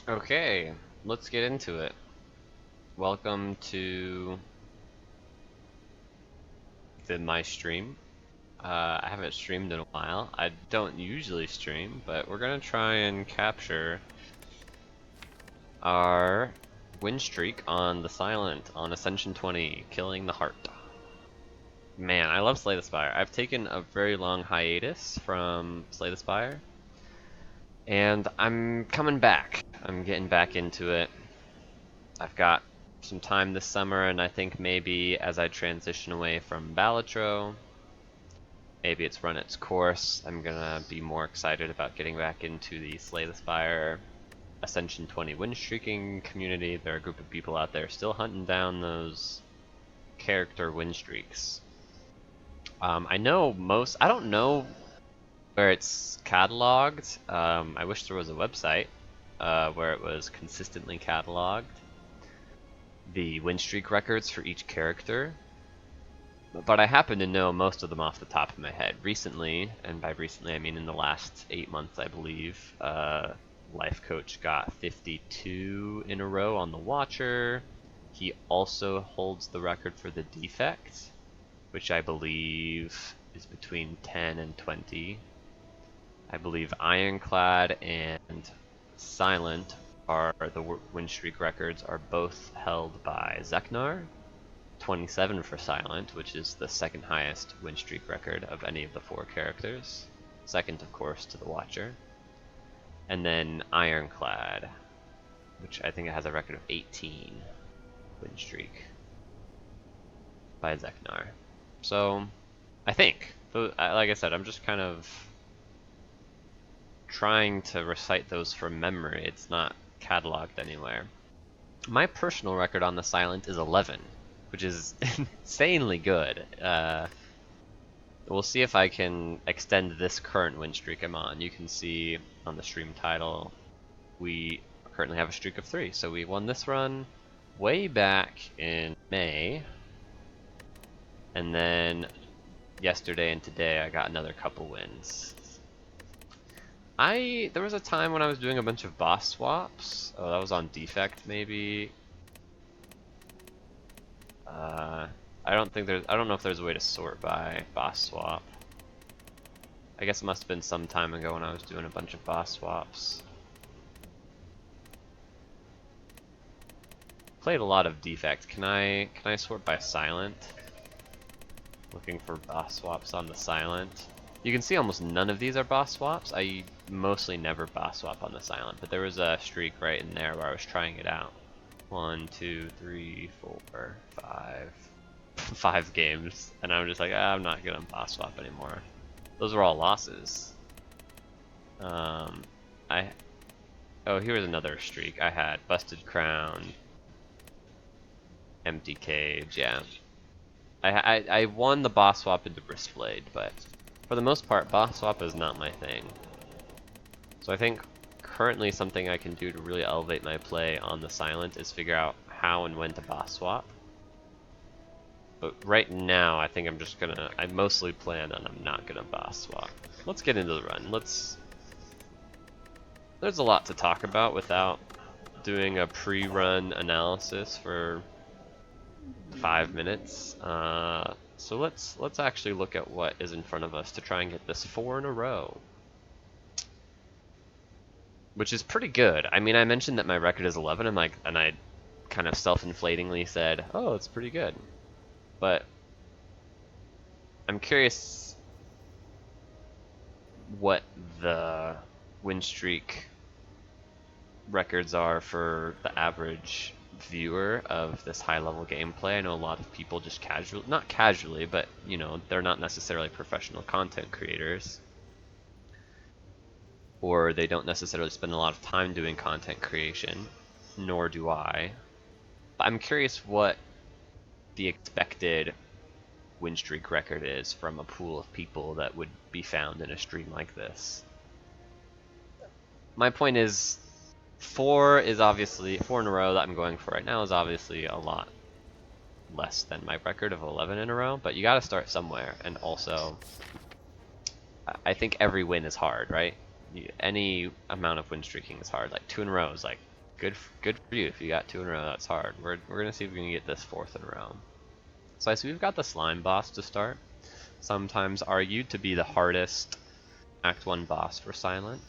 Okay, let's get into it. Welcome to my stream. I haven't streamed in a while. I don't usually stream, but we're gonna try and capture our win streak on the Silent on Ascension 20, killing the Heart. Man, I love Slay the Spire. I've taken a very long hiatus from Slay the Spire, and I'm coming back. I'm getting back into it. I've got some time this summer, and I think maybe as I transition away from Balatro, maybe it's run its course, I'm gonna be more excited about getting back into the Slay the Spire Ascension 20 win streaking community. There are a group of people out there still hunting down those character win streaks. I don't know where it's cataloged. I wish there was a website where it was consistently cataloged. The win streak records for each character, but I happen to know most of them off the top of my head. Recently, and by recently I mean in the last 8 months, I believe, Life Coach got 52 in a row on the Watcher. He also holds the record for the Defect, which I believe is between 10 and 20. I believe Ironclad and Silent the win streak records are both held by Zeknar. 27 for Silent, which is the second highest win streak record of any of the 4 characters. Second, of course, to the Watcher. And then Ironclad, which I think it has a record of 18 win streak by Zeknar. So, I think, like I said, I'm just kind of trying to recite those from memory. It's not cataloged anywhere. My personal record on the Silent is 11, which is insanely good. We'll see if I can extend this current win streak I'm on. You can see on the stream title, we currently have a streak of 3. So we won this run way back in May, and then yesterday and today I got another couple wins. There was a time when I was doing a bunch of boss swaps. Oh, that was on Defect maybe. I don't know if there's a way to sort by boss swap. I guess it must have been some time ago when I was doing a bunch of boss swaps. Played a lot of Defect. Can I sort by Silent? Looking for boss swaps on the Silent. You can see almost none of these are boss swaps. I mostly never boss swap on the Silent, but there was a streak right in there where I was trying it out. 1, 2, 3, 4, 5. 5 games, and I'm just like, I'm not gonna boss swap anymore. Those were all losses. Oh, here's another streak. I had Busted Crown, Empty Cage, yeah. I won the boss swap into Bristblade, but for the most part, boss swap is not my thing. So I think currently something I can do to really elevate my play on the Silent is figure out how and when to boss swap. But right now, I think I mostly plan on I'm not gonna boss swap. Let's get into the run. There's a lot to talk about without doing a pre-run analysis for 5 minutes. So let's actually look at what is in front of us to try and get this 4 in a row. Which is pretty good. I mean, I mentioned that my record is 11, and I kind of self-inflatingly said, oh, it's pretty good. But I'm curious what the win streak records are for the average viewer of this high-level gameplay. I know a lot of people just not casually, but you know, they're not necessarily professional content creators, or they don't necessarily spend a lot of time doing content creation, nor do I. But I'm curious what the expected win streak record is from a pool of people that would be found in a stream like this. My point is, 4 in a row that I'm going for right now is obviously a lot less than my record of 11 in a row, but you gotta start somewhere, and also, I think every win is hard, right? Any amount of win streaking is hard. Like 2 in a row is like Good for you if you got 2 in a row. That's hard. We're gonna see if we can get this 4th in a row. So I see we've got the slime boss to start. Sometimes argued to be the hardest Act 1 boss for Silent.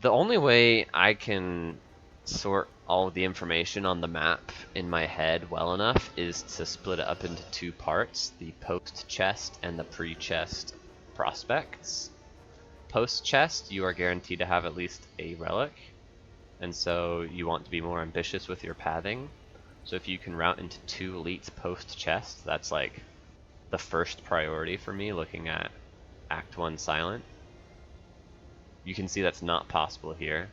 The only way I can sort all of the information on the map in my head well enough is to split it up into 2 parts, the post-chest and the pre-chest prospects. Post-chest, you are guaranteed to have at least a relic, and so you want to be more ambitious with your pathing. So if you can route into 2 elites post-chest, that's like the first priority for me looking at Act 1 Silent. You can see that's not possible here.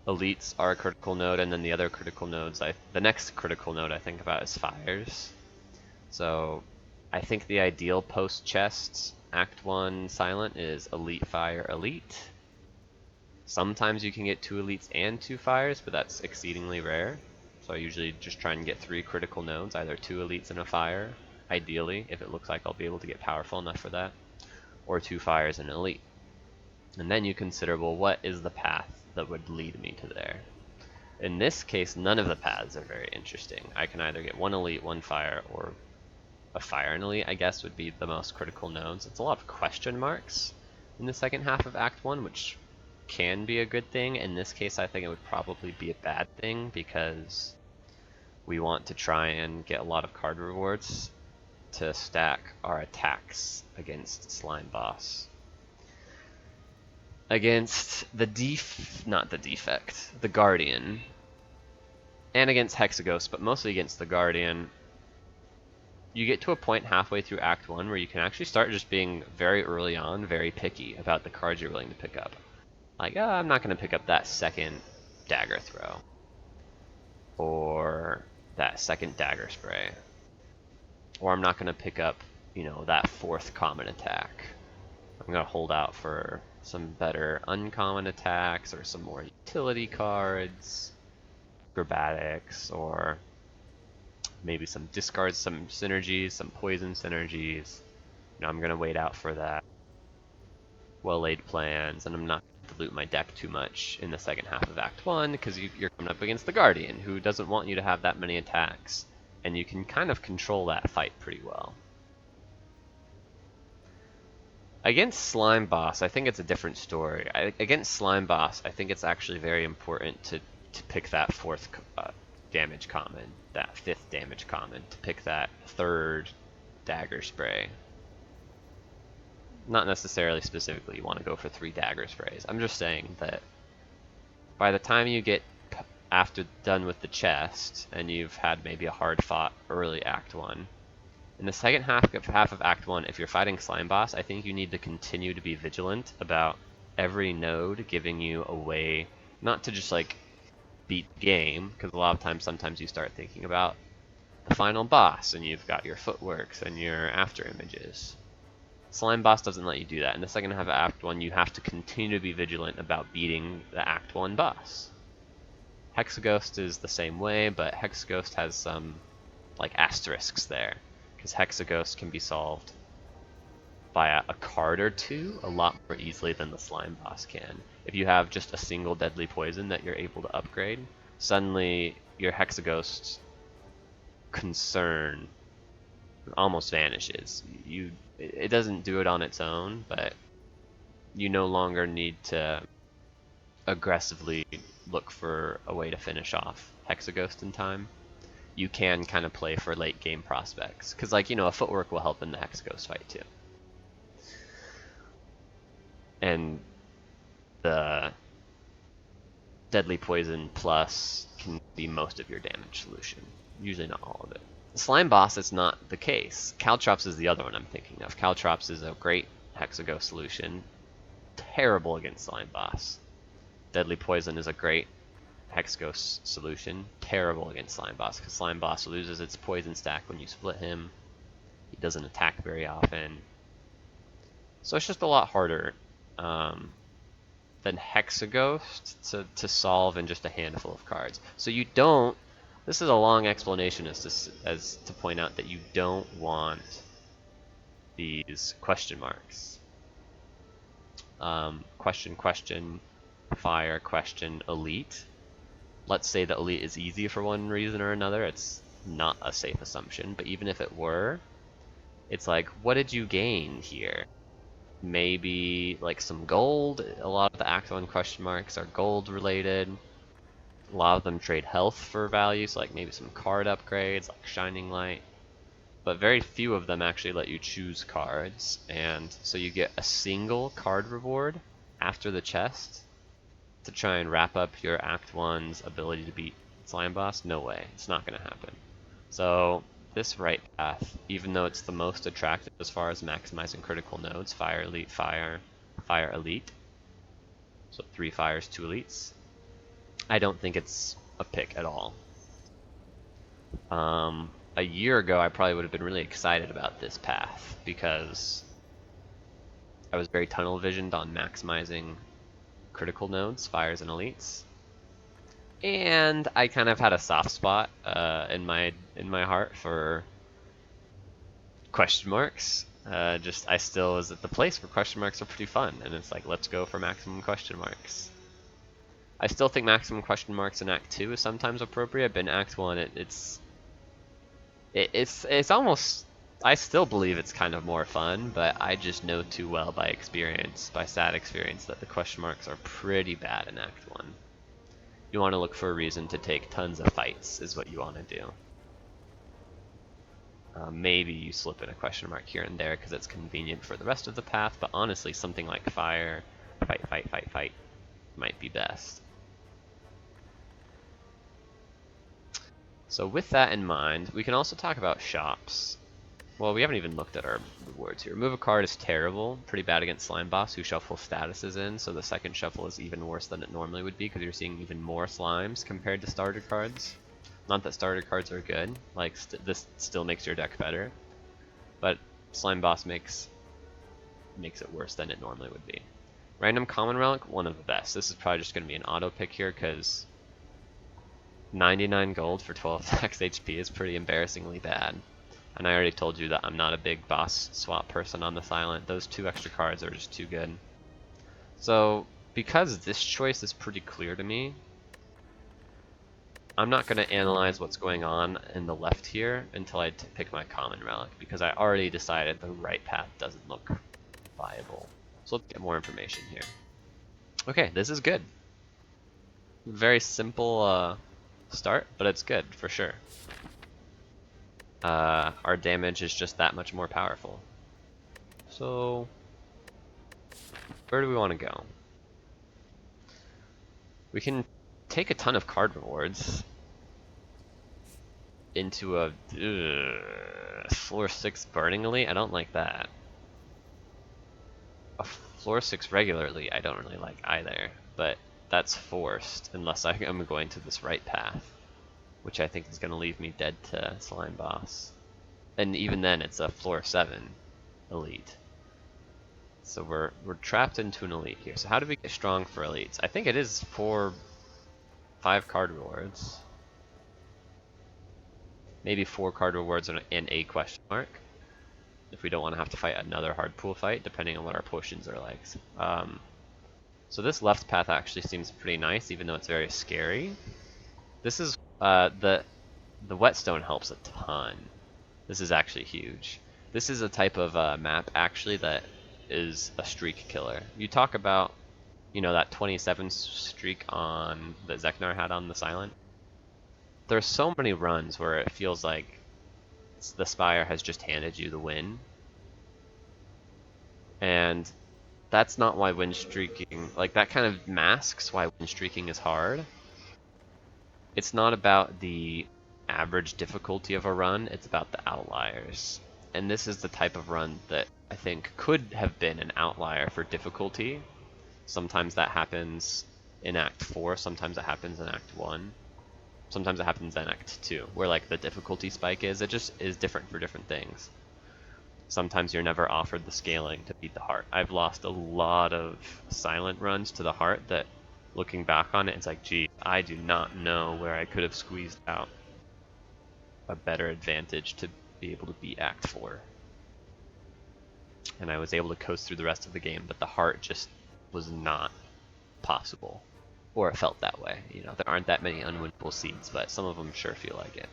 Elites are a critical node, and then the other critical nodes, the next critical node I think about is Fires. So I think the ideal post-chest Act 1 Silent is Elite Fire Elite. Sometimes you can get 2 elites and 2 fires, but that's exceedingly rare. So I usually just try and get 3 critical nodes, either 2 elites and a fire, ideally, if it looks like I'll be able to get powerful enough for that, or 2 fires and an elite. And then you consider, well, what is the path that would lead me to there? In this case, none of the paths are very interesting. I can either get 1 elite, 1 fire, or a fire and elite, I guess, would be the most critical nodes. It's a lot of question marks in the second half of Act 1, which can be a good thing. In this case, I think it would probably be a bad thing because we want to try and get a lot of card rewards to stack our attacks against Slime Boss. Against the the Guardian, and against Hexaghost, but mostly against the Guardian, you get to a point halfway through Act 1 where you can actually start just being very early on, very picky about the cards you're willing to pick up. Like, oh, I'm not going to pick up that second Dagger Throw, or that second Dagger Spray, or I'm not going to pick up, you know, that 4th common attack. I'm going to hold out for some better uncommon attacks or some more utility cards, acrobatics, or maybe some discards, some synergies, some poison synergies. You know, I'm going to wait out for that. Well-laid plans, and I'm not going to loot my deck too much in the second half of Act 1 because you're coming up against the Guardian, who doesn't want you to have that many attacks, and you can kind of control that fight pretty well. Against Slime Boss, I think it's a different story. Against Slime Boss, I think it's actually very important to pick that 4th damage common, that 5th damage common, to pick that 3rd Dagger Spray. Not necessarily specifically you want to go for 3 Dagger Sprays. I'm just saying that by the time you get done with the chest, and you've had maybe a hard fought early Act 1, in the second half of Act 1, if you're fighting Slime Boss, I think you need to continue to be vigilant about every node giving you a way not to just like beat the game, because a lot of times sometimes you start thinking about the final boss and you've got your footworks and your after images. Slime Boss doesn't let you do that. In the second half of Act 1, you have to continue to be vigilant about beating the Act 1 boss. Hexaghost is the same way, but Hexaghost has some like asterisks there, because Hexaghost can be solved by a card or 2 a lot more easily than the Slime Boss can. If you have just a single deadly poison that you're able to upgrade, suddenly your Hexaghost concern almost vanishes. It doesn't do it on its own, but you no longer need to aggressively look for a way to finish off Hexaghost in time. You can kind of play for late game prospects, because, like, you know, a footwork will help in the Hexaghost fight too. And the Deadly Poison Plus can be most of your damage solution, usually not all of it. The Slime Boss, it's not the case. Caltrops is the other one I'm thinking of. Caltrops is a great Hexaghost solution, terrible against Slime Boss. Deadly Poison is a great Hexaghost solution, terrible against Slime Boss, because Slime Boss loses its poison stack when you split him. He doesn't attack very often. So it's just a lot harder than Hexaghost to solve in just a handful of cards. So you don't, this is a long explanation as to point out that you don't want these question marks. Question, fire question elite. Let's say that elite is easy for one reason or another. It's not a safe assumption, but even if it were, it's like, what did you gain here? Maybe like some gold. A lot of the Act 1 question marks are gold related. A lot of them trade health for value, so like maybe some card upgrades, like Shining Light. But very few of them actually let you choose cards, and so you get a single card reward after the chest to try and wrap up your Act 1's ability to beat Slime Boss. No way, it's not going to happen. So this right path, even though it's the most attractive as far as maximizing critical nodes, Fire Elite, Fire, Fire Elite, so 3 fires, 2 elites, I don't think it's a pick at all. A year ago, I probably would have been really excited about this path because I was very tunnel visioned on maximizing critical nodes, fires, and elites. And I kind of had a soft spot in my heart for question marks. I still was at the place where question marks are pretty fun, and it's like, let's go for maximum question marks. I still think maximum question marks in Act 2 is sometimes appropriate, but in Act 1 it's almost, I still believe it's kind of more fun, but I just know too well by experience, by sad experience, that the question marks are pretty bad in Act 1. You want to look for a reason to take tons of fights is what you want to do. Maybe you slip in a question mark here and there because it's convenient for the rest of the path, but honestly something like fire, fight might be best. So with that in mind, we can also talk about shops. Well, we haven't even looked at our rewards here. Remove a card is terrible, pretty bad against Slime Boss, who shuffle statuses in, so the second shuffle is even worse than it normally would be because you're seeing even more slimes compared to starter cards. Not that starter cards are good, like this still makes your deck better, but Slime Boss makes it worse than it normally would be. Random Common Relic, one of the best. This is probably just going to be an auto pick here because 99 gold for 12 max HP is pretty embarrassingly bad. And I already told you that I'm not a big boss swap person on the Silent. Those 2 extra cards are just too good. So, because this choice is pretty clear to me, I'm not going to analyze what's going on in the left here until I pick my Common Relic, because I already decided the right path doesn't look viable. So let's get more information here. Okay, this is good. Very simple start, but it's good for sure. Our damage is just that much more powerful. So, where do we want to go? We can take a ton of card rewards into a floor 6 Burning Elite. I don't like that. A floor 6 regular elite I don't really like either, but that's forced unless I'm going to this right path, which I think is going to leave me dead to Slime Boss. And even then, it's a floor 7 elite. So we're trapped into an elite here. So how do we get strong for elites? I think it is 5 card rewards. Maybe 4 card rewards and a question mark, if we don't want to have to fight another hard pool fight, depending on what our potions are like. So this left path actually seems pretty nice, even though it's very scary. This is the whetstone helps a ton. This is actually huge. This is a type of map actually that is a streak killer. You talk about, you know, that 27 streak on that Zeknar had on the Silent. There's so many runs where it feels like the Spire has just handed you the win. And that's not why win streaking, like that kind of masks why win streaking is hard. It's not about the average difficulty of a run, it's about the outliers. And this is the type of run that I think could have been an outlier for difficulty. Sometimes that happens in Act 4, sometimes it happens in Act 1. Sometimes it happens in Act 2, where like the difficulty spike is, it just is different for different things. Sometimes you're never offered the scaling to beat the heart. I've lost a lot of Silent runs to the heart that, looking back on it, it's like, gee, I do not know where I could have squeezed out a better advantage to be able to beat Act 4. And I was able to coast through the rest of the game, but the heart just was not possible. Or it felt that way. You know, there aren't that many unwinnable seeds, but some of them sure feel like it.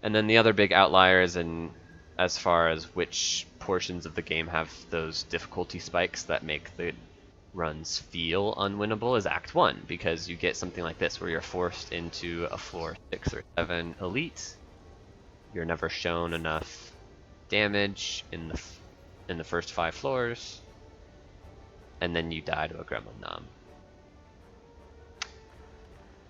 And then the other big outliers in as far as which portions of the game have those difficulty spikes that make the runs feel unwinnable is Act 1, because you get something like this where you're forced into a floor 6 or 7 elite. You're never shown enough damage in the first 5 floors, and then you die to a gremlin nom.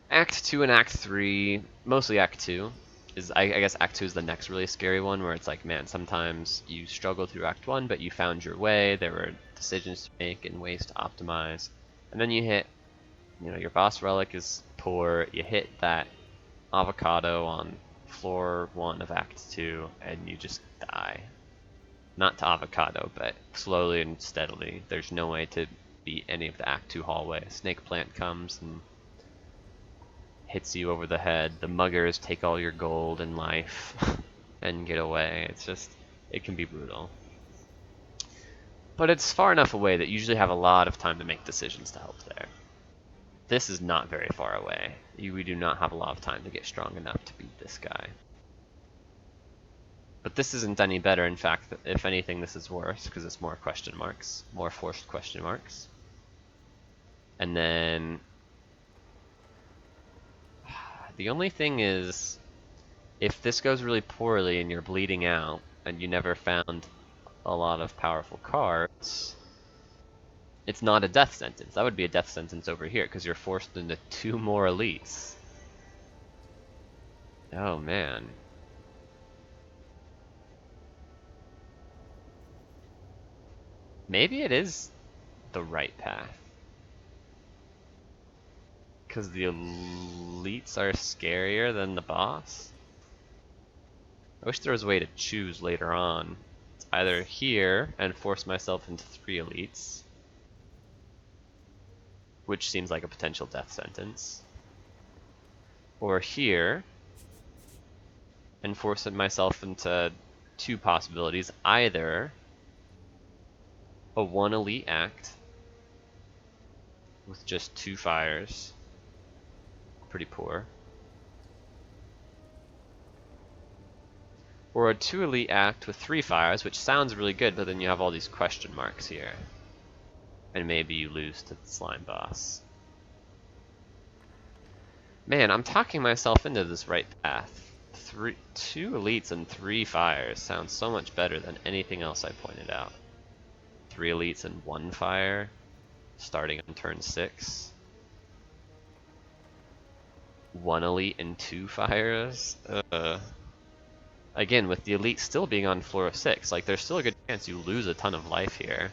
Act 2 and Act 3, mostly Act 2, is I guess Act 2 is the next really scary one, where it's like, man, sometimes you struggle through Act 1, but you found your way, there were decisions to make and ways to optimize, and then you hit, you know, your boss relic is poor, you hit that avocado on floor 1 of Act 2, and you just die. Not to avocado, but slowly and steadily. There's no way to beat any of the Act 2 hallway. Snake plant comes and hits you over the head. The muggers take all your gold and life and get away. It's just, it can be brutal. But it's far enough away that you usually have a lot of time to make decisions to help there. This is not very far away. We do not have a lot of time to get strong enough to beat this guy. But this isn't any better. In fact, if anything, this is worse, because it's more question marks, more forced question marks. And then the only thing is, if this goes really poorly and you're bleeding out and you never found a lot of powerful cards, it's not a death sentence. That would be a death sentence over here because you're forced into 2 more elites. Oh man. Maybe it is the right path. Because the elites are scarier than the boss? I wish there was a way to choose later on. It's either here and force myself into 3 elites, which seems like a potential death sentence, or here and force myself into 2 possibilities, either a 1 elite act with just 2 fires, pretty poor, or a 2 elite act with 3 fires, which sounds really good, but then you have all these question marks here, and maybe you lose to the slime boss. Man, I'm talking myself into this right path. 2 elites and 3 fires sounds so much better than anything else I pointed out. 3 elites and 1 fire, starting on turn 6. 1 elite and 2 fires. Again, with the elite still being on floor 6, like there's still a good chance you lose a ton of life here.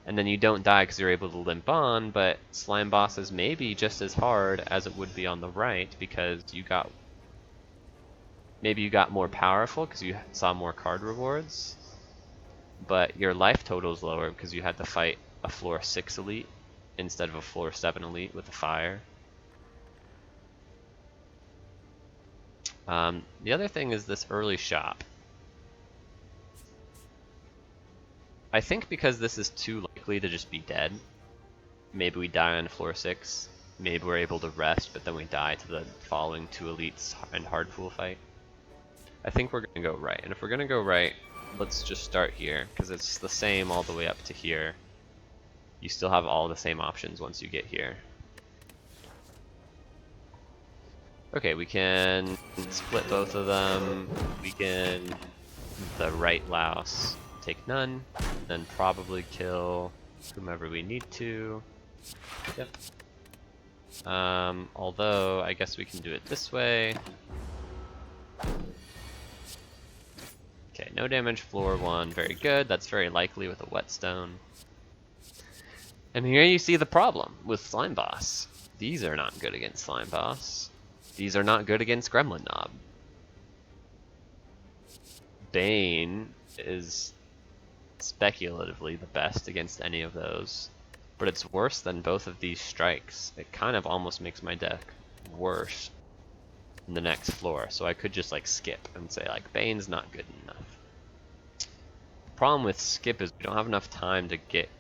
And then you don't die because you're able to limp on, but slime bosses may be just as hard as it would be on the right because you got, maybe you got more powerful because you saw more card rewards, but your life total is lower because you had to fight a floor 6 elite instead of a floor 7 elite with a fire. The other thing is this early shop. I think because this is too likely to just be dead, maybe we die on floor 6, maybe we're able to rest, but then we die to the following 2 elites and hard pool fight. I think we're going to go right, and if we're going to go right, let's just start here, because it's the same all the way up to here. You still have all the same options once you get here. Okay, we can split both of them. We can, the right louse, take none, then probably kill whomever we need to. Yep. Although, I guess we can do it this way. Okay, no damage, floor 1, very good. That's very likely with a whetstone. And here you see the problem with slime boss. These are not good against slime boss. These are not good against gremlin knob. Bane is speculatively the best against any of those, but it's worse than both of these strikes. It kind of almost makes my deck worse in the next floor, so I could just like skip and say like Bane's not good enough. The problem with skip is we don't have enough time to get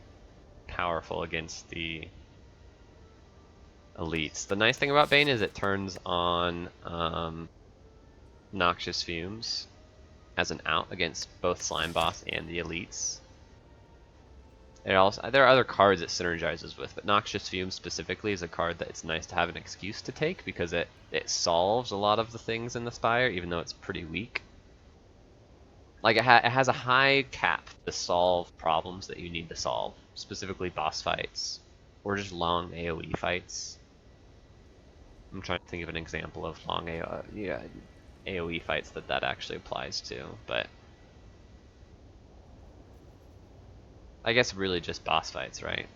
powerful against the elites. The nice thing about Bane is it turns on Noxious Fumes as an out against both Slime Boss and the elites. There are other cards it synergizes with, but Noxious Fumes specifically is a card that it's nice to have an excuse to take because it solves a lot of the things in the Spire, even though it's pretty weak. Like it has a high cap to solve problems that you need to solve, specifically boss fights or just long AoE fights. I'm trying to think of an example of long AoE fights that actually applies to, but I guess really just boss fights, right?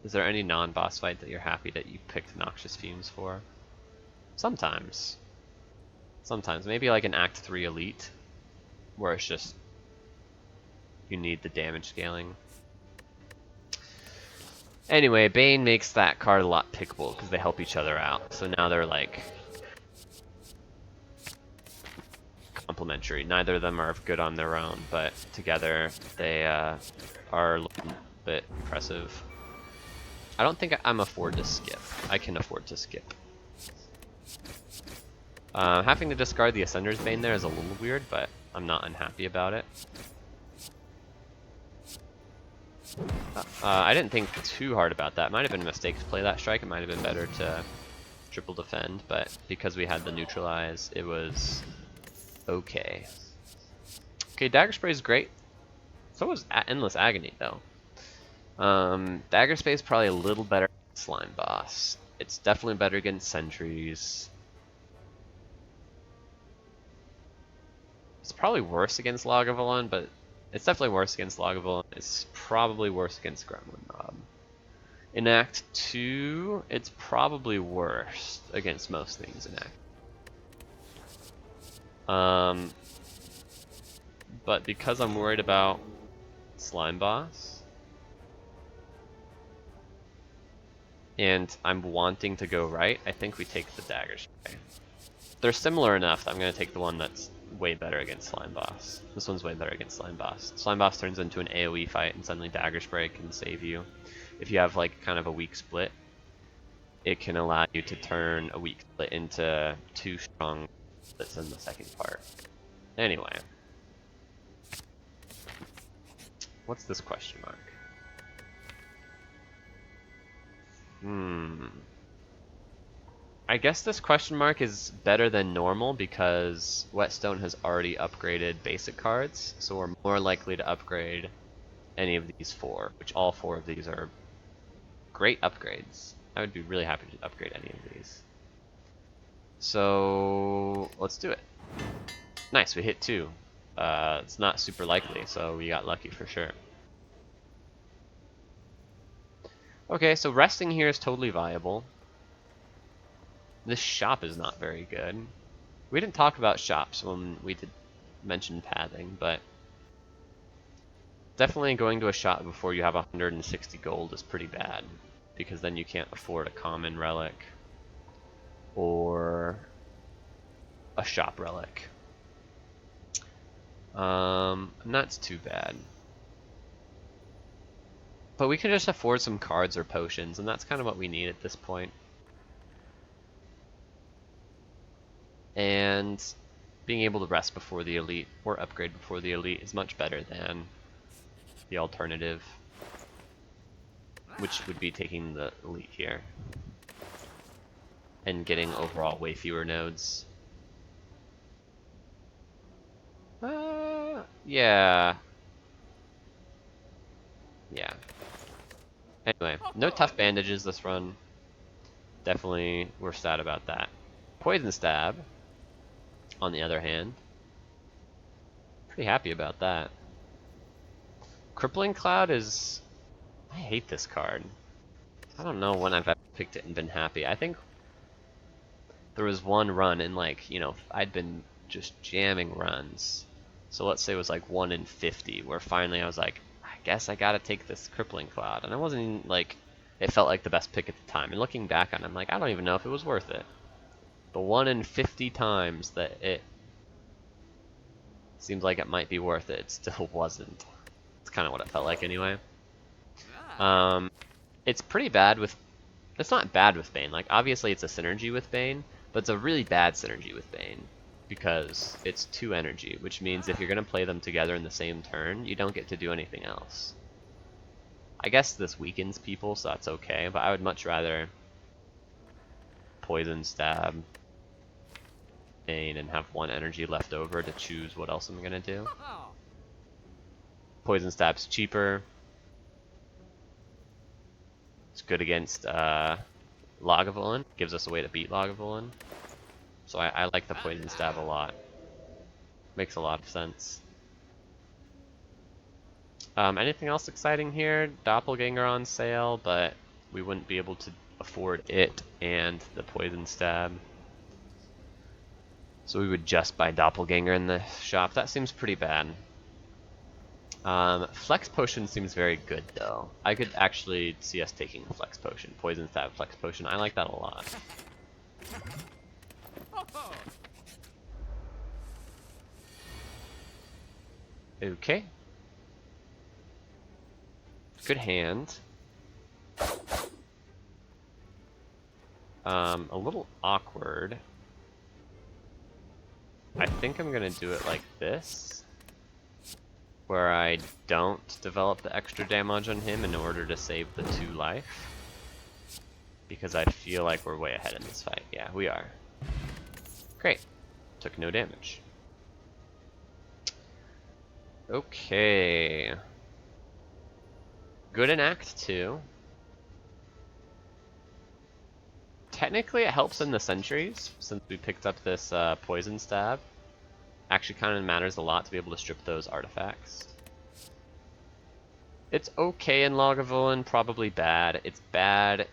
Is there any non-boss fight that you're happy that you picked Noxious Fumes for? Sometimes. Sometimes. Maybe like an Act 3 Elite, where it's just you need the damage scaling. Anyway, Bane makes that card a lot pickable because they help each other out. So now they're like complementary. Neither of them are good on their own, but together they are a little bit impressive. I don't think I'm afford to skip. I can afford to skip. Having to discard the Ascender's Bane there is a little weird, but I'm not unhappy about it. I didn't think too hard about that. Might have been a mistake to play that strike. It might have been better to triple defend, but because we had the neutralize, it was okay. Okay, Dagger Spray is great. So was Endless Agony, though. Dagger Spray is probably a little better than Slime Boss. It's definitely better against sentries. It's probably worse against Lagavulin, but it's definitely worse against Lagavulin. It's probably worse against Gremlin Mob. In Act 2, it's probably worse against most things in Act. But because I'm worried about Slime Boss, and I'm wanting to go right, I think we take the Dagger Spray. They're similar enough that I'm going to take the one that's way better against Slime Boss. This one's way better against Slime Boss. Slime Boss turns into an AoE fight and suddenly Dagger Spray can save you. If you have like kind of a weak split, it can allow you to turn a weak split into 2 strong splits in the second part. Anyway. What's this question mark? I guess this question mark is better than normal because Whetstone has already upgraded basic cards, so we're more likely to upgrade any of these 4, which all 4 of these are great upgrades. I would be really happy to upgrade any of these. So let's do it. Nice, we hit 2. It's not super likely, so we got lucky for sure. Okay, so resting here is totally viable. This shop is not very good. We didn't talk about shops when we did mention pathing, but definitely going to a shop before you have 160 gold is pretty bad, because then you can't afford a common relic or a shop relic. And that's too bad. But we can just afford some cards or potions, and that's kind of what we need at this point. And being able to rest before the elite or upgrade before the elite is much better than the alternative, which would be taking the elite here and getting overall way fewer nodes. Yeah. Anyway, no tough bandages this run. Definitely, we're sad about that. Poison Stab, on the other hand, pretty happy about that. Crippling Cloud is... I hate this card. I don't know when I've ever picked it and been happy. I think there was one run and like, you know, I'd been just jamming runs. So let's say it was like 1 in 50, where finally I was like, I guess I gotta take this Crippling Cloud. And I wasn't even like, it felt like the best pick at the time. And looking back on it, I'm like, I don't even know if it was worth it. The 1 in 50 times that it seemed like it might be worth it, it still wasn't. It's kind of what it felt like anyway. It's pretty bad with... It's not bad with Bane. Like, obviously it's a synergy with Bane, but it's a really bad synergy with Bane. Because it's 2 energy, which means if you're going to play them together in the same turn, you don't get to do anything else. I guess this weakens people, so that's okay, but I would much rather Poison Stab Bane and have 1 energy left over to choose what else I'm going to do. Poison Stab's cheaper. It's good against Lagavulin. Gives us a way to beat Lagavulin. So I like the Poison Stab a lot. Makes a lot of sense. Anything else exciting here? Doppelganger on sale, but we wouldn't be able to afford it and the Poison Stab. So we would just buy Doppelganger in the shop. That seems pretty bad. Flex Potion seems very good though. I could actually see us taking Flex Potion. Poison Stab, Flex Potion. I like that a lot. Okay. Good hand. A little awkward. I think I'm gonna do it like this, where I don't develop the extra damage on him in order to save the 2 life. Because I feel like we're way ahead in this fight. Yeah, we are. Great. Took no damage. Okay. Good in Act 2. Technically it helps in the sentries, since we picked up this Poison Stab. Actually kind of matters a lot to be able to strip those artifacts. It's okay in Lagavulin, probably bad. It's bad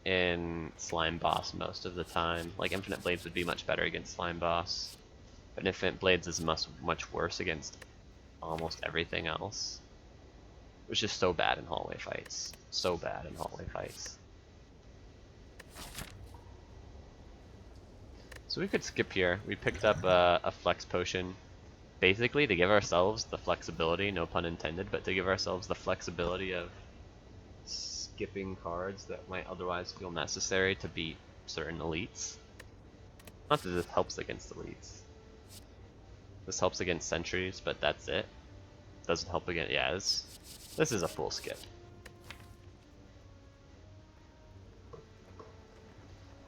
in Slime Boss most of the time. Like Infinite Blades would be much better against Slime Boss. But Infinite Blades is much worse against almost everything else. Which is so bad in hallway fights. So bad in hallway fights. So we could skip here. We picked up a Flex Potion. Basically to give ourselves the flexibility, no pun intended, but to give ourselves the flexibility of skipping cards that might otherwise feel necessary to beat certain elites. Not that this helps against elites. This helps against sentries, but that's it. Doesn't help against... yeah, this is a full skip.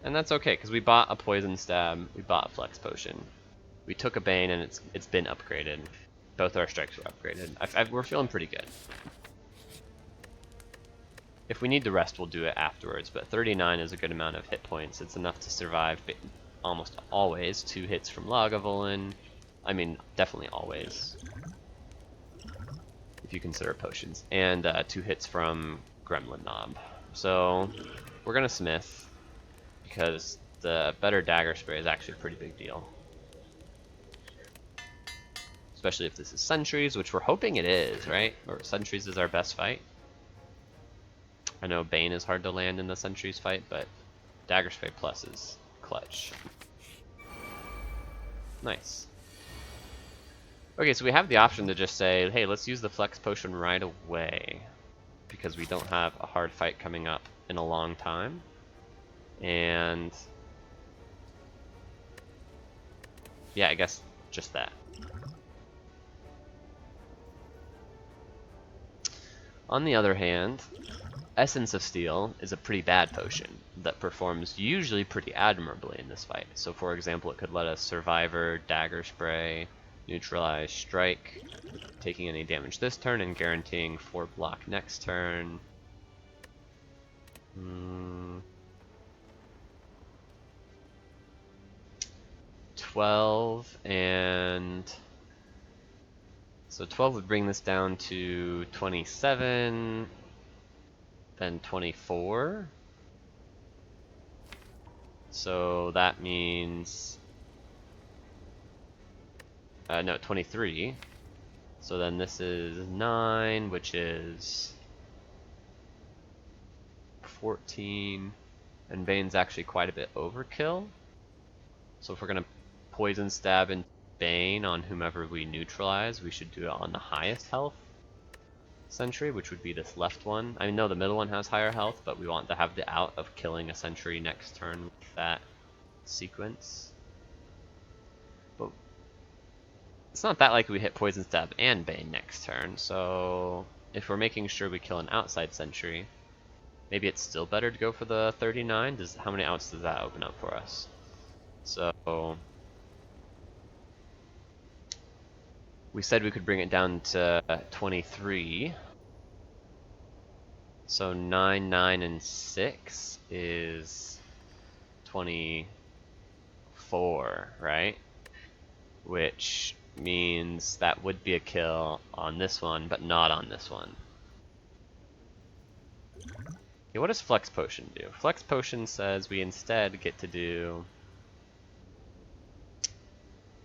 And that's okay, because we bought a Poison Stab, we bought a Flex Potion. We took a Bane and it's been upgraded. Both our strikes were upgraded. We're feeling pretty good. If we need to rest, we'll do it afterwards, but 39 is a good amount of hit points. It's enough to survive almost always 2 hits from Lagavulin. I mean, definitely always. If you consider potions. And 2 hits from Gremlin Knob. So, we're gonna Smith, because the better dagger spray is actually a pretty big deal. Especially if this is Sentries, which we're hoping it is, right? Or Sentries is our best fight. I know Bane is hard to land in the Sentries fight, but Dagger Spray Plus is clutch. Nice. Okay, so we have the option to just say, hey, let's use the Flex Potion right away, because we don't have a hard fight coming up in a long time. And yeah, I guess just that. On the other hand, Essence of Steel is a pretty bad potion that performs usually pretty admirably in this fight. So for example, it could let us Survivor, Dagger Spray, Neutralize, Strike, taking any damage this turn and guaranteeing 4 block next turn. 12 and... so 12 would bring this down to 27, then 24. So that means... no, 23. So then this is 9, which is 14. And Bane's actually quite a bit overkill. So if we're going to Poison Stab and Bane on whomever we neutralize, we should do it on the highest health. sentry, which would be this left one. I know the middle one has higher health, but we want to have the out of killing a sentry next turn with that sequence. But it's not that likely we hit Poison Stab and Bane next turn, so if we're making sure we kill an outside sentry, maybe it's still better to go for the 39. How many outs does that open up for us? So we said we could bring it down to 23. So 9, 9, and 6 is 24, right? Which means that would be a kill on this one, but not on this one. Okay, what does Flex Potion do? Flex Potion says we instead get to do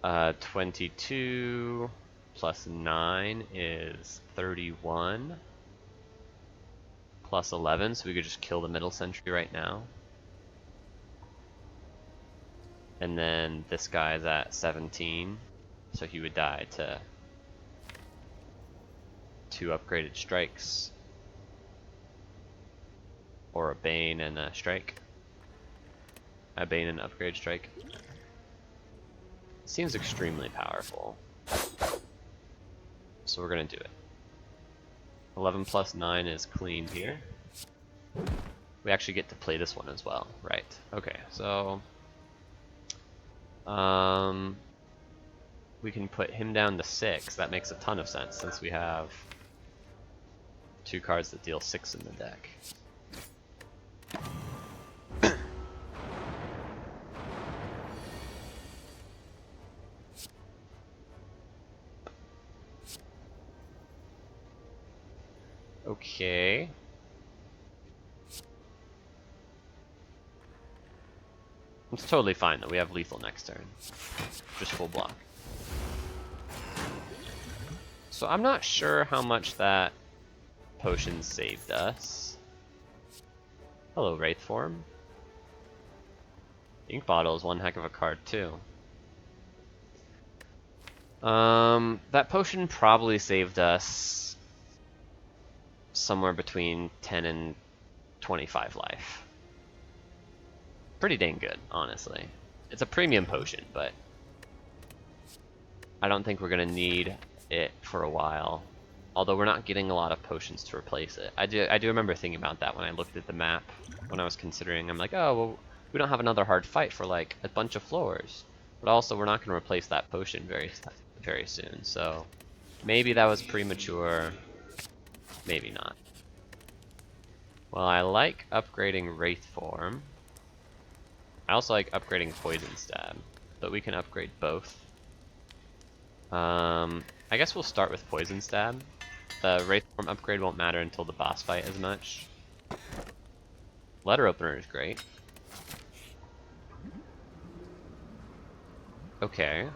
22 plus 9 is 31 plus 11, so we could just kill the middle sentry right now. And then this guy's at 17, so he would die to 2 upgraded strikes. Or a Bane and a strike. A Bane and an upgrade strike. Seems extremely powerful. So we're gonna do it. 11 plus 9 is clean here. We actually get to play this one as well, right? Okay, so we can put him down to 6. That makes a ton of sense since we have 2 cards that deal 6 in the deck. Okay. It's totally fine though, we have lethal next turn. Just full block. So I'm not sure how much that potion saved us. Hello, Wraith Form. Ink Bottle is one heck of a card too. That potion probably saved us somewhere between 10 and 25 life. Pretty dang good, honestly. It's a premium potion, but I don't think we're gonna need it for a while. Although we're not getting a lot of potions to replace it. I do remember thinking about that when I looked at the map, when I was considering. I'm like, oh, well, we don't have another hard fight for like a bunch of floors. But also, we're not gonna replace that potion very soon. So maybe that was premature. Maybe not. Well, I like upgrading Wraith Form. I also like upgrading Poison Stab, but we can upgrade both. I guess we'll start with Poison Stab. The Wraith Form upgrade won't matter until the boss fight as much. Letter Opener is great. Okay.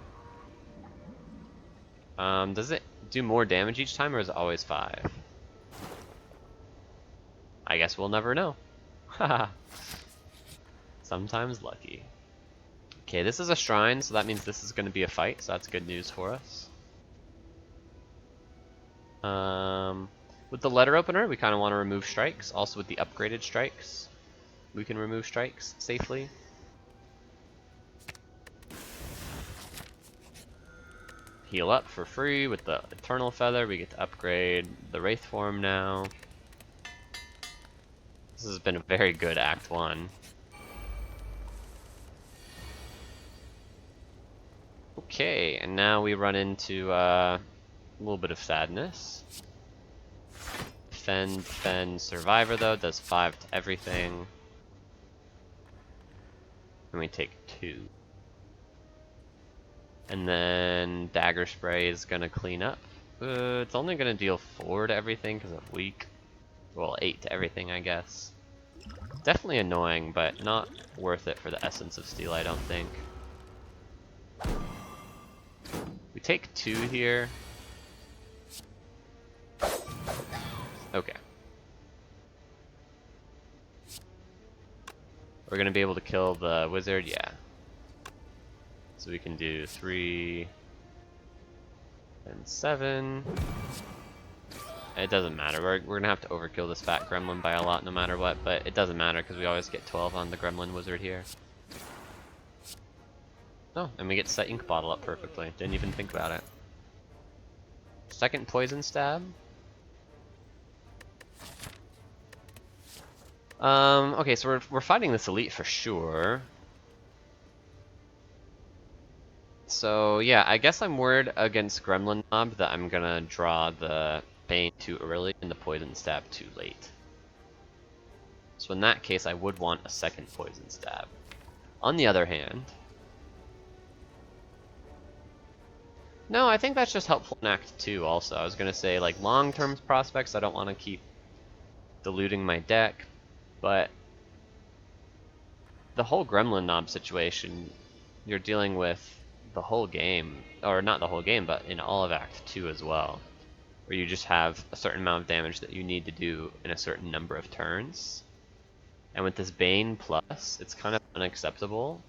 Does it do more damage each time, or is it always 5? I guess we'll never know. Haha. Sometimes lucky. Okay, this is a shrine, so that means this is going to be a fight, so that's good news for us. With the letter opener, we kind of want to remove strikes. Also with the upgraded strikes, we can remove strikes safely. Heal up for free with the Eternal Feather. We get to upgrade the Wraith Form now. This has been a very good Act 1. Okay, and now we run into a little bit of sadness. Defend, Survivor though, does 5 to everything. And we take 2. And then Dagger Spray is gonna clean up. It's only gonna deal 4 to everything because of weak. Well, 8 to everything, I guess. Definitely annoying, but not worth it for the Essence of Steel, I don't think. We take 2 here. Okay. We're gonna be able to kill the wizard, yeah. So we can do 3 and 7. It doesn't matter. We're gonna have to overkill this fat gremlin by a lot no matter what, but it doesn't matter because we always get 12 on the gremlin wizard here. Oh, and we get to set ink bottle up perfectly. Didn't even think about it. Second poison stab. Okay, so we're fighting this elite for sure. So yeah, I guess I'm worried against Gremlin Mob that I'm gonna draw the Bane too early and the poison stab too late. So in that case, I would want a second poison stab. On the other hand, no, I think that's just helpful in Act 2 also. I was gonna say, like, long-term prospects, I don't want to keep diluting my deck, but the whole Gremlin Knob situation, you're dealing with the whole game, or not the whole game, but in all of Act 2 as well, where you just have a certain amount of damage that you need to do in a certain number of turns. And with this Bane Plus, it's kind of unacceptable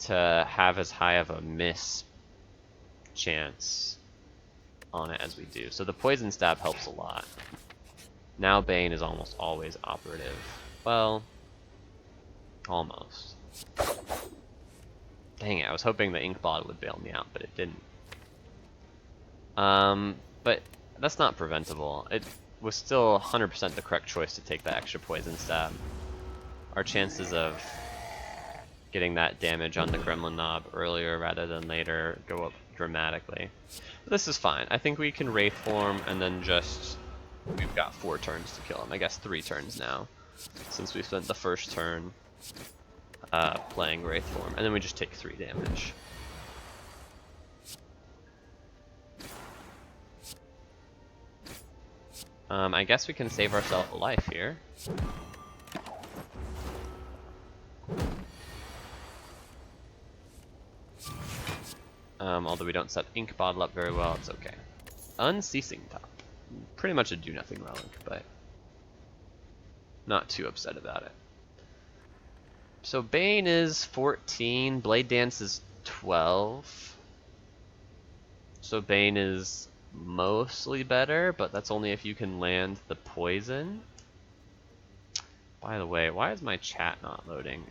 to have as high of a miss chance on it as we do. So the Poison Stab helps a lot. Now Bane is almost always operative. Well, almost. Dang it, I was hoping the ink bottle would bail me out, but it didn't. But that's not preventable. It was still 100% the correct choice to take the extra poison stab. Our chances of getting that damage on the Gremlin Knob earlier rather than later go up dramatically. But this is fine. I think we can Wraith form and then just... We've got 4 turns to kill him. I guess 3 turns now, since we spent the first turn playing Wraith form, and then we just take 3 damage. I guess we can save ourselves a life here. Although we don't set ink bottle up very well, it's okay. Unceasing Top. Pretty much a do-nothing relic, but not too upset about it. So Bane is 14, Blade Dance is 12. So Bane is mostly better, but that's only if you can land the poison. By the way, why is my chat not loading?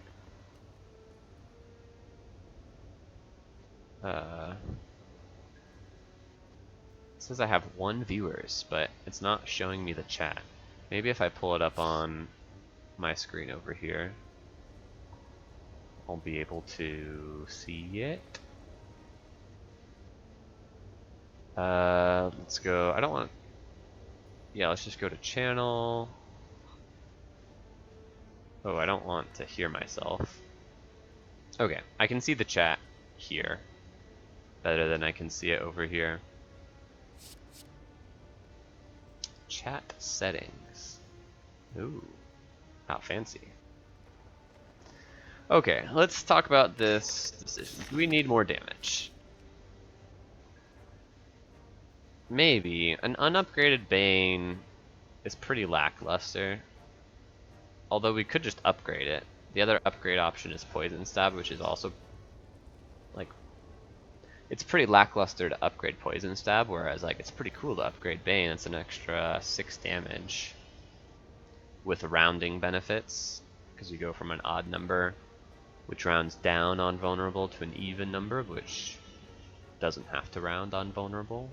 It says I have 1 viewers, but it's not showing me the chat. Maybe if I pull it up on my screen over here, I'll be able to see it. Let's go. I don't want... Yeah, let's just go to channel. Oh, I don't want to hear myself. Okay, I can see the chat here better than I can see it over here. Chat settings. Ooh, how fancy. Okay, let's talk about this decision. Do we need more damage? Maybe. An unupgraded Bane is pretty lackluster. Although we could just upgrade it. The other upgrade option is Poison Stab, which is also, like, it's pretty lackluster to upgrade Poison Stab, whereas, like, it's pretty cool to upgrade Bane. It's an extra 6 damage with rounding benefits, because you go from an odd number, which rounds down on vulnerable, to an even number, which doesn't have to round on vulnerable.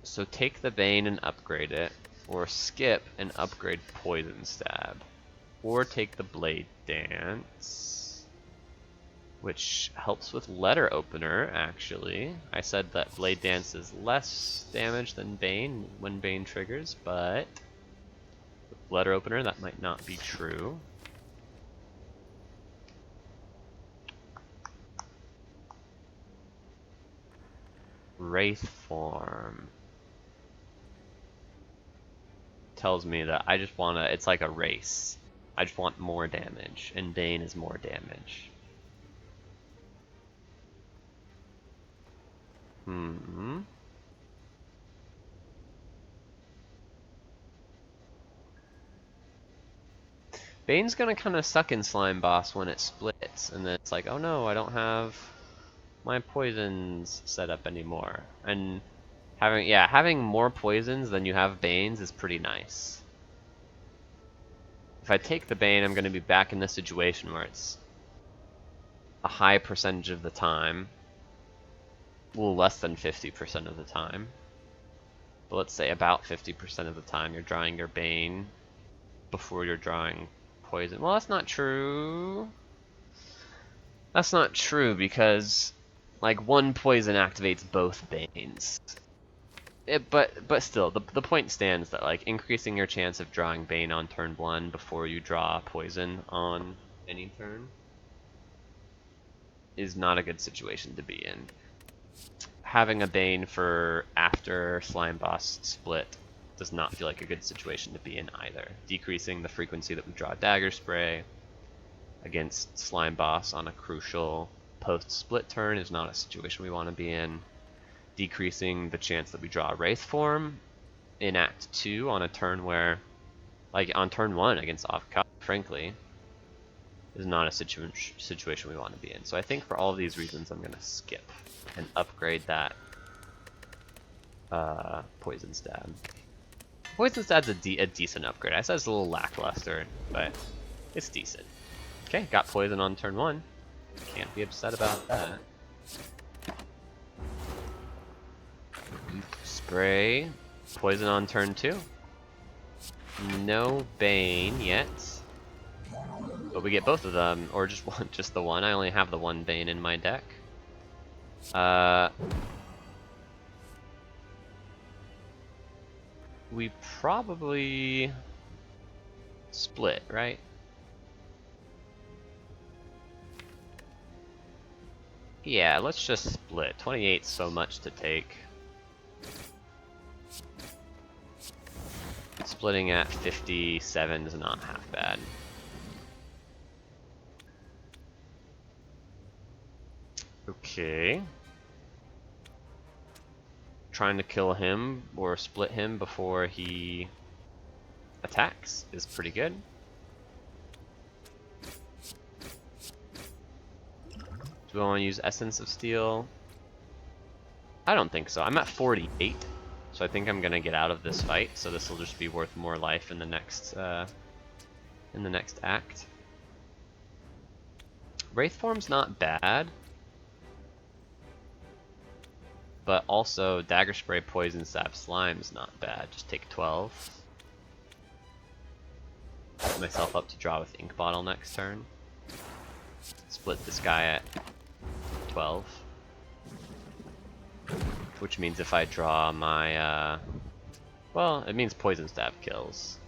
So take the Bane and upgrade it, or skip and upgrade Poison Stab, or take the Blade Dance, which helps with Letter Opener, actually. I said that Blade Dance is less damage than Bane when Bane triggers, but with Letter Opener that might not be true. Wraith form tells me that I just wanna, it's like a race. I just want more damage, and Bane is more damage. Bane's gonna kind of suck in Slime Boss when it splits, and then it's like, oh no, I don't have my poisons set up anymore. And having more poisons than you have Banes is pretty nice. If I take the Bane, I'm gonna be back in this situation where it's a high percentage of the time, well, less than 50% of the time, but let's say about 50% of the time you're drawing your Bane before you're drawing poison. Well, that's not true. That's not true because, like, one poison activates both Banes. But still, the point stands that, like, increasing your chance of drawing Bane on turn 1 before you draw poison on any turn is not a good situation to be in. Having a Bane for after Slime Boss split does not feel like a good situation to be in either. Decreasing the frequency that we draw Dagger Spray against Slime Boss on a crucial post-split turn is not a situation we want to be in. Decreasing the chance that we draw a Wraith form in Act 2 on a turn where, like on turn 1 against Avka, frankly, is not a situation we want to be in. So I think for all of these reasons I'm going to skip and upgrade that Poison Stab. Poison Stab's a decent upgrade. I said it's a little lackluster, but it's decent. Okay, got poison on turn 1. Can't be upset about that. Spray. Poison on turn 2. No Bane yet. But we get both of them, or just one, just the one. I only have the one Bane in my deck. We probably split, right? Yeah, let's just split. 28's so much to take. Splitting at 57 is not half bad. Okay. Trying to kill him or split him before he attacks is pretty good. Do we want to use Essence of Steel? I don't think so. I'm at 48, so I think I'm gonna get out of this fight. So this will just be worth more life in the next act. Wraith form's not bad. But also, Dagger Spray, Poison Stab, Slime's not bad. Just take 12. Put myself up to draw with Ink Bottle next turn. Split this guy at 12. Which means if I draw my, well, it means Poison Stab kills.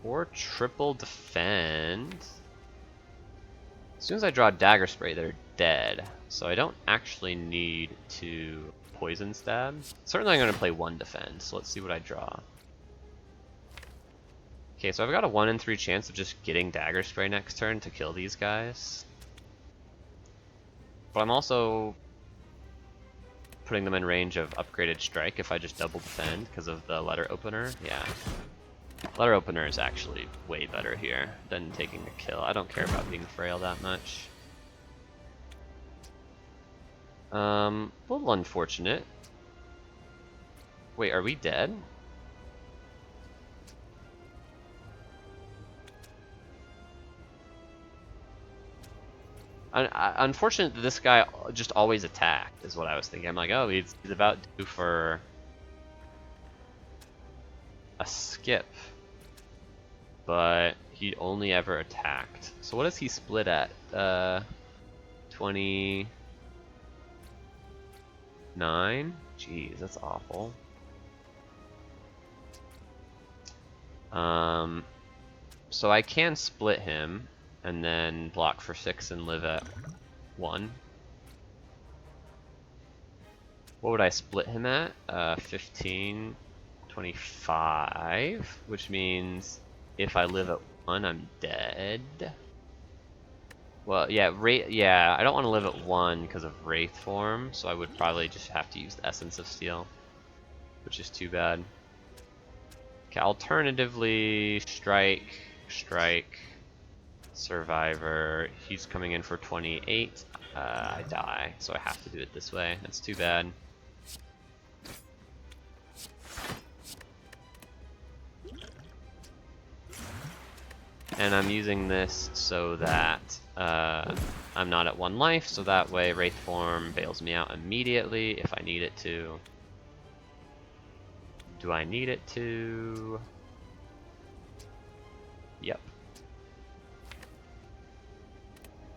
Or triple defend. As soon as I draw Dagger Spray, they're dead. So I don't actually need to Poison Stab. Certainly I'm going to play one defend, so let's see what I draw. Okay, so I've got a 1 in 3 chance of just getting Dagger Spray next turn to kill these guys. But I'm also putting them in range of upgraded strike if I just double defend because of the letter opener. Yeah. Letter opener is actually way better here than taking the kill. I don't care about being frail that much. A little unfortunate. Wait, are we dead? Unfortunate that this guy just always attacked, is what I was thinking. I'm like, oh, he's about due for a skip. But he only ever attacked. So what does he split at? 29? Jeez, that's awful. So I can split him and then block for 6 and live at 1. What would I split him at? 15, 25, which means if I live at 1, I'm dead. Well, yeah, I don't want to live at 1 because of Wraith form, so I would probably just have to use the Essence of Steel, which is too bad. Okay, alternatively, strike, survivor. He's coming in for 28. I die, so I have to do it this way. That's too bad. And I'm using this so that I'm not at 1 life, so that way Wraith Form bails me out immediately if I need it to. Do I need it to? Yep.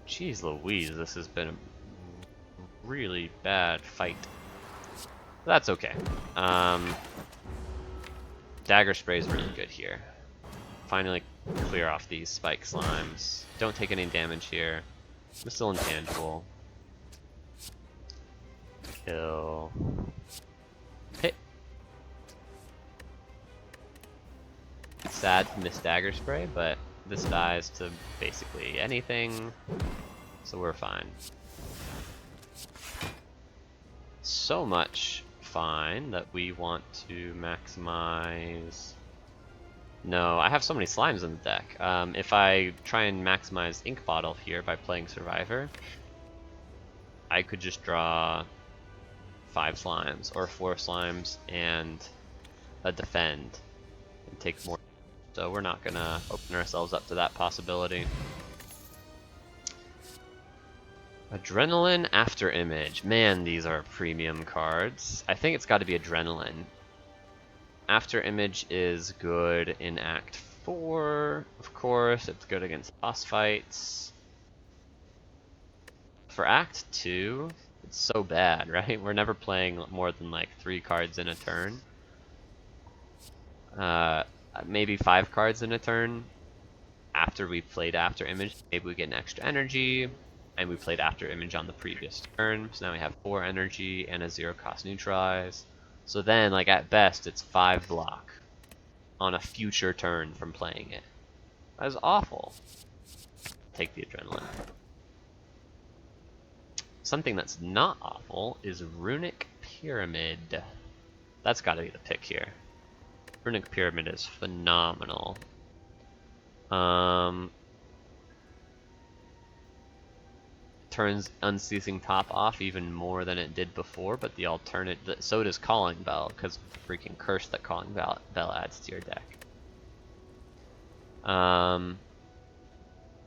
Jeez Louise, this has been a really bad fight. That's okay. Dagger spray is really good here. Finally clear off these spike slimes. Don't take any damage here. I'm still intangible. Kill. Hit. Sad to miss dagger spray, but this dies to basically anything, so we're fine. So much fine that we want to maximize. No, I have so many slimes in the deck. If I try and maximize Ink Bottle here by playing Survivor, I could just draw 5 slimes or 4 slimes and a defend and take more. So we're not gonna open ourselves up to that possibility. Adrenaline After Image. Man, these are premium cards. I think it's got to be Adrenaline. After Image is good in Act 4, of course. It's good against boss fights. For Act 2, it's so bad, right? We're never playing more than like 3 cards in a turn. Maybe 5 cards in a turn. After we played After Image, maybe we get an extra energy. And we played After Image on the previous turn, so now we have 4 energy and a 0 cost neutralize. So then, like at best, it's 5 block on a future turn from playing it. That is awful. Take the Adrenaline. Something that's not awful is Runic Pyramid. That's gotta be the pick here. Runic Pyramid is phenomenal. Turns Unceasing Top off even more than it did before, but the alternate, so does Calling Bell, because of the freaking curse that Calling Bell adds to your deck.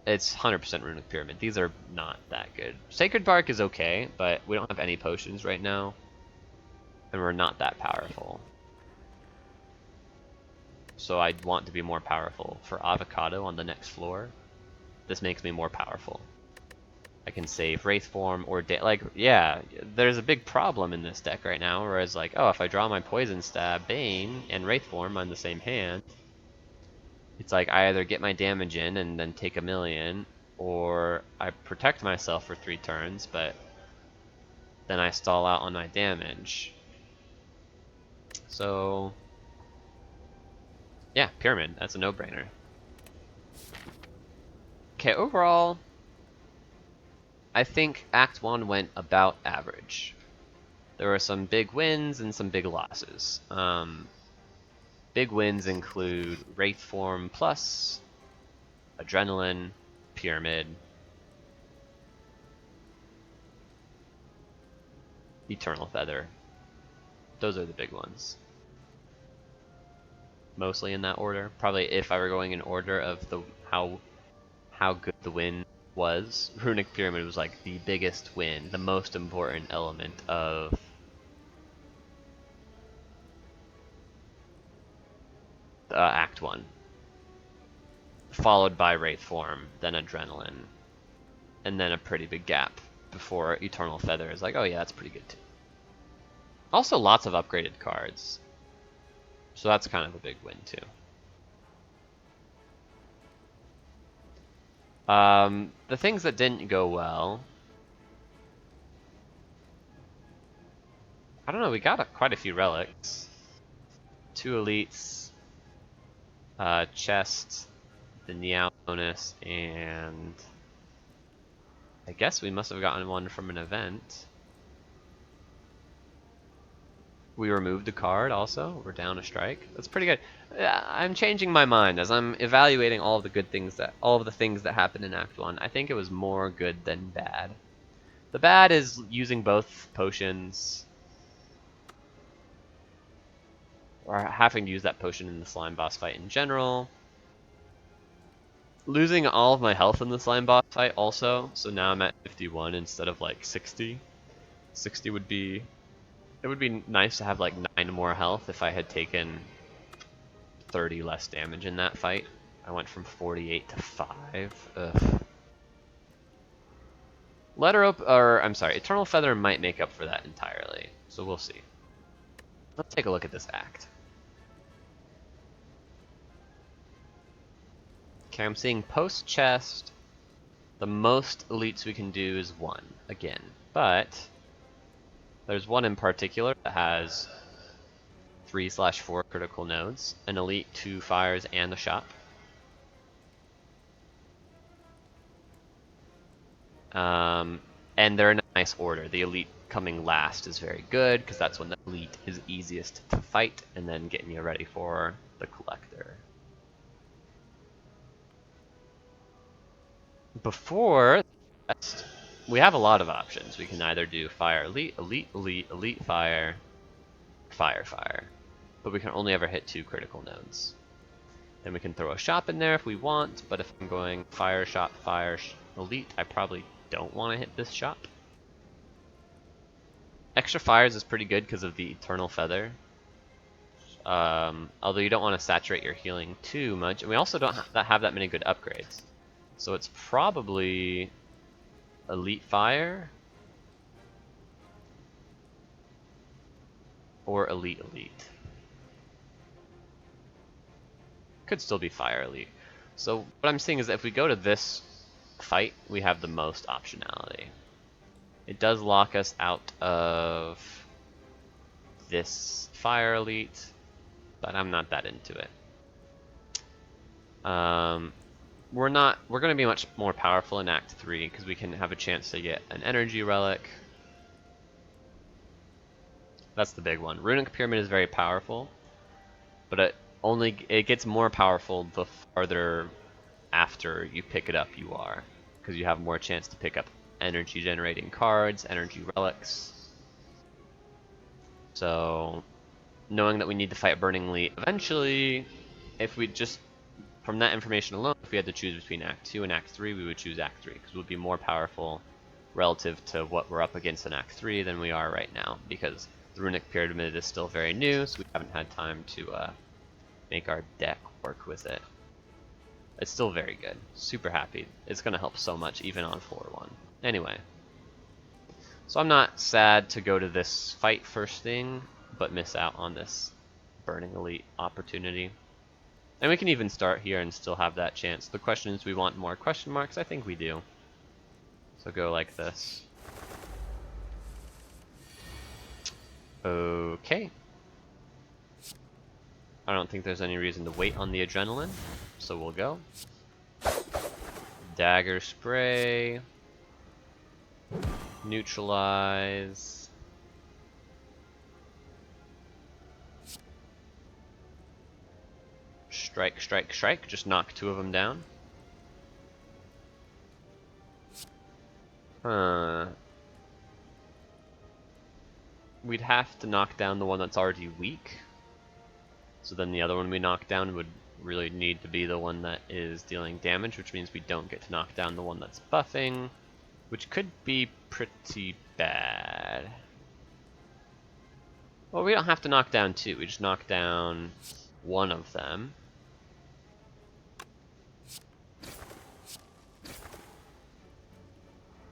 It's 100% Runic Pyramid. These are not that good. Sacred Bark is okay, but we don't have any potions right now, and we're not that powerful. So I'd want to be more powerful. For Avocado on the next floor, this makes me more powerful. I can save Wraith Form or like, yeah, there's a big problem in this deck right now, whereas like, oh, if I draw my Poison Stab, Bane, and Wraith Form on the same hand, it's like I either get my damage in and then take a million, or I protect myself for 3 turns, but then I stall out on my damage. So, yeah, Pyramid, that's a no-brainer. Okay, overall, I think Act 1 went about average. There were some big wins and some big losses. Big wins include Wraith Form Plus, Adrenaline, Pyramid, Eternal Feather. Those are the big ones. Mostly in that order. Probably if I were going in order of the how good the win was, Runic Pyramid was like the biggest win, the most important element of Act 1. Followed by Wraith Form, then Adrenaline, and then a pretty big gap before Eternal Feather is like, oh yeah, that's pretty good too. Also lots of upgraded cards, so that's kind of a big win too. The things that didn't go well, I don't know, we got quite a few relics. 2 elites, chest, the Niao bonus, and I guess we must have gotten one from an event. We removed a card also. We're down a strike. That's pretty good. I'm changing my mind as I'm evaluating all of the things that happened in Act 1. I think it was more good than bad. The bad is using both potions, or having to use that potion in the slime boss fight in general. Losing all of my health in the slime boss fight also, so now I'm at 51 instead of like 60. 60 would be... It would be nice to have like 9 more health if I had taken 30 less damage in that fight. I went from 48 to 5. Ugh. Eternal Feather might make up for that entirely, so we'll see. Let's take a look at this act. Okay, I'm seeing post-chest. The most elites we can do is 1, again. But there's one in particular that has 3/4 critical nodes, an elite, 2 fires, and a shop. And they're in a nice order. The elite coming last is very good, because that's when the elite is easiest to fight, and then getting you ready for the collector. Before, we have a lot of options. We can either do fire elite, elite, elite, elite fire, fire, fire. But we can only ever hit 2 critical nodes. Then we can throw a shop in there if we want, but if I'm going fire, shop, fire, elite, I probably don't want to hit this shop. Extra fires is pretty good because of the Eternal Feather. Although you don't want to saturate your healing too much. And we also don't have that many good upgrades. So it's probably Elite Fire or Elite Elite. Could still be Fire Elite. So what I'm seeing is that if we go to this fight, we have the most optionality. It does lock us out of this Fire Elite, but I'm not that into it. We're going to be much more powerful in Act 3 because we can have a chance to get an energy relic. That's the big one. Runic Pyramid is very powerful, but it gets more powerful the farther after you pick it up you are, because you have more chance to pick up energy generating cards, energy relics. So knowing that we need to fight Burning Elite eventually, if we just, from that information alone, if we had to choose between Act 2 and Act 3, we would choose Act 3, because we'll be more powerful relative to what we're up against in Act 3 than we are right now, because the Runic Pyramid is still very new, so we haven't had time to make our deck work with it. It's still very good. Super happy. It's going to help so much, even on 4-1. Anyway. So I'm not sad to go to this fight first thing, but miss out on this Burning Elite opportunity. And we can even start here and still have that chance. The question is, we want more question marks? I think we do. So go like this. Okay. I don't think there's any reason to wait on the adrenaline, so we'll go. Dagger spray. Neutralize. Strike, strike, strike. Just knock 2 of them down. We'd have to knock down the one that's already weak. So then the other one we knock down would really need to be the one that is dealing damage, which means we don't get to knock down the one that's buffing, which could be pretty bad. Well, we don't have to knock down 2, we just knock down one of them.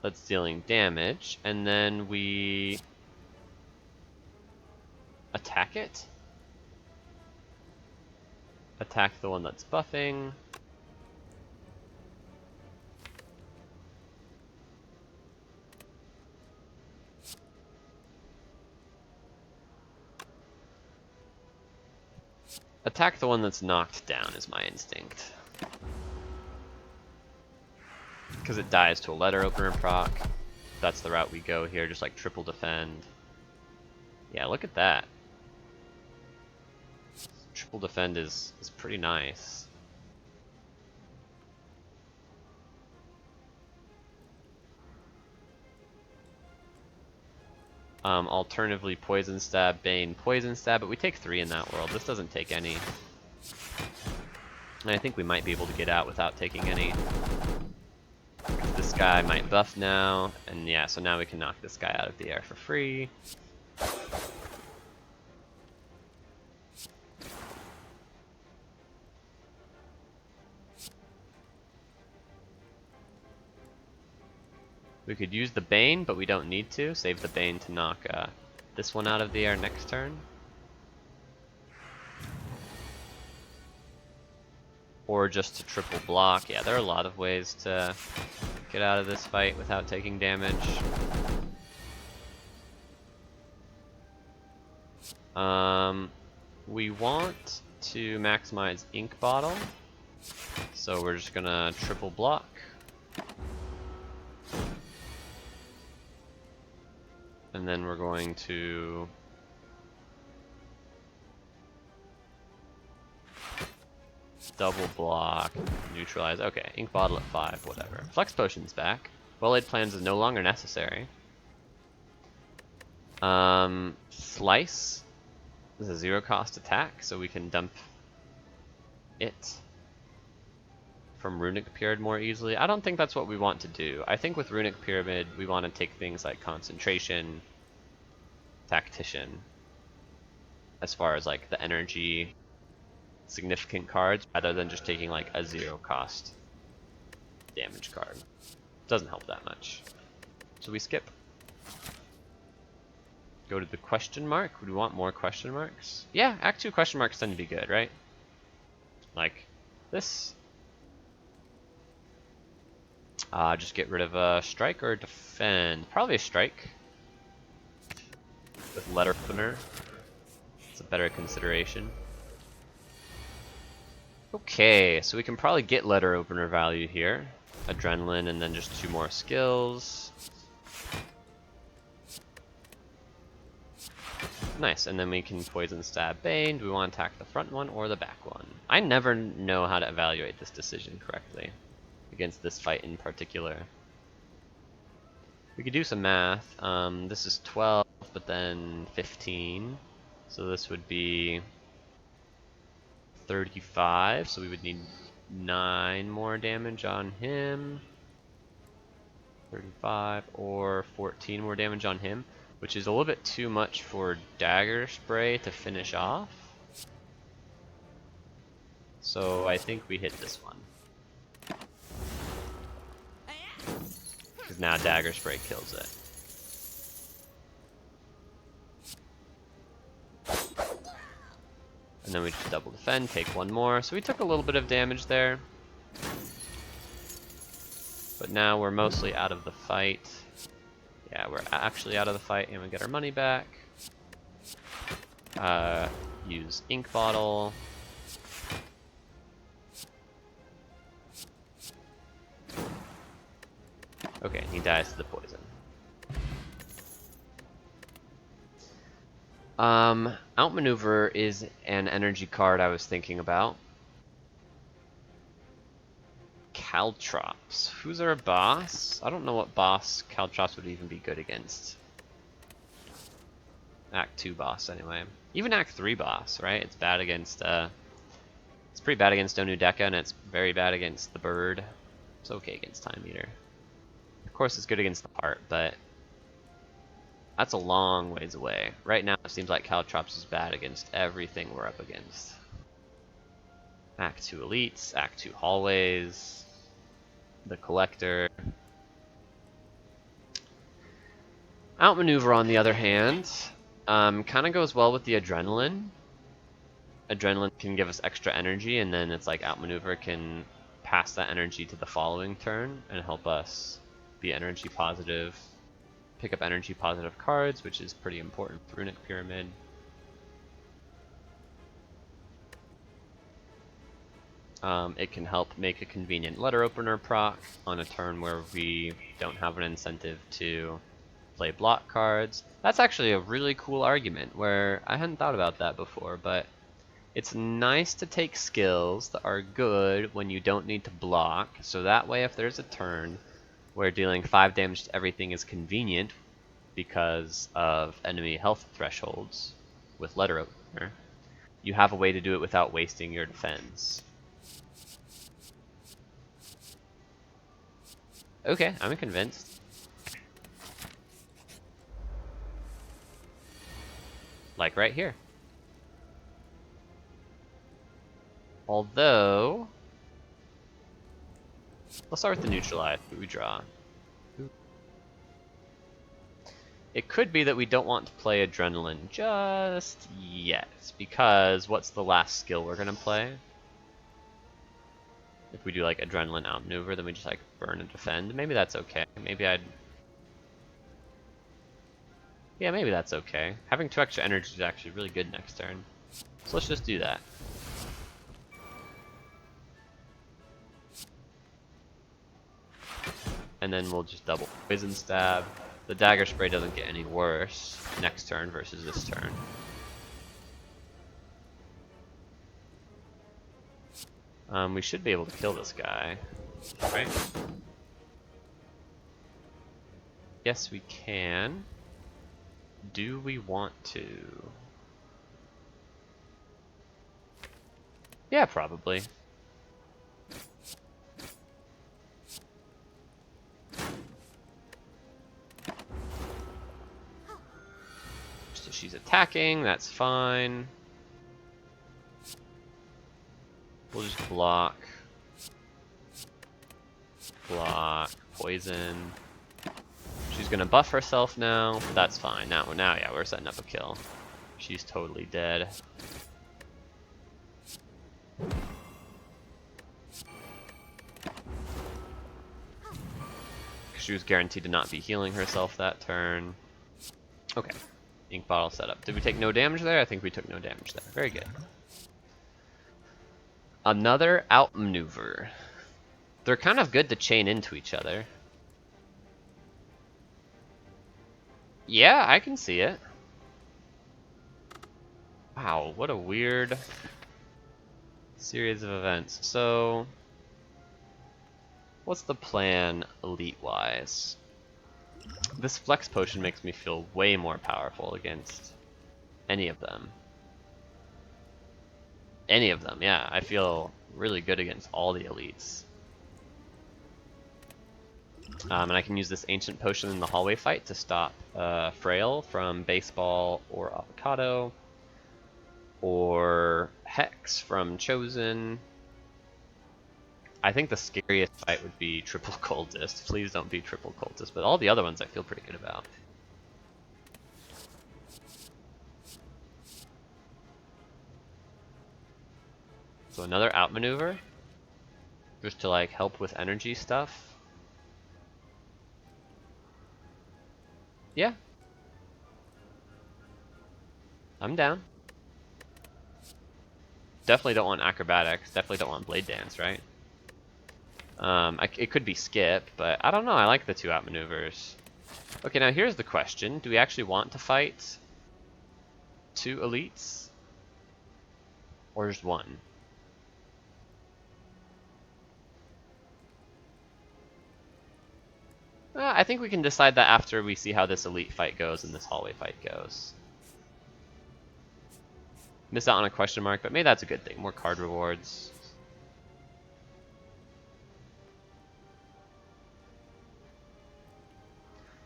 That's dealing damage, and then we attack it. Attack the one that's buffing. Attack the one that's knocked down is my instinct. Because it dies to a letter opener proc. That's the route we go here, just like triple defend. Yeah, look at that. Triple defend is pretty nice. Alternatively, Poison Stab, Bane, Poison Stab, but we take 3 in that world. This doesn't take any. And I think we might be able to get out without taking any. This guy might buff now, and yeah, so now we can knock this guy out of the air for free. We could use the Bane, but we don't need to. Save the Bane to knock this one out of the air next turn. Or just to triple block. Yeah, there are a lot of ways to get out of this fight without taking damage. We want to maximize Ink Bottle, so we're just gonna triple block. And then we're going to double block, neutralize. Okay, Ink Bottle at 5, whatever. Flex Potion's back. Well-Laid Plans is no longer necessary. Slice is a 0-cost attack, so we can dump it from Runic Pyramid more easily. I don't think that's what we want to do. I think with Runic Pyramid, we want to take things like Concentration, Tactician, as far as like the energy significant cards, rather than just taking like a 0-cost damage card. Doesn't help that much. So we skip. Go to the question mark. Would we want more question marks? Yeah, Act 2 question marks tend to be good, right? Like this. Just get rid of a strike or defend. Probably a strike. With letter opener. It's a better consideration. Okay, so we can probably get letter opener value here. Adrenaline and then just 2 more skills. Nice, and then we can Poison Stab Bane. Do we want to attack the front one or the back one? I never know how to evaluate this decision correctly against this fight in particular. We could do some math. This is 12, but then 15. So this would be 35, so we would need 9 more damage on him. 35 or 14 more damage on him, which is a little bit too much for Dagger Spray to finish off. So I think we hit this one. Because now Dagger Spray kills it. And then we just double defend, take 1 more. So we took a little bit of damage there. But now we're mostly out of the fight. Yeah, we're actually out of the fight and we get our money back. Use Ink Bottle. Okay, he dies to the poison. Outmaneuver is an energy card I was thinking about. Caltrops. Who's our boss? I don't know what boss Caltrops would even be good against. Act 2 boss, anyway. Even Act 3 boss, right? It's bad against, it's pretty bad against Onudeka, and it's very bad against the bird. It's okay against Time Eater. Of course, it's good against the heart, but that's a long ways away. Right now, it seems like Caltrops is bad against everything we're up against. Act 2 elites, Act 2 hallways, the collector. Outmaneuver, on the other hand, kind of goes well with the adrenaline. Adrenaline can give us extra energy, and then it's like Outmaneuver can pass that energy to the following turn and help us be energy positive. Pick up energy positive cards, which is pretty important for Runic Pyramid. It can help make a convenient letter opener proc on a turn where we don't have an incentive to play block cards. That's actually a really cool argument where I hadn't thought about that before, but It's nice to take skills that are good when you don't need to block, so that way if there's a turn where dealing 5 damage to everything is convenient because of enemy health thresholds with letter opener, you have a way to do it without wasting your defense. Okay, I'm convinced. Like right here. Although, let's start with the neutralize. We draw. It could be that we don't want to play Adrenaline just yet, because what's the last skill we're gonna play? If we do like Adrenaline outmaneuver, then we just like burn and defend. Maybe that's okay. Yeah, maybe that's okay. Having 2 extra energy is actually really good next turn. So let's just do that. And then we'll just double poison stab. The dagger spray doesn't get any worse next turn versus this turn. We should be able to kill this guy, right? Yes, we can. Do we want to? Yeah, probably. So she's attacking, that's fine. We'll just block. Block. Poison. She's gonna buff herself now. That's fine. Now, yeah, we're setting up a kill. She's totally dead. She was guaranteed to not be healing herself that turn. Okay. Ink bottle setup. Did we take no damage there? I think we took no damage there. Very good. Another outmaneuver. They're kind of good to chain into each other. Yeah, I can see it. Wow, what a weird series of events. So, what's the plan elite-wise? This flex potion makes me feel way more powerful against any of them. Any of them, yeah. I feel really good against all the elites. And I can use this ancient potion in the hallway fight to stop Frail from baseball or avocado, or Hex from Chosen. I think the scariest fight would be triple cultist. Please don't be triple cultist, but all the other ones I feel pretty good about. So another outmaneuver, just to like help with energy stuff. Yeah. I'm down. Definitely don't want acrobatics, definitely don't want blade dance, right? It could be skip, but I don't know, I like the 2 outmaneuvers. Okay, now here's the question. Do we actually want to fight 2 elites? Or just 1? I think we can decide that after we see how this elite fight goes and this hallway fight goes. Missed out on a question mark, but maybe that's a good thing. More card rewards.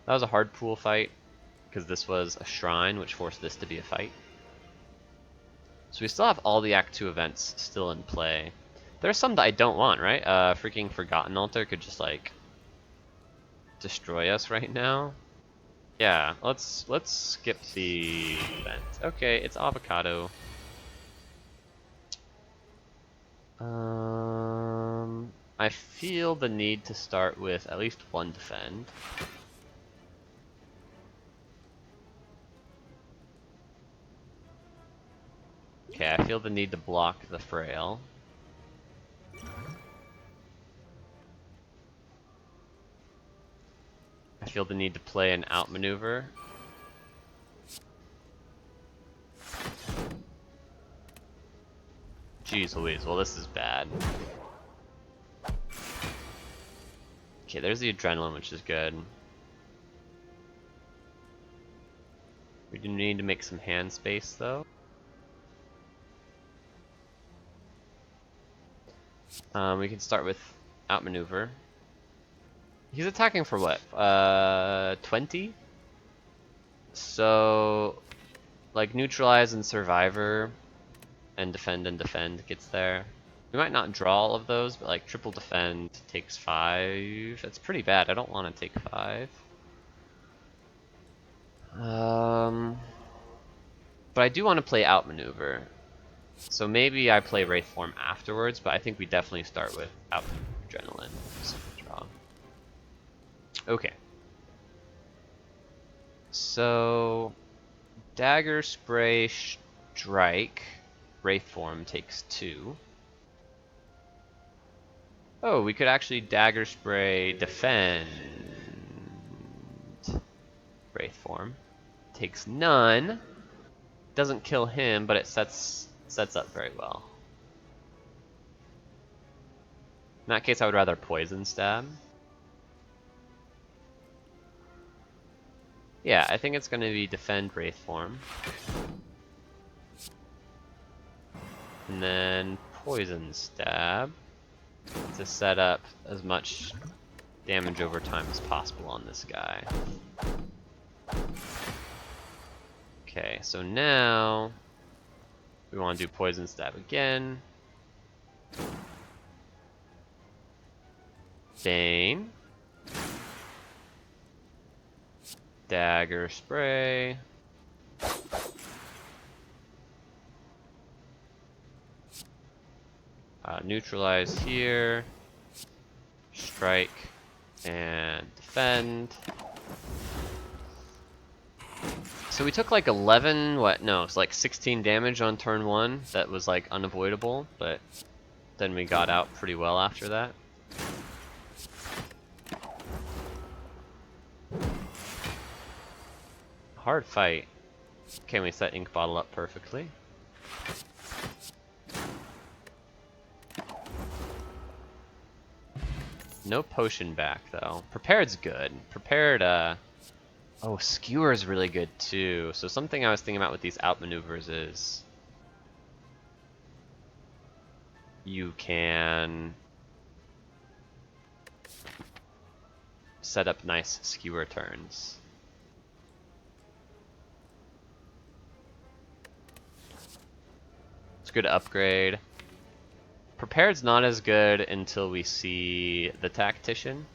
That was a hard pool fight, because this was a shrine, which forced this to be a fight. So we still have all the Act 2 events still in play. There are some that I don't want, right? Freaking Forgotten Altar could just, like, destroy us right now. Yeah, let's skip the event. Okay, it's avocado. I feel the need to start with at least 1 defend. Okay, I feel the need to block the Frail. I feel the need to play an outmaneuver. Jeez Louise, well this is bad. Okay, there's the adrenaline, which is good. We do need to make some hand space though. We can start with outmaneuver. He's attacking for what? 20? So, like neutralize and survivor and defend gets there. We might not draw all of those, but like triple defend takes 5. That's pretty bad. I don't want to take 5. But I do want to play outmaneuver. So maybe I play Wraith Form afterwards, but I think we definitely start with adrenaline. So draw. Okay. So dagger, spray, strike. Wraith Form takes 2. Oh, we could actually dagger, spray, defend. Wraith Form takes none. Doesn't kill him, but it sets up very well. In that case, I would rather poison stab. Yeah, I think it's going to be defend Wraith Form. And then poison stab to set up as much damage over time as possible on this guy. Okay, so now we want to do poison stab again. Bane. Dagger spray. Neutralize here. Strike and defend. So we took like 11, what? No, it's like 16 damage on turn 1. That was like unavoidable, but then we got out pretty well after that. Hard fight. Can we set Ink Bottle up perfectly? No potion back though. Prepared's good. Prepared, oh, Skewer is really good too. So something I was thinking about with these outmaneuvers is you can set up nice Skewer turns. It's a good upgrade. Prepared's not as good until we see the Tactician.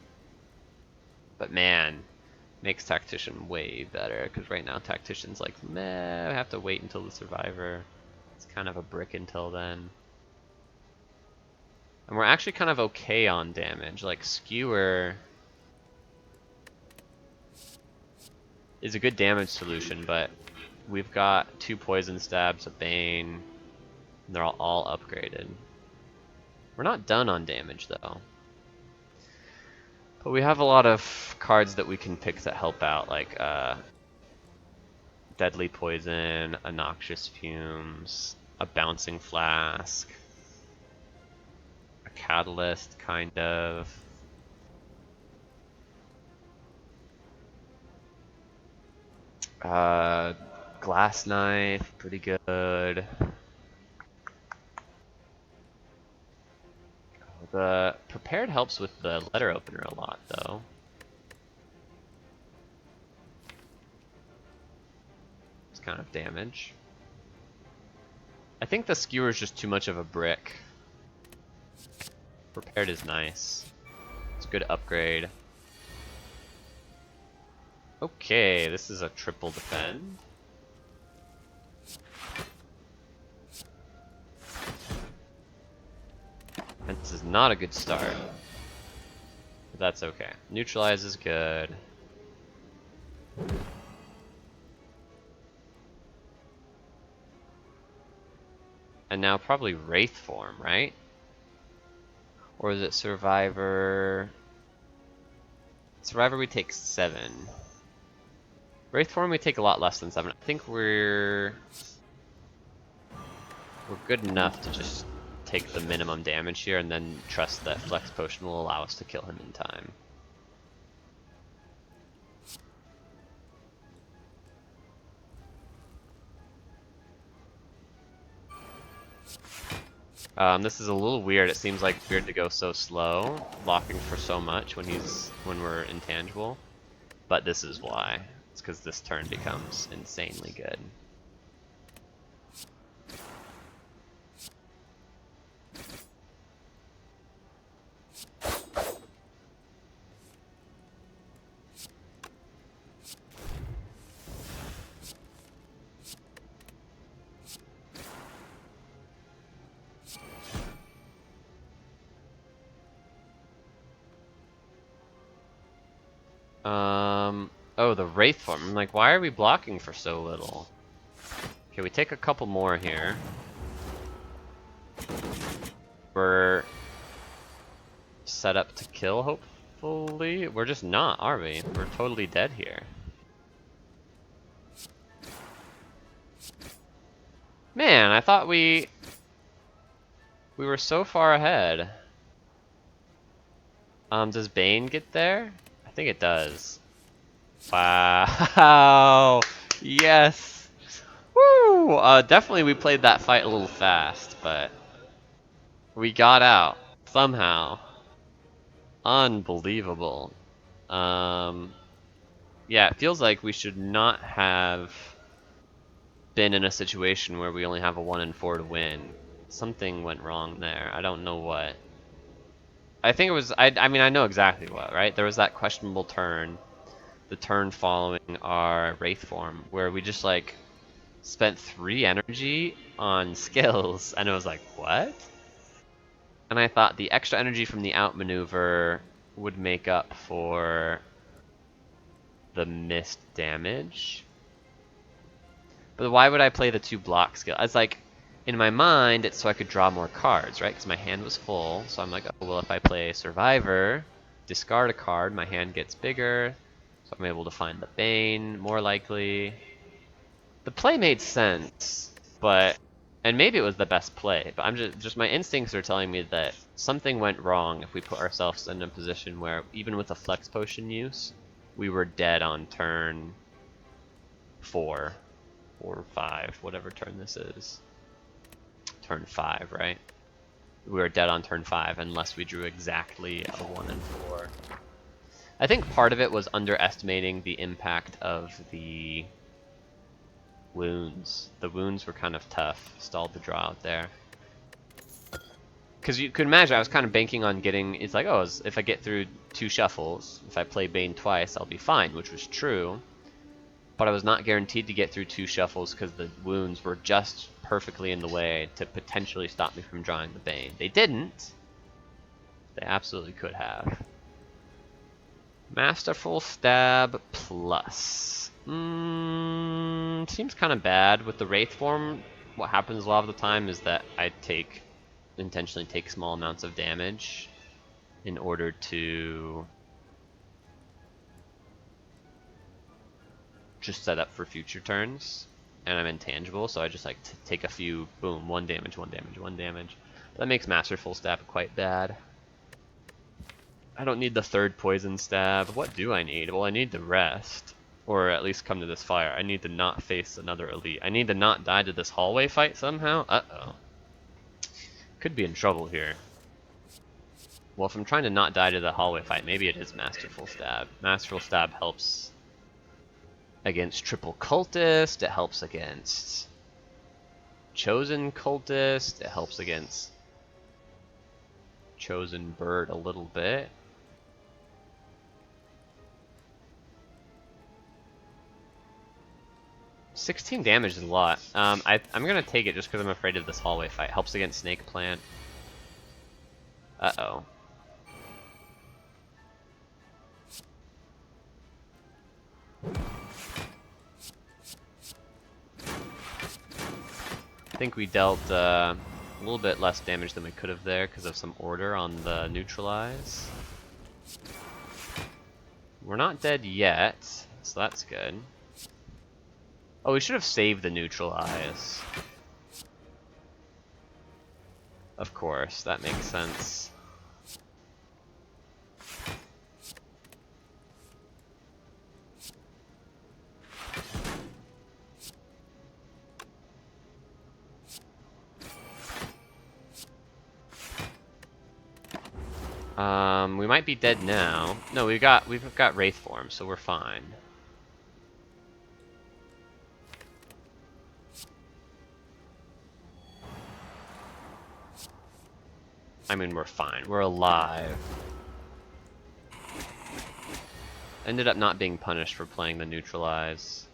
But man, makes Tactician way better, because right now Tactician's like, meh, I have to wait until the Survivor. It's kind of a brick until then. And we're actually kind of okay on damage. Like, Skewer is a good damage solution, but we've got 2 poison stabs, a Bane, and they're all upgraded. We're not done on damage though. But we have a lot of cards that we can pick that help out, like Deadly Poison, a Noxious Fumes, a Bouncing Flask, a Catalyst, kind of. Glass Knife, pretty good. The Prepared helps with the letter opener a lot, though. It's kind of damage. I think the Skewer is just too much of a brick. Prepared is nice. It's a good upgrade. Okay, this is a triple defend. And this is not a good start. But that's okay. Neutralize is good. And now probably Wraith Form, right? Or is it Survivor? Survivor we take 7. Wraith Form we take a lot less than 7. I think we're good enough to just take the minimum damage here and then trust that Flex Potion will allow us to kill him in time. This is a little weird. It seems like weird to go so slow, blocking for so much when we're intangible. But this is why. It's because this turn becomes insanely good. Oh, the Wraith form. I'm like, why are we blocking for so little? Okay, we take a couple more here. We're set up to kill, hopefully. We're just not, are we? We're totally dead here. Man, I thought we were so far ahead. Does Bane get there? I think it does. Wow! Yes! Woo! Definitely we played that fight a little fast, but we got out somehow. Unbelievable. Yeah, it feels like we should not have been in a situation where we only have a 1 in 4 to win. Something went wrong there. I don't know what. I think it was, I mean, I know exactly what, right? There was that questionable turn, the turn following our Wraith form, where we just, like, spent 3 energy on skills, and it was like, what? And I thought the extra energy from the outmaneuver would make up for the missed damage. But why would I play the 2 block skill? It's like, in my mind, it's so I could draw more cards, right? Because my hand was full, so I'm like, oh, well, if I play Survivor, discard a card, my hand gets bigger, so I'm able to find the Bane, more likely. The play made sense, but, and maybe it was the best play, but I'm just my instincts are telling me that something went wrong if we put ourselves in a position where, even with a Flex Potion use, we were dead on turn 4 or 5, whatever turn this is. Turn 5, right? We were dead on turn 5 unless we drew exactly a 1 in 4. I think part of it was underestimating the impact of the wounds. The wounds were kind of tough, stalled the draw out there. Because you could imagine I was kind of banking on getting, it's like, oh, if I get through 2 shuffles, if I play Bane twice, I'll be fine, which was true. But I was not guaranteed to get through 2 shuffles because the wounds were just perfectly in the way to potentially stop me from drawing the Bane. They didn't. They absolutely could have. Masterful Stab plus. Seems kind of bad. With the Wraith form, what happens a lot of the time is that I intentionally take small amounts of damage in order to just set up for future turns, and I'm intangible, so I just like take a few, boom, 1 damage, 1 damage, 1 damage. That makes Masterful Stab quite bad. I don't need the 3rd Poison Stab. What do I need? Well, I need to rest, or at least come to this fire. I need to not face another elite. I need to not die to this hallway fight somehow. Uh-oh. Could be in trouble here. Well, if I'm trying to not die to the hallway fight, maybe it is Masterful Stab. Masterful Stab helps against Triple Cultist, it helps against Chosen Cultist, it helps against Chosen Bird a little bit. $16 damage is a lot. I'm gonna take it just because I'm afraid of this hallway fight. Helps against Snake Plant. Uh-oh. I think we dealt a little bit less damage than we could have there because of some order on the neutralize. We're not dead yet, so that's good. Oh, we should have saved the neutralize. Of course, that makes sense. We might be dead now. No, we've got Wraith form, so we're fine. I mean, we're fine. We're alive. Ended up not being punished for playing the neutralize.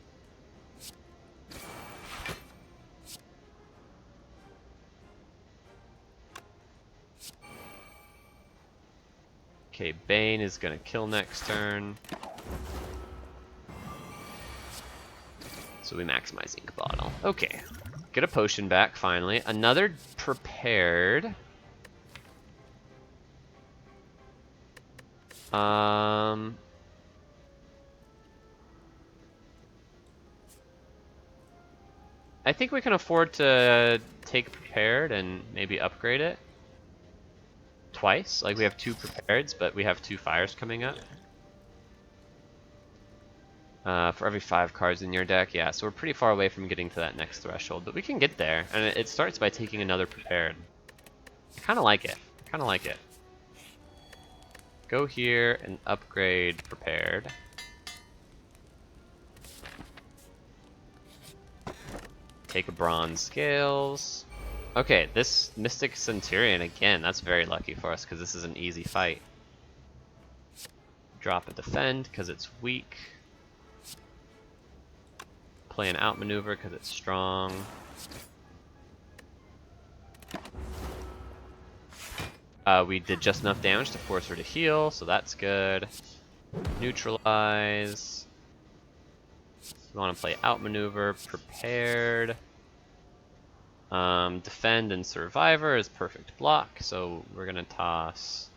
Okay, Bane is gonna kill next turn. So we maximize Ink Bottle. Okay. Get a potion back, finally. Another prepared. I think we can afford to take prepared and maybe upgrade it twice. Like, we have 2 prepareds, but we have 2 fires coming up. For every 5 cards in your deck, yeah, so we're pretty far away from getting to that next threshold, but we can get there, and it starts by taking another prepared. I kind of like it. I kind of like it. Go here and upgrade prepared. Take a bronze scales. Okay, this Mystic Centurion again, that's very lucky for us because this is an easy fight. Drop a defend because it's weak. Play an outmaneuver because it's strong. We did just enough damage to force her to heal, so that's good. Neutralize. We want to play outmaneuver, prepared. Defend and survivor is perfect block, so we're gonna toss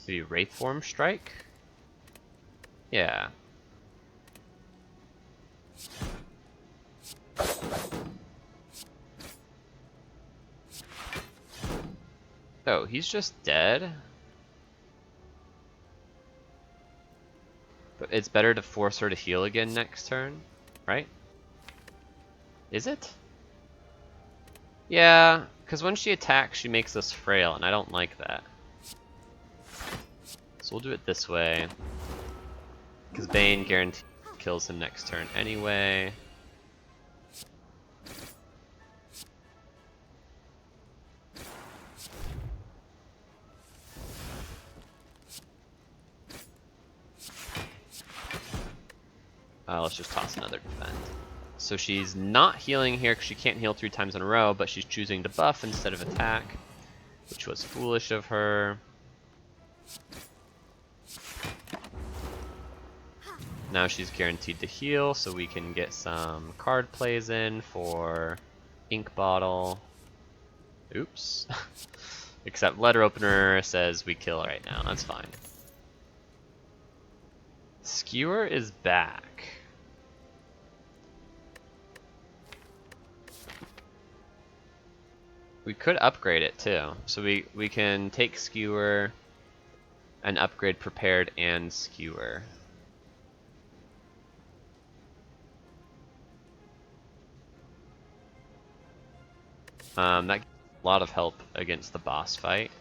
the Wraith Form Strike. Yeah. Oh, he's just dead? But it's better to force her to heal again next turn, right? Is it? Yeah, because when she attacks, she makes us frail, and I don't like that. So we'll do it this way. Because Bane guarantees kills him next turn anyway. Let's just toss another defend. So she's not healing here because she can't heal 3 times in a row, but she's choosing to buff instead of attack, which was foolish of her. Now she's guaranteed to heal, so we can get some card plays in for Ink Bottle. Oops. Except Letter Opener says we kill right now. That's fine. Skewer is back. We could upgrade it too. So we can take Skewer and upgrade Prepared and Skewer. That gives a lot of help against the boss fight.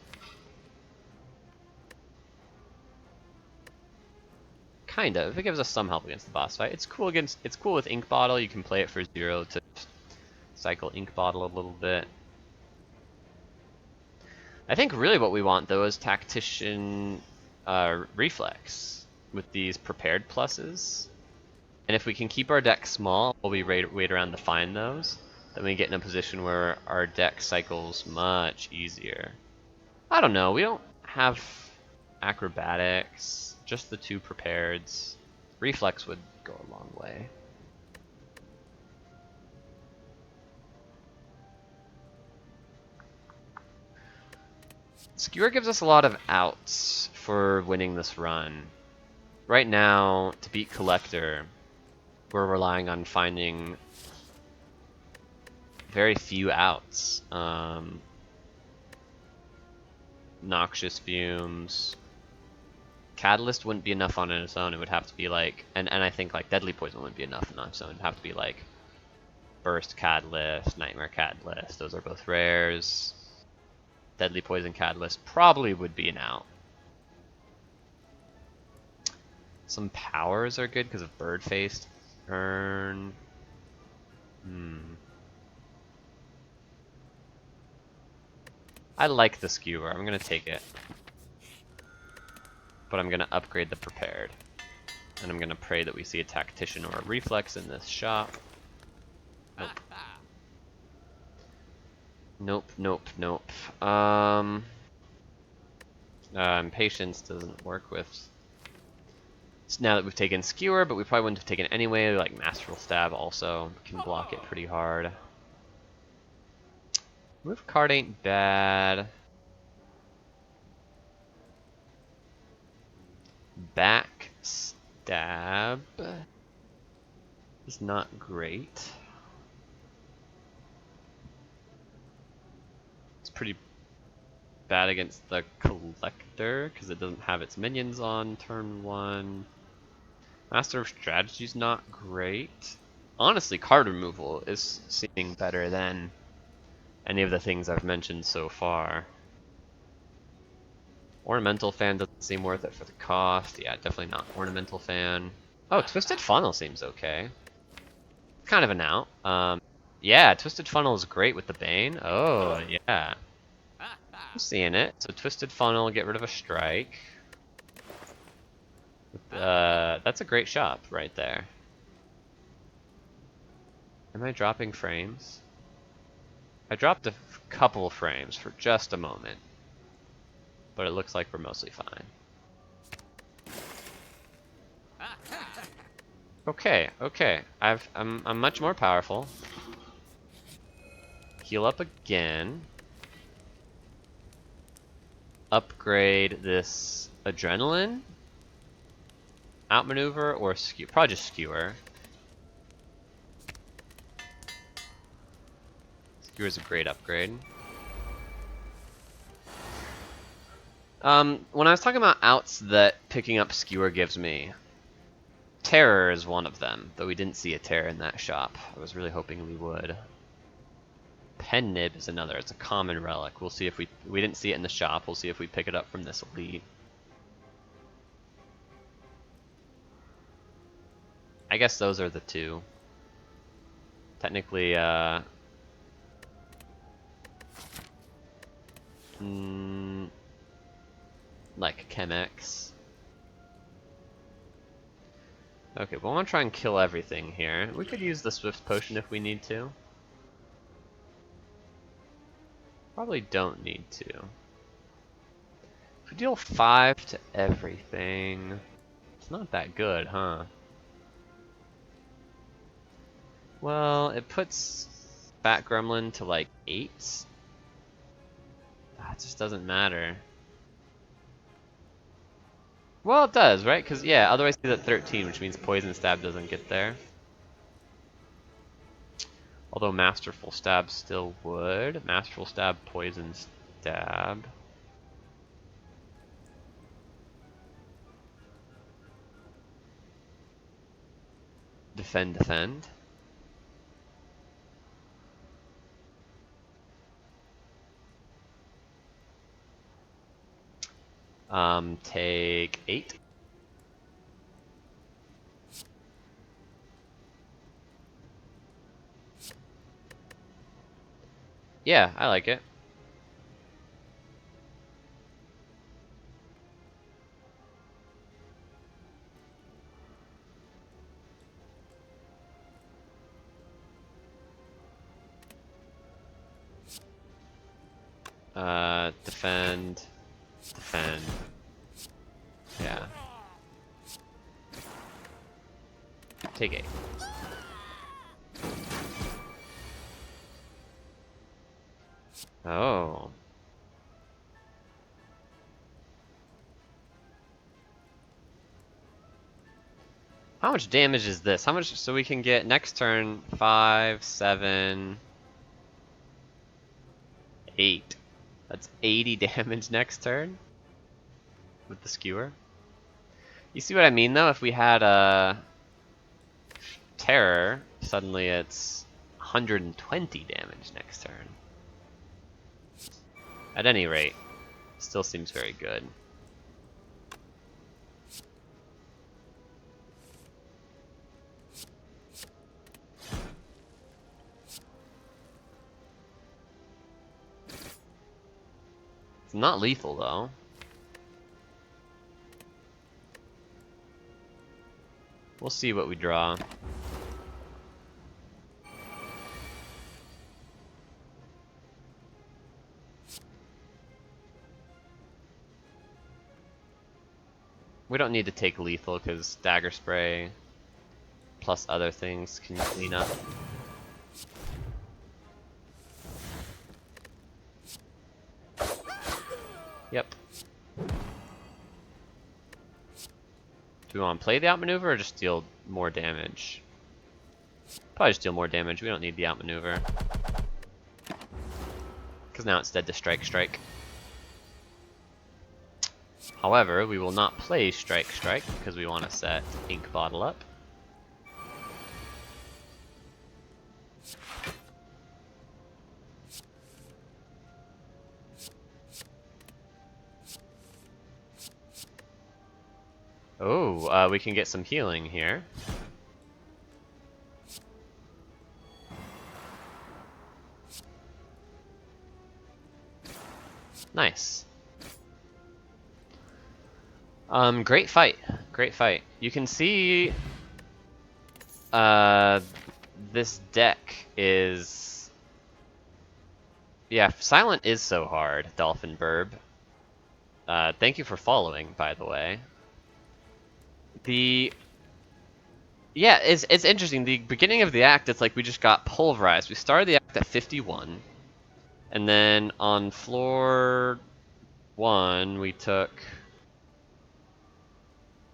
Kind of. It gives us some help against the boss fight. It's cool with Ink Bottle. You can play it for 0 to cycle Ink Bottle a little bit. I think really what we want though is Tactician Reflex with these prepared pluses. And if we can keep our deck small while we wait around to find those, then we get in a position where our deck cycles much easier. I don't know, we don't have acrobatics, just the 2 prepareds. Reflex would go a long way. Skewer gives us a lot of outs for winning this run. Right now, to beat Collector, we're relying on finding very few outs. Noxious fumes. Catalyst wouldn't be enough on its own. It would have to be like, and I think like Deadly Poison wouldn't be enough on its own. It'd have to be like Burst Catalyst, Nightmare Catalyst. Those are both rares. Deadly Poison Catalyst probably would be an out. Some powers are good because of Bird Faced. Earn. I like the Skewer. I'm gonna take it. But I'm gonna upgrade the Prepared. And I'm gonna pray that we see a Tactician or a Reflex in this shop. Nope. Nope. Impatience doesn't work with. Now that we've taken Skewer, but we probably wouldn't have taken it anyway. Like Masterful Stab also can block it pretty hard. Move card ain't bad. Back Stab is not great. It's pretty bad against the Collector because it doesn't have its minions on turn 1. Master of Strategy's not great. Honestly, card removal is seeming better than any of the things I've mentioned so far. Ornamental Fan doesn't seem worth it for the cost. Yeah, definitely not Ornamental Fan. Oh, Twisted Funnel seems okay. Kind of an out. Yeah, Twisted Funnel is great with the Bane. Oh, yeah. I'm seeing it. So Twisted Funnel, get rid of a strike. That's a great shop right there. Am I dropping frames? I dropped a couple frames for just a moment, but it looks like we're mostly fine. Okay. I'm much more powerful. Heal up again. Upgrade this Adrenaline. Outmaneuver or Skewer. Probably just Skewer. Skewer is a great upgrade. When I was talking about outs that picking up Skewer gives me, Terror is one of them, though we didn't see a Terror in that shop. I was really hoping we would. Pen Nib is another. It's a common relic. We'll see if we didn't see it in the shop. We'll see if we pick it up from this elite. I guess those are the two. Technically, like Chemex. Okay, well, I want to try and kill everything here. We could use the Swift Potion if we need to. Probably don't need to. If we deal 5 to everything, it's not that good, huh? Well, it puts Fat Gremlin to like 8. It just doesn't matter. Well, it does, right? Because, yeah, otherwise he's at 13, which means Poison Stab doesn't get there. Although Masterful Stab still would. Masterful Stab, Poison Stab. Defend. Take 8. Yeah, I like it. Defend. Yeah. Take 8. Oh. How much damage is this? How much? So we can get next turn 5, 7. 8. That's 80 damage next turn with the skewer. You see what I mean though? If we had a terror, suddenly it's 120 damage next turn. At any rate, still seems very good. It's not lethal though. We'll see what we draw. We don't need to take lethal because dagger spray plus other things can clean up. Yep. Do we want to play the outmaneuver or just deal more damage? Probably just deal more damage. We don't need the outmaneuver. Because now it's dead to strike, strike. However, we will not play strike, strike because we want to set ink bottle up. Oh, we can get some healing here. Nice. Great fight. Great fight. You can see this deck is... Yeah, Silent is so hard, Dolphin Burb. Thank you for following, by the way. Yeah, it's interesting. The beginning of the act, it's like we just got pulverized. We started the act at 51, and then on floor 1 we took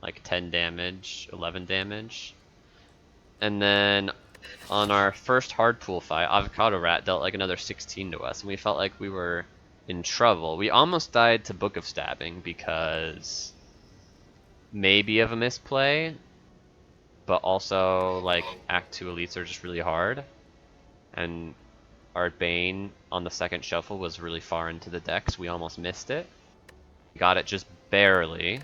like 10 damage, 11 damage, and then on our first hard pool fight, Avocado Rat dealt like another 16 to us, and we felt like we were in trouble. We almost died to Book of Stabbing because maybe of a misplay, but also like Act 2 elites are just really hard, and our Bane on the second shuffle was really far into the deck, so we almost missed it. Got it just barely.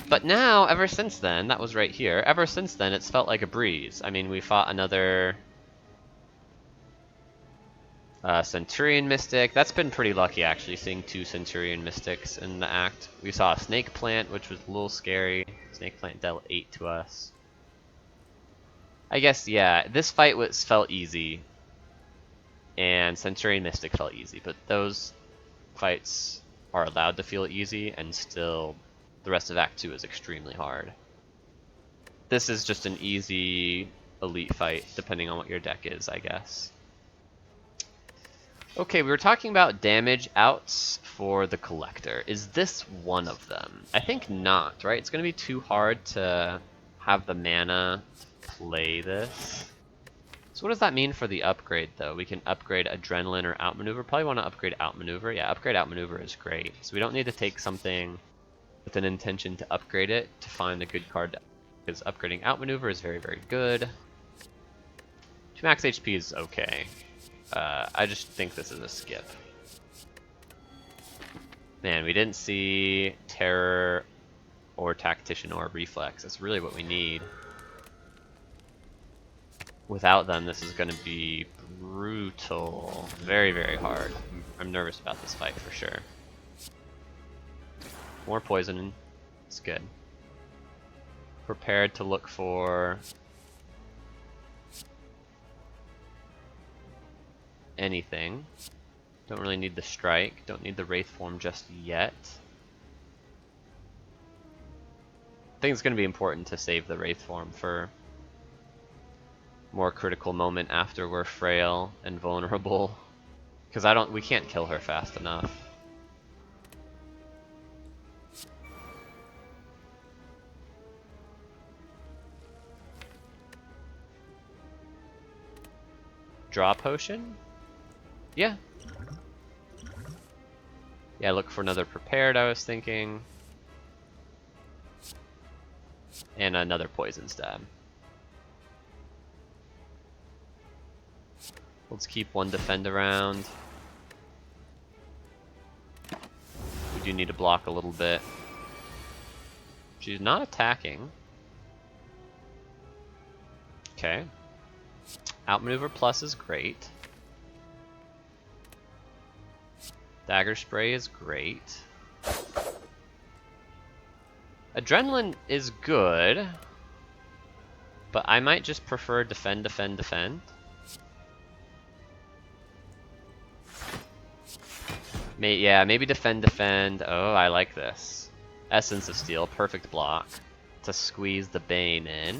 But now, ever since then, that was right here, ever since then it's felt like a breeze. I mean, we fought another Centurion Mystic. That's been pretty lucky, actually, seeing 2 Centurion Mystics in the act. We saw a Snake Plant, which was a little scary. Snake Plant dealt 8 to us. I guess, yeah, this fight felt easy, and Centurion Mystic felt easy, but those fights are allowed to feel easy, and still the rest of Act 2 is extremely hard. This is just an easy elite fight, depending on what your deck is, I guess. Okay, we were talking about damage outs for the Collector. Is this one of them? I think not, right? It's going to be too hard to have the mana to play this. So what does that mean for the upgrade, though? We can upgrade Adrenaline or Outmaneuver. Probably want to upgrade Outmaneuver. Yeah, upgrade Outmaneuver is great. So we don't need to take something with an intention to upgrade it to find a good card, because upgrading Outmaneuver is very, very good. 2 max HP is okay. I just think this is a skip. Man, we didn't see Terror or Tactician or Reflex. That's really what we need. Without them, this is going to be brutal. Very, very hard. I'm nervous about this fight for sure. More poison. It's good. Prepared to look for anything. Don't really need the strike. Don't need the Wraith form just yet. I think it's going to be important to save the Wraith form for more critical moment after we're frail and vulnerable. Because we can't kill her fast enough. Draw potion? Yeah. Yeah, look for another prepared, I was thinking. And another poison stab. Let's keep one defend around. We do need to block a little bit. She's not attacking. Okay. Outmaneuver plus is great. Dagger spray is great. Adrenaline is good, but I might just prefer defend, defend, defend. Yeah, maybe defend, defend. Oh, I like this. Essence of Steel, perfect block to squeeze the Bane in.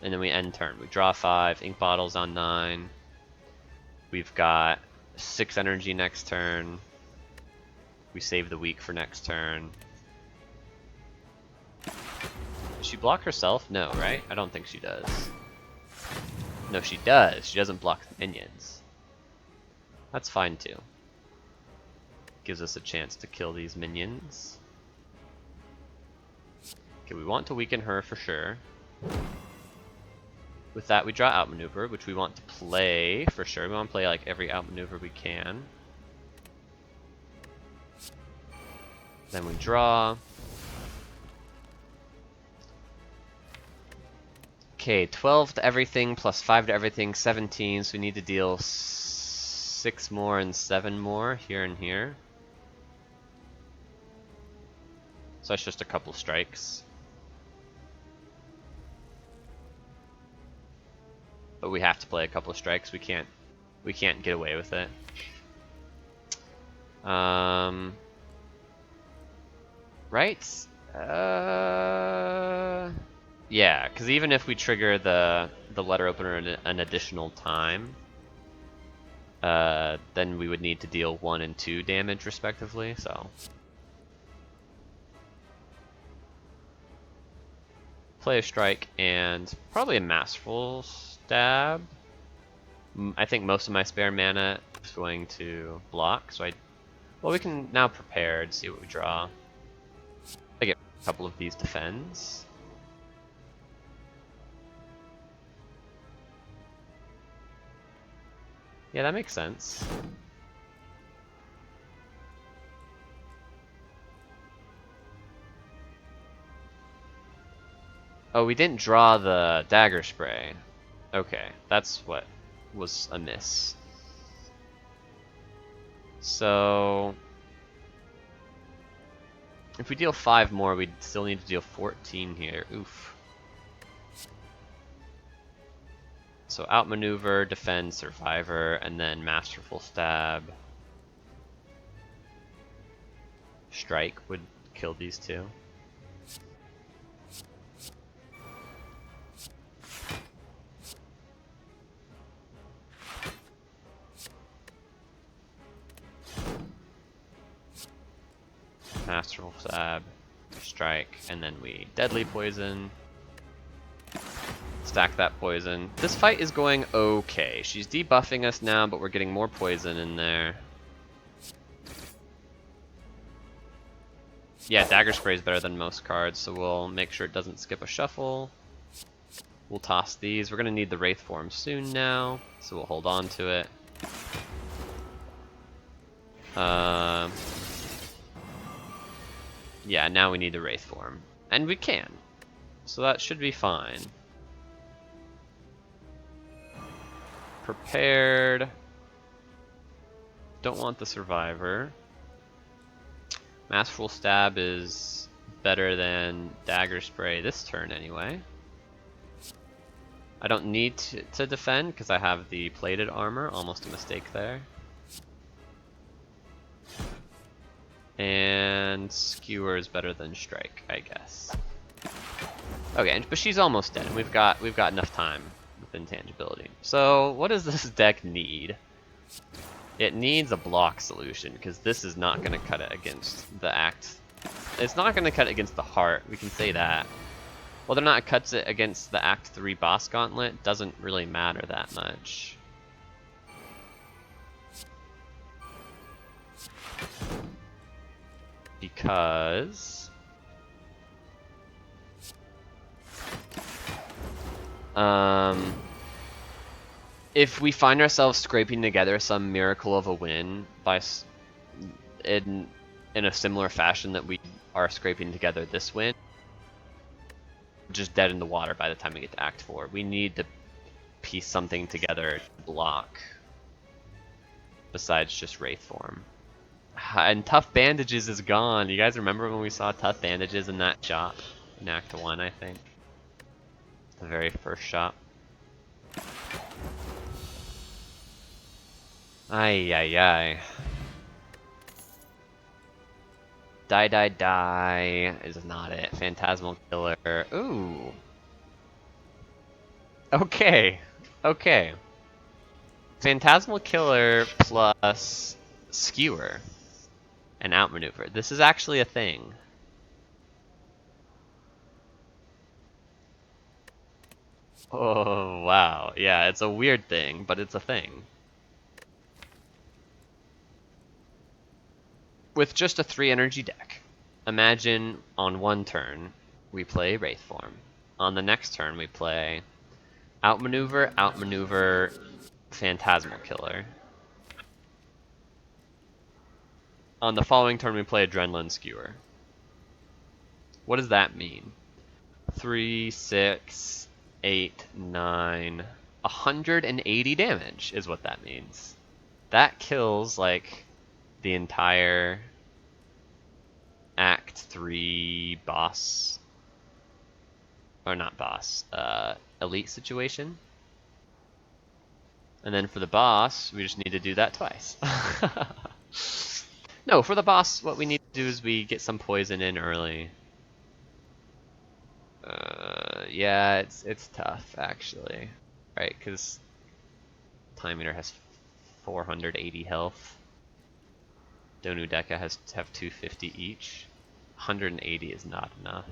And then we end turn. We draw 5, ink bottles on 9. We've got 6 energy next turn. We save the weak for next turn. Does she block herself? No, right? I don't think she does. No, she does. She doesn't block the minions. That's fine too. Gives us a chance to kill these minions. Okay, we want to weaken her for sure. With that, we draw outmaneuver, which we want to play for sure. We want to play like every outmaneuver we can. Then we draw. Okay, 12 to everything plus 5 to everything, 17. So we need to deal 6 more and 7 more here and here. So that's just a couple strikes. But we have to play a couple of strikes. We can't get away with it. Right? Yeah, because even if we trigger the letter opener an additional time, then we would need to deal 1 and 2 damage respectively. So play a strike and probably a masterful stab. I think most of my spare mana is going to block, so well, we can now prepare and see what we draw. I get a couple of these defends. Yeah, that makes sense. Oh, we didn't draw the dagger spray. Okay, that's what was amiss. So if we deal 5 more, we'd still need to deal 14 here. Oof. So outmaneuver, defend, survivor, and then masterful stab. Strike would kill these two. Masterful stab, strike, and then we deadly poison. Stack that poison. This fight is going okay. She's debuffing us now, but we're getting more poison in there. Yeah, dagger spray is better than most cards, so we'll make sure it doesn't skip a shuffle. We'll toss these. We're gonna need the Wraith form soon now, so we'll hold on to it. Yeah, now we need the Wraith form. And we can. So that should be fine. Prepared. Don't want the survivor. Masterful stab is better than dagger spray this turn anyway. I don't need to defend because I have the plated armor. Almost a mistake there. And skewer is better than strike, I guess. Okay, but she's almost dead. We've got enough time with intangibility. So what does this deck need? It needs a block solution because this is not going to cut it against the act. It's not going to cut it against the heart. We can say that. Whether or not it cuts it against the Act 3 boss gauntlet doesn't really matter that much. Because if we find ourselves scraping together some miracle of a win by in a similar fashion that we are scraping together this win, just dead in the water by the time we get to Act 4. We need to piece something together to block besides just Wraith form. And Tough Bandages is gone. You guys remember when we saw Tough Bandages in that shop? In Act 1, I think. The very first shop. Ay, ay, ay. Die, die, die is not it. Phantasmal Killer. Ooh. Okay. Okay. Phantasmal Killer plus Skewer and Outmaneuver. This is actually a thing. Oh, wow. Yeah, it's a weird thing, but it's a thing. With just a 3 energy deck, imagine on one turn we play Wraith form. On the next turn we play Outmaneuver, Outmaneuver, Phantasmal Killer. On the following turn we play Adrenaline Skewer. What does that mean? 3, 6, 8, 9, 180 damage is what that means. That kills like the entire Act 3 boss, or not boss, elite situation. And then for the boss, we just need to do that twice. No, for the boss, what we need to do is we get some poison in early. Yeah, it's tough actually, right? Because Time Eater has 480 health. Donu Deka has to have 250 each. 180 is not enough.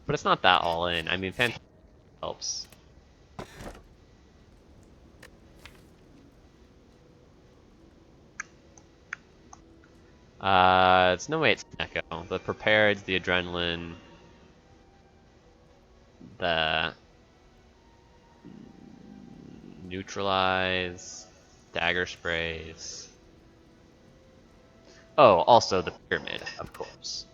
But it's not that all in. I mean, Phantasm helps. It's no way it's Neko. The Prepareds, the Adrenaline, the Neutralize, Dagger Sprays. Oh, also the Pyramid, of course.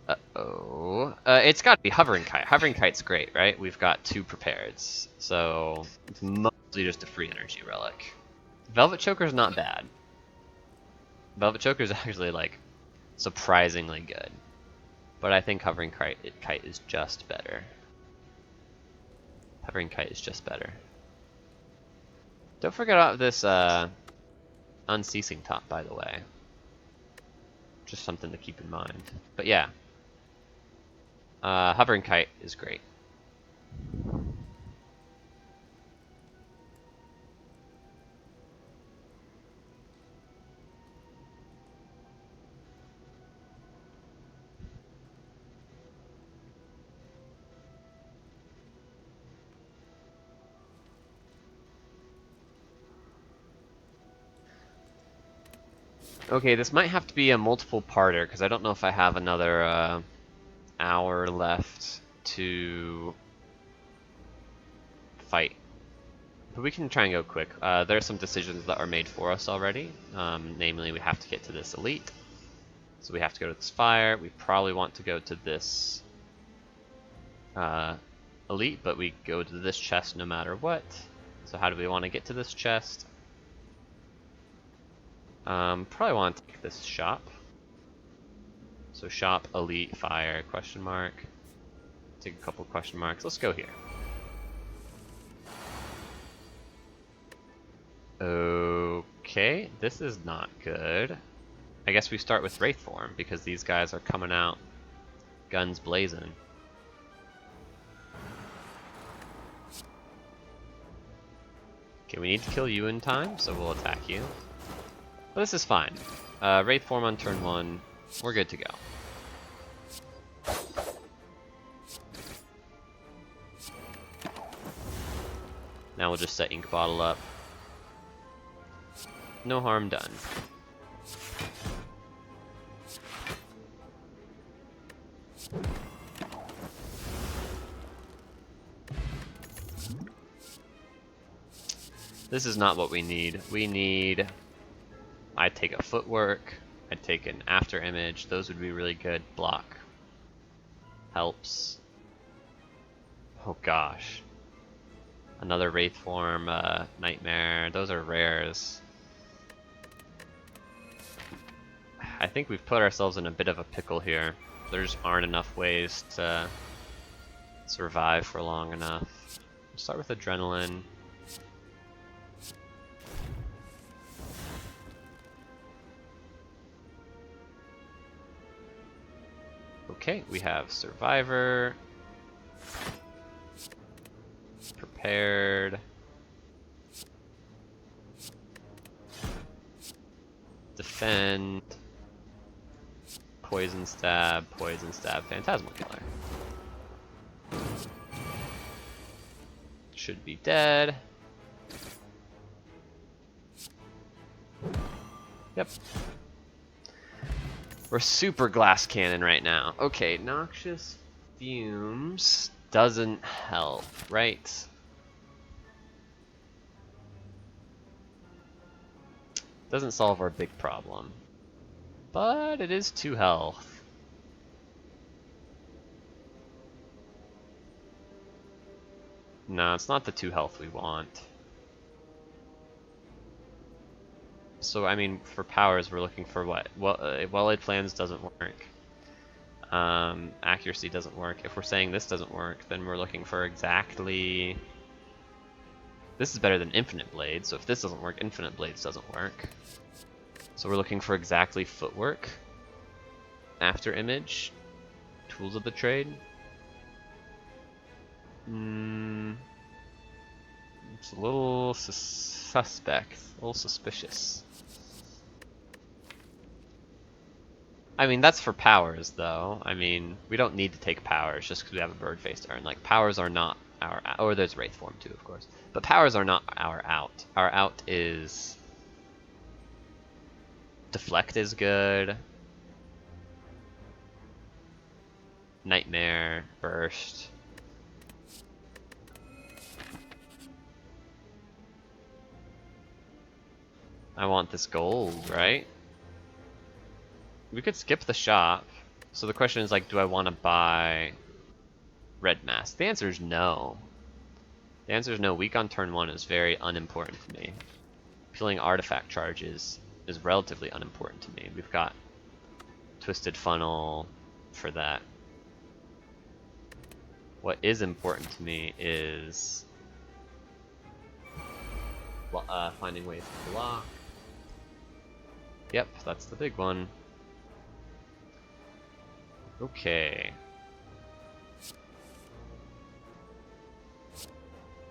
Uh-oh. It's gotta be Hovering Kite. Hovering Kite's great, right? We've got 2 Prepareds, so it's mostly just a free energy relic. Velvet Choker's not bad. Velvet Choker's actually, like, surprisingly good. But I think Hovering Kite is just better. Hovering Kite is just better. Don't forget about this, Unceasing Top, by the way. Just something to keep in mind. But yeah. Hovering Kite is great. Okay, this might have to be a multiple parter because I don't know if I have another hour left to fight. But we can try and go quick. There are some decisions that are made for us already. Namely, we have to get to this elite. So we have to go to the Spire. We probably want to go to this elite, but we go to this chest no matter what. So how do we want to get to this chest? Probably want to take this shop. So shop, elite, fire, question mark. Take a couple question marks. Let's go here. Okay, this is not good. I guess we start with Wraith form because these guys are coming out guns blazing. Okay, we need to kill you in time, so we'll attack you. But this is fine. Wraith form on turn 1. We're good to go. Now we'll just set Ink Bottle up. No harm done. This is not what we need. We need... I'd take a footwork. I'd take an after image. Those would be really good. Block. Helps. Oh gosh. Another Wraith form, Nightmare. Those are rares. I think we've put ourselves in a bit of a pickle here. There just aren't enough ways to survive for long enough. We'll start with Adrenaline. Okay, we have Survivor. Prepared. Defend. Poison Stab, Phantasmal Killer. Should be dead. Yep. We're super glass cannon right now. Okay, Noxious Fumes doesn't help, right? Doesn't solve our big problem. But it is 2 health. No, it's not the 2 health we want. So, I mean, for powers, we're looking for what? Well-laid plans doesn't work. Accuracy doesn't work. If we're saying this doesn't work, then we're looking for exactly... This is better than Infinite Blades, so if this doesn't work, Infinite Blades doesn't work. So we're looking for exactly footwork, after image, tools of the trade. It's a little suspect, a little suspicious. I mean, that's for powers, though. I mean, we don't need to take powers just because we have a bird face to earn. Like, powers are not our out. Or there's Wraith form, too, of course. But powers are not our out. Our out is... Deflect is good. Nightmare, Burst. I want this gold, right? We could skip the shop. So the question is like, do I want to buy red mask? The answer is no. The answer is no. Weak on turn 1 is very unimportant to me. Peeling artifact charges is relatively unimportant to me. We've got Twisted Funnel for that. What is important to me is finding ways to block. Yep, that's the big one. Okay.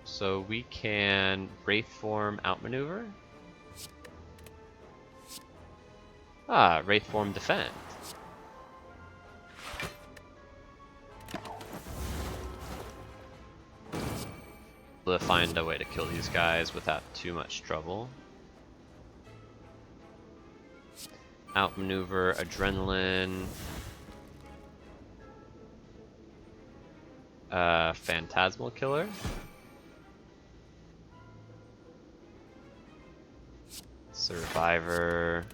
So we can Wraith form outmaneuver. Ah, Wraith form defend. To find a way to kill these guys without too much trouble. Outmaneuver, adrenaline. Phantasmal Killer. Survivor.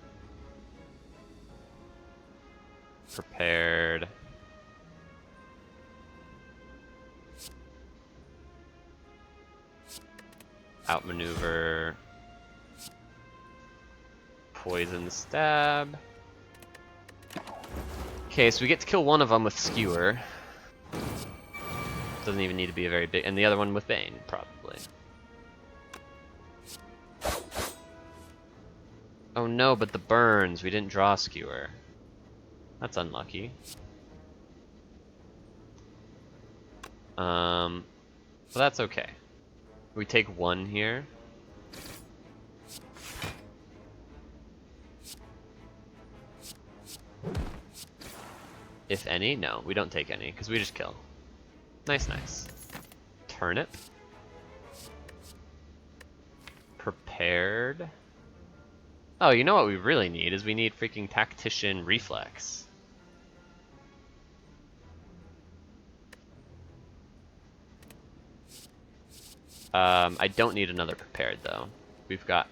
Prepared. Outmaneuver. Poison Stab. Okay, so we get to kill one of them with Skewer. Doesn't even need to be a very big, and the other one with Bane, probably. Oh no, but the burns, we didn't draw Skewer. That's unlucky. But that's okay. We take 1 here. If any? No, we don't take any, because we just kill. Nice, nice. Turnip. Prepared. Oh, you know what we really need is we need freaking Tactician Reflex. I don't need another prepared though. We've got.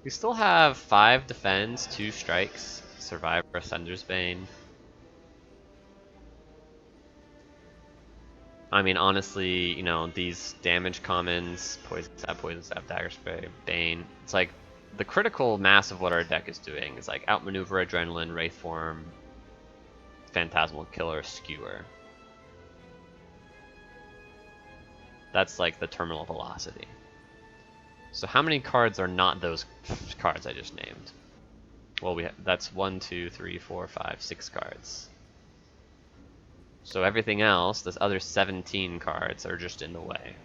We still have 5 defends, 2 strikes, Survivor, Thunder's Bane. I mean, honestly, you know, these damage commons, Poison Stab, Dagger Spray, Bane, it's like the critical mass of what our deck is doing is like Outmaneuver, Adrenaline, Wraith Form, Phantasmal Killer, Skewer. That's like the terminal velocity. So how many cards are not those cards I just named? Well, that's 1, 2, 3, 4, 5, 6 cards. So everything else, those other 17 cards, are just in the way.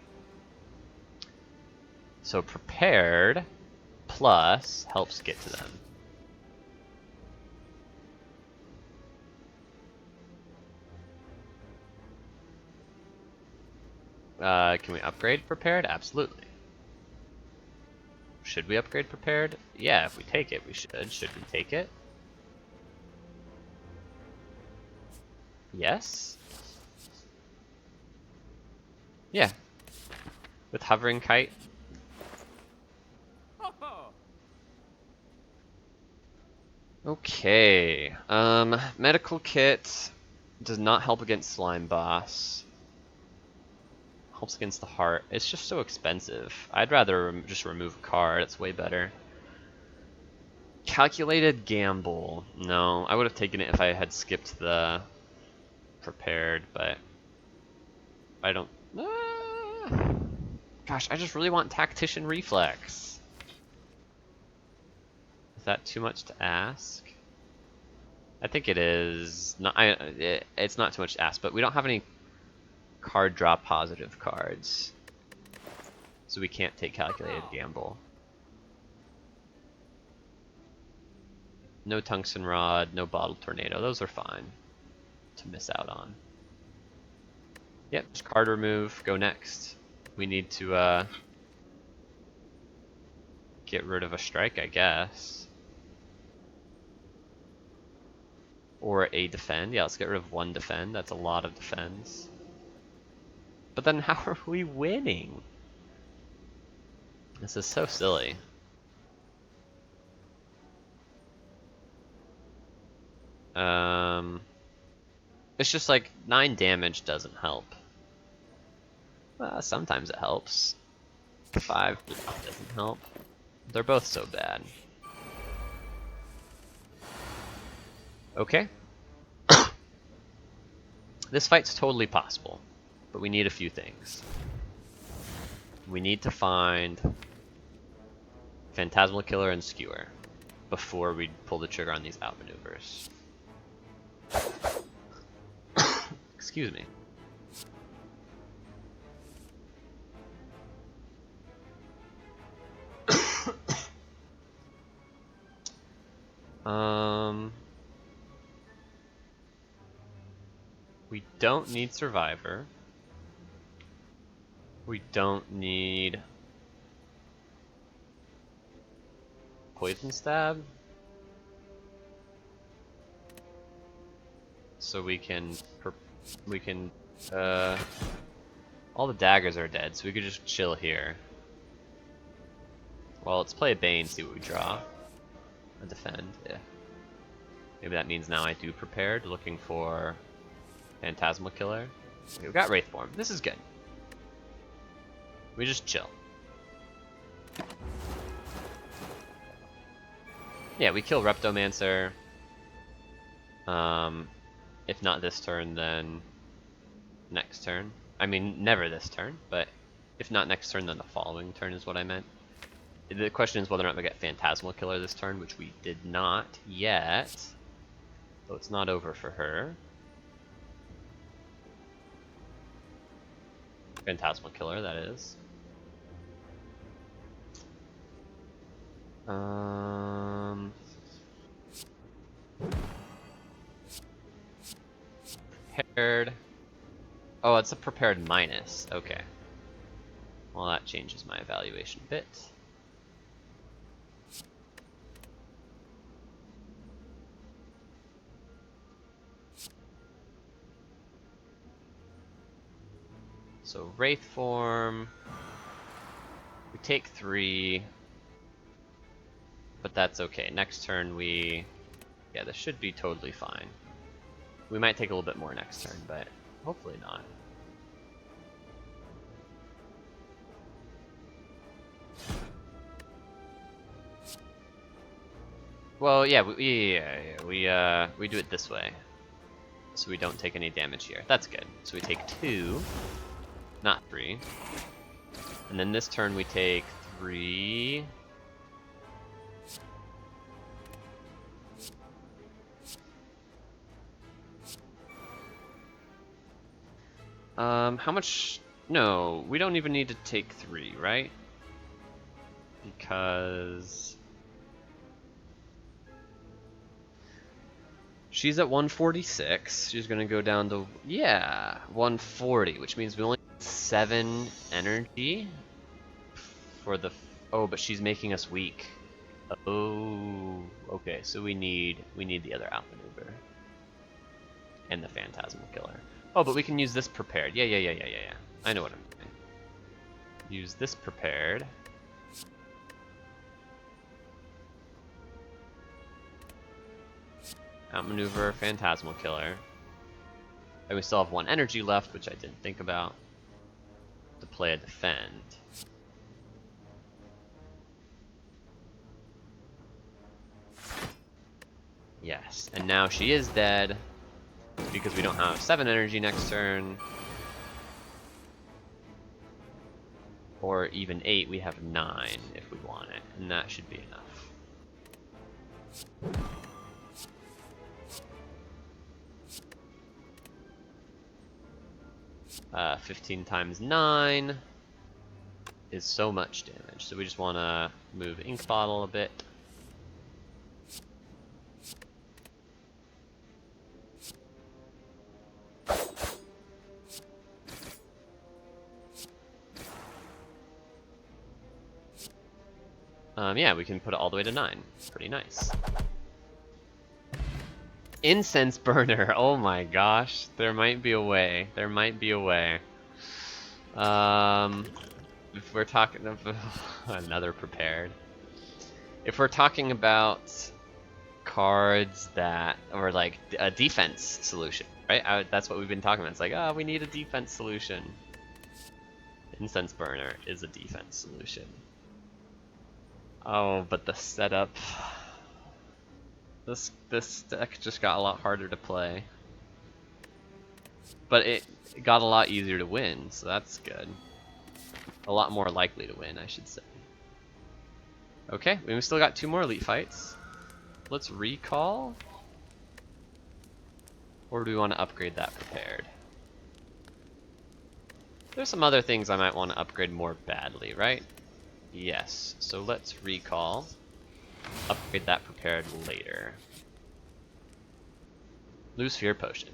So prepared plus helps get to them. Can we upgrade prepared? Absolutely. Should we upgrade prepared? Yeah, if we take it, we should. Should we take it? Yes? Yeah. With hovering kite. Okay. Medical kit does not help against slime boss. Helps against the heart. It's just so expensive. I'd rather just remove a card. It's way better. Calculated gamble. No, I would have taken it if I had skipped the prepared, but I don't. Gosh, I just really want Tactician Reflex. Is that too much to ask? I think it is. Not. It's not too much to ask, but we don't have any card draw positive cards, so we can't take Calculated Gamble. No Tungsten Rod, no Bottled Tornado. Those are fine to miss out on. Yep, just card remove. Go next. We need to get rid of a strike, I guess. Or a defend. Yeah, let's get rid of 1 defend. That's a lot of defends. But then how are we winning? This is so silly. It's just like 9 damage doesn't help. Sometimes it helps. 5 doesn't help. They're both so bad. Okay. This fight's totally possible, but we need a few things. We need to find Phantasmal Killer and Skewer before we pull the trigger on these outmaneuvers. Excuse me. We don't need Survivor. We don't need Poison Stab. So we can all the daggers are dead, so we could just chill here. Well, let's play a Bane, see what we draw. A defend, yeah. Maybe that means now I do prepared, looking for Phantasmal Killer. Okay, we've got Wraith Form. This is good. We just chill. Yeah, we kill Reptomancer. If not this turn, then next turn. I mean, never this turn, but if not next turn, then the following turn is what I meant. The question is whether or not we get Phantasmal Killer this turn, which we did not yet. So it's not over for her. Phantasmal Killer, that is. Prepared. Oh, it's a prepared minus. Okay. Well, that changes my evaluation a bit. So Wraith form, we take 3, but that's okay. Next turn yeah, this should be totally fine. We might take a little bit more next turn, but hopefully not. Well, yeah, we do it this way, so we don't take any damage here. That's good. So we take 2, not 3, and then this turn we take 3. How much? No, we don't even need to take 3, right? Because she's at 146. She's gonna go down to, yeah, 140, which means we only need 7 energy for the. Oh, but she's making us weak. Oh, okay. So we need the other outmaneuver and the phantasmal killer. Oh, but we can use this prepared. Yeah. I know what I'm doing. Use this prepared. Outmaneuver, phantasmal killer. And we still have 1 energy left, which I didn't think about. To play a defend. Yes, and now she is dead because we don't have 7 energy next turn. Or even 8, we have 9 if we want it, and that should be enough. 15 times 9 is so much damage, so we just want to move Ink Bottle a bit. Yeah, we can put it all the way to 9. Pretty nice. Incense burner. Oh my gosh. There might be a way. There might be a way. If we're talking about another prepared. If we're talking about cards that, or like a defense solution, right? That's what we've been talking about. It's like, oh, we need a defense solution. Incense burner is a defense solution. Oh, but the setup. This deck just got a lot harder to play. But it got a lot easier to win, so that's good. A lot more likely to win, I should say. Okay, we still got 2 more elite fights. Let's recall. Or do we want to upgrade that prepared? There's some other things I might want to upgrade more badly, right? Yes, so let's recall. Upgrade that prepared later. Lose Fear Potion.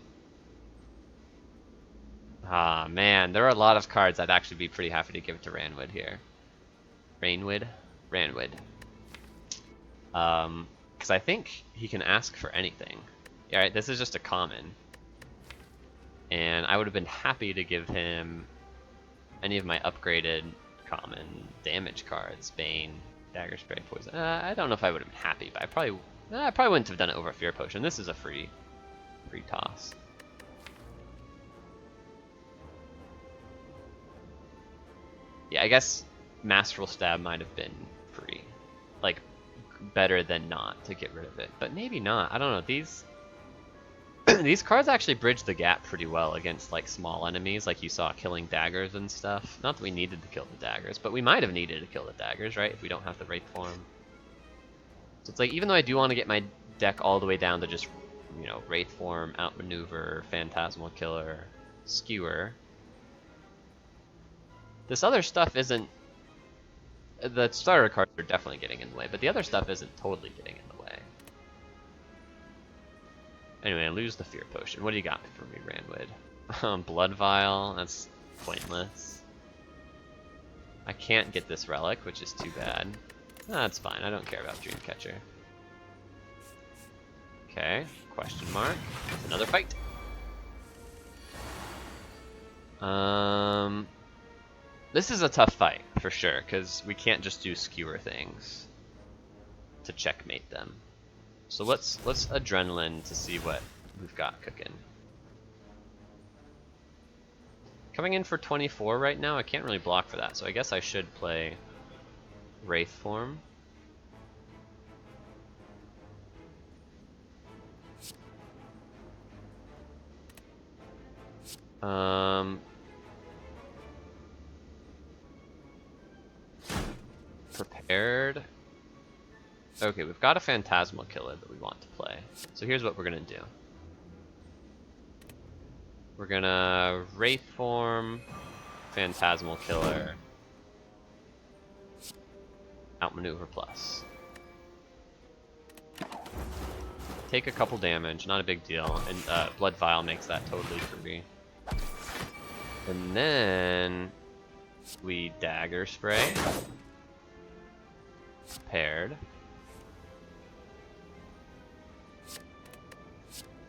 Ah, man, there are a lot of cards I'd actually be pretty happy to give to Ranwood here. Ranwood? Ranwood. Because I think he can ask for anything. Yeah, right, this is just a common. And I would have been happy to give him any of my upgraded common damage cards. Bane, Dagger Spray, Poison. I don't know if I would have been happy, but I probably wouldn't have done it over Fear Potion. This is a free toss. Yeah, I guess Masterful Stab might have been free. Like, better than not to get rid of it. But maybe not. I don't know. These these cards actually bridge the gap pretty well against like small enemies, like you saw killing daggers and stuff. Not that we needed to kill the daggers, but we might have needed to kill the daggers, right? If we don't have the Wraith form. So it's like, even though I do want to get my deck all the way down to just, you know, Wraith form, outmaneuver, phantasmal killer, skewer. This other stuff isn't. The starter cards are definitely getting in the way, but the other stuff isn't totally getting in the way. Anyway, lose the Fear Potion. What do you got for me, Ranwood? Blood Vial? That's pointless. I can't get this relic, which is too bad. That's fine, I don't care about Dreamcatcher. Okay, question mark. Another fight. This is a tough fight, for sure, because we can't just do skewer things to checkmate them. So let's adrenaline to see what we've got cooking. Coming in for 24 right now, I can't really block for that, so I guess I should play Wraith form. Prepared. Okay, we've got a Phantasmal Killer that we want to play. So here's what we're gonna do. We're gonna Wraith form, Phantasmal Killer, Outmaneuver plus. Take a couple damage, not a big deal, and Blood Vial makes that totally free. And then we Dagger Spray. Prepared.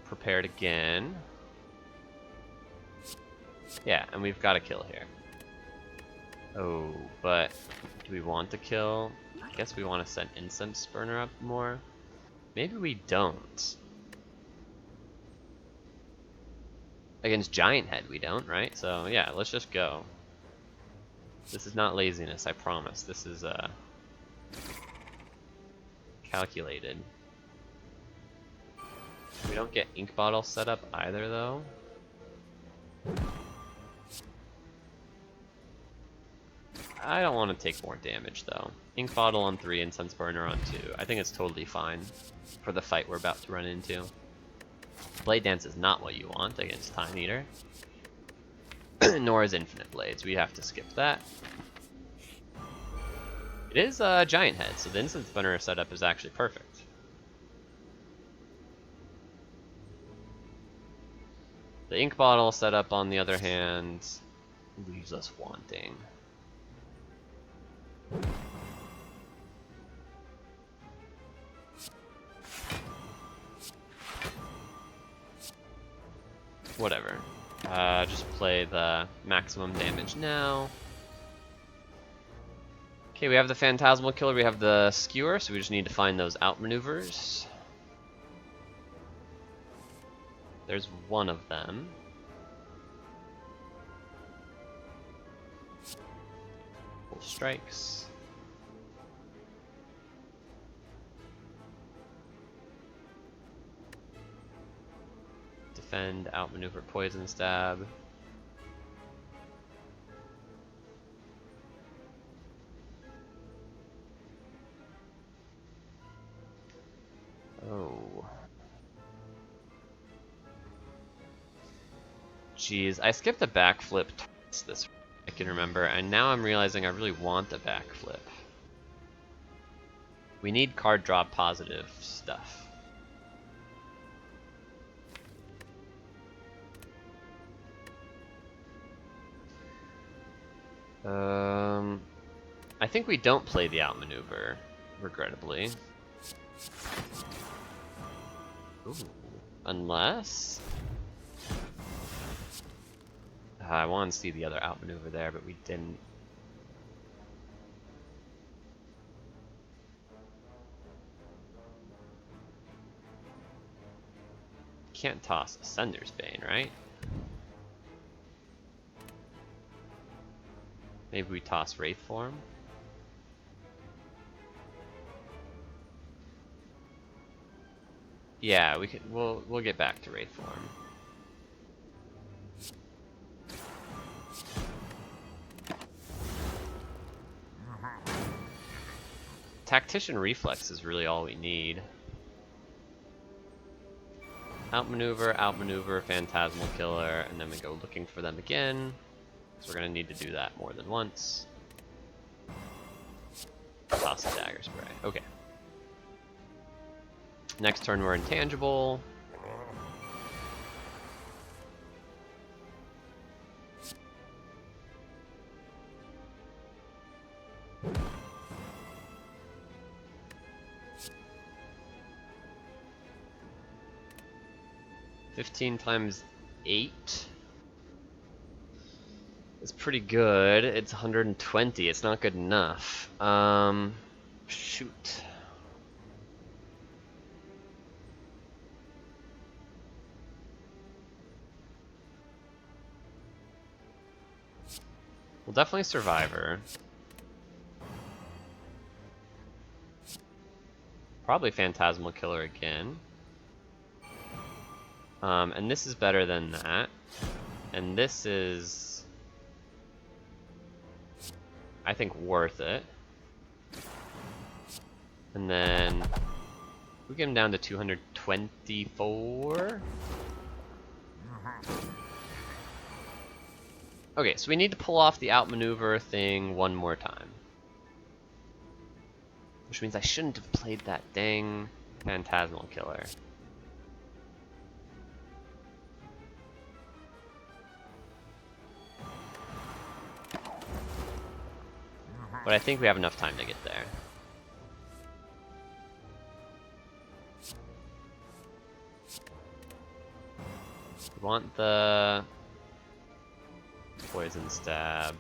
Prepared again. Yeah, and we've got a kill here. Oh, but do we want to kill? I guess we want to set Incense Burner up more. Maybe we don't. Against Giant Head we don't, right? So yeah, let's just go. This is not laziness, I promise. This is calculated. We don't get Ink Bottle set up either though. I don't want to take more damage though. Ink Bottle on 3, Incense Burner on 2. I think it's totally fine for the fight we're about to run into. Blade Dance is not what you want against Time Eater. Nor is Infinite Blades. We have to skip that. It is a Giant Head, so the Incense Burner setup is actually perfect. The Ink Bottle setup, on the other hand, leaves us wanting. Whatever. Just play the maximum damage now. Okay, we have the Phantasmal Killer, we have the Skewer, so we just need to find those outmaneuvers. There's one of them. Full strikes. Defend, outmaneuver, poison stab. Oh. Jeez, I skipped a backflip twice this I can remember, and now I'm realizing I really want a backflip. We need card draw positive stuff. I think we don't play the outmaneuver, regrettably. Ooh. Unless... I wanted to see the other outmaneuver there, but we didn't. Can't toss Ascender's Bane, right? Maybe we toss Wraith form. Yeah, we can. We'll get back to Wraith form. Tactician Reflex is really all we need. Outmaneuver, Phantasmal Killer, and then we go looking for them again. So we're gonna need to do that more than once. Toss a Dagger Spray. Okay. Next turn we're intangible. 15 times 8 is pretty good. It's 120. It's not good enough. Shoot. Well, definitely Survivor. Probably Phantasmal Killer again. And this is better than that. And this is, I think, worth it. And then we get him down to 224. Okay, so we need to pull off the outmaneuver thing one more time. Which means I shouldn't have played that dang Phantasmal Killer. But I think we have enough time to get there. We want the poison stab.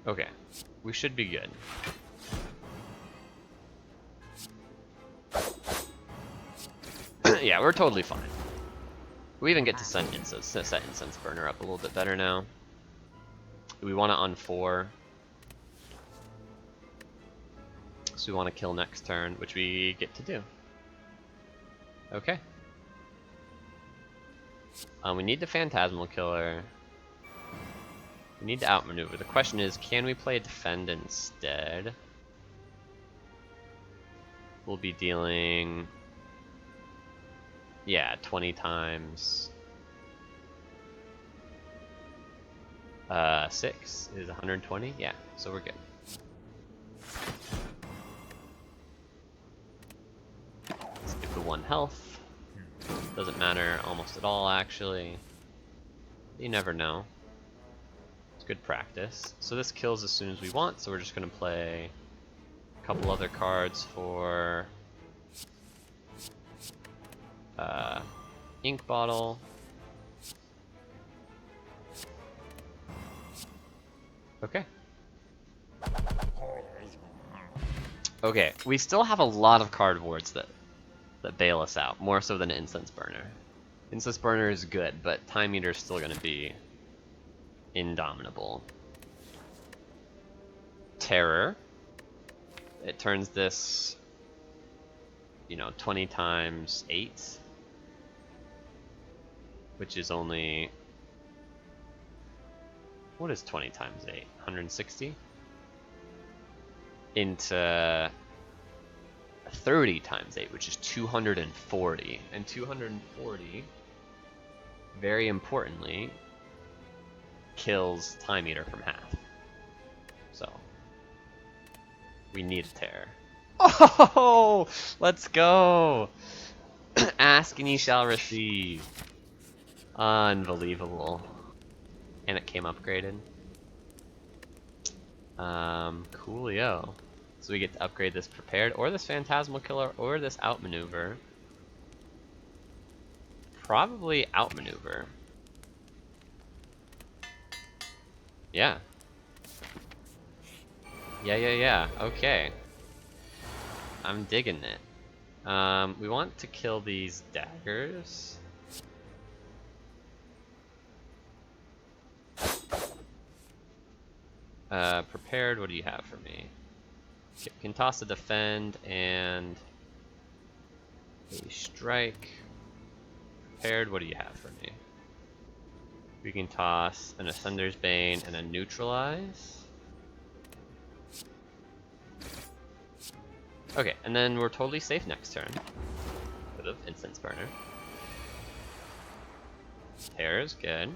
Okay, we should be good. Yeah, we're totally fine. We even get to set Incense Burner up a little bit better now. We want it on 4. So we want to kill next turn, which we get to do. Okay. We need the Phantasmal Killer. We need to outmaneuver. The question is, can we play Defend instead? We'll be dealing... yeah, 20 times... 6 is 120? Yeah, so we're good. Let's give the 1 health. Doesn't matter almost at all, actually. You never know. It's good practice. So this kills as soon as we want, so we're just gonna play a couple other cards for Ink Bottle. Okay. Okay, we still have a lot of cardboards that bail us out, more so than Incense Burner. Incense Burner is good, but Time Eater is still going to be indomitable. Terror. It turns this, 20 times 8, which is only... what is 20 times 8? 160? Into 30 times 8, which is 240. And 240, very importantly, kills Time Eater from half. So, we need a Terror. Oh! Let's go! Ask and ye shall receive. Unbelievable. And it came upgraded. Coolio. So we get to upgrade this Prepared, or this Phantasmal Killer, or this Outmaneuver. Probably Outmaneuver. Yeah. Yeah. Okay. I'm digging it. We want to kill these daggers. Prepared, what do you have for me? You can toss a Defend and a Strike. Prepared, what do you have for me? We can toss an Ascender's Bane and a Neutralize. Okay, and then we're totally safe next turn. Bit of Incense Burner. Terror is good.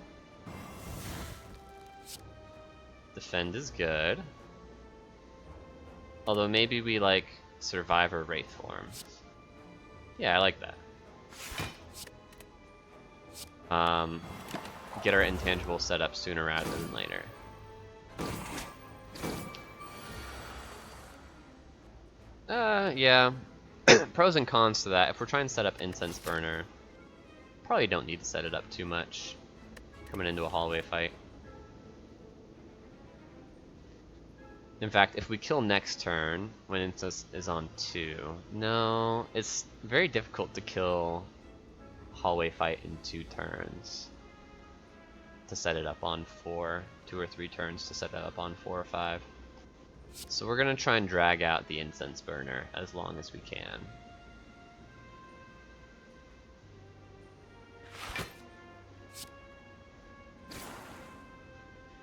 Defend is good. Although maybe we like Survivor Wraith form. Yeah, I like that. get our intangible set up sooner rather than later. Yeah. Pros and cons to that. If we're trying to set up Incense Burner, probably don't need to set it up too much coming into a hallway fight. In fact, if we kill next turn, when Incense is on 2, no, it's very difficult to kill hallway fight in 2 turns. To set it up on 4, 2 or 3 turns to set it up on 4 or 5. So we're gonna try and drag out the Incense Burner as long as we can.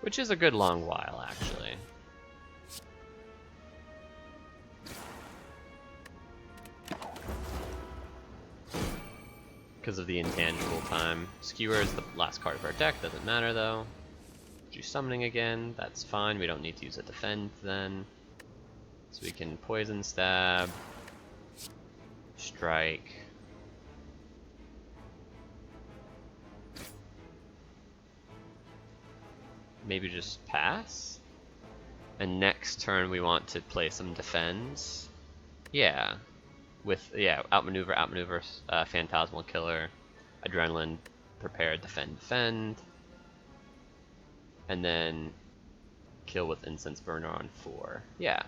Which is a good long while, actually. Because of the intangible time. Skewer is the last card of our deck, doesn't matter though. Do summoning again, that's fine, we don't need to use a defend then. So we can poison stab, strike. Maybe just pass? And next turn we want to play some defends. Yeah. With, yeah, outmaneuver, Phantasmal Killer, Adrenaline, prepare, defend. And then kill with Incense Burner on 4. Yeah.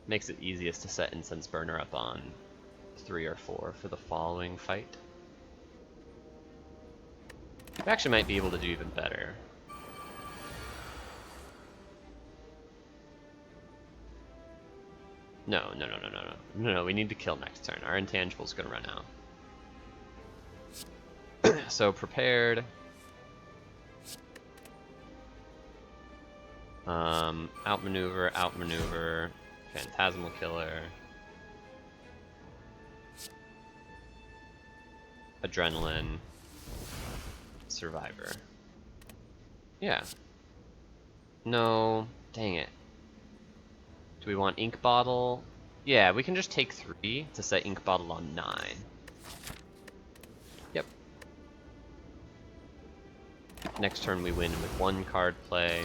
Makes it easiest to set Incense Burner up on 3 or 4 for the following fight. We actually might be able to do even better. No, we need to kill next turn. Our intangible's gonna run out. So prepared. Outmaneuver, Phantasmal Killer. Adrenaline. Survivor. Yeah. No, dang it. Do we want Ink Bottle? Yeah, we can just take 3 to set Ink Bottle on 9. Yep. Next turn we win with 1 card play.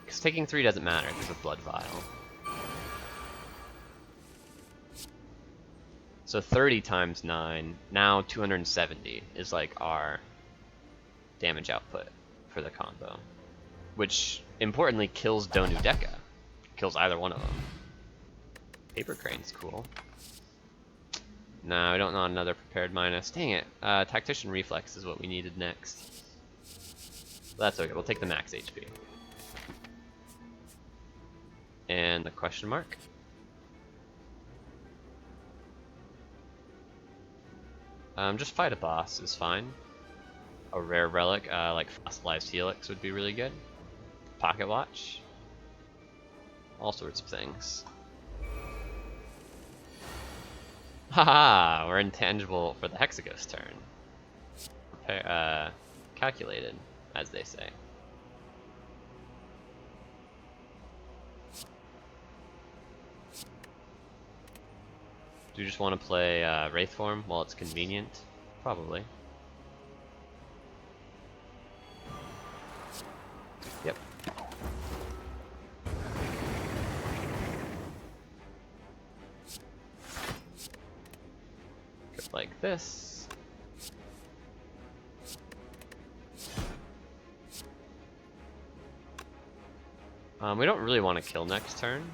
Because taking 3 doesn't matter because of Blood Vial. So 30 times 9, now 270 is like our damage output for the combo. Which, importantly, kills Donu Deka. Kills either one of them. Paper Crane's cool. No, I don't want another prepared minus. Dang it. Tactician Reflex is what we needed next. That's okay, we'll take the max HP. And the question mark. Just fight a boss is fine. A rare relic, like Fossilized Helix would be really good. Pocket Watch. All sorts of things. Haha, we're intangible for the Hexaghost turn. Calculated, as they say. Do you just want to play Wraith Form while it's convenient? Probably. Yep. Go like this. We don't really want to kill next turn.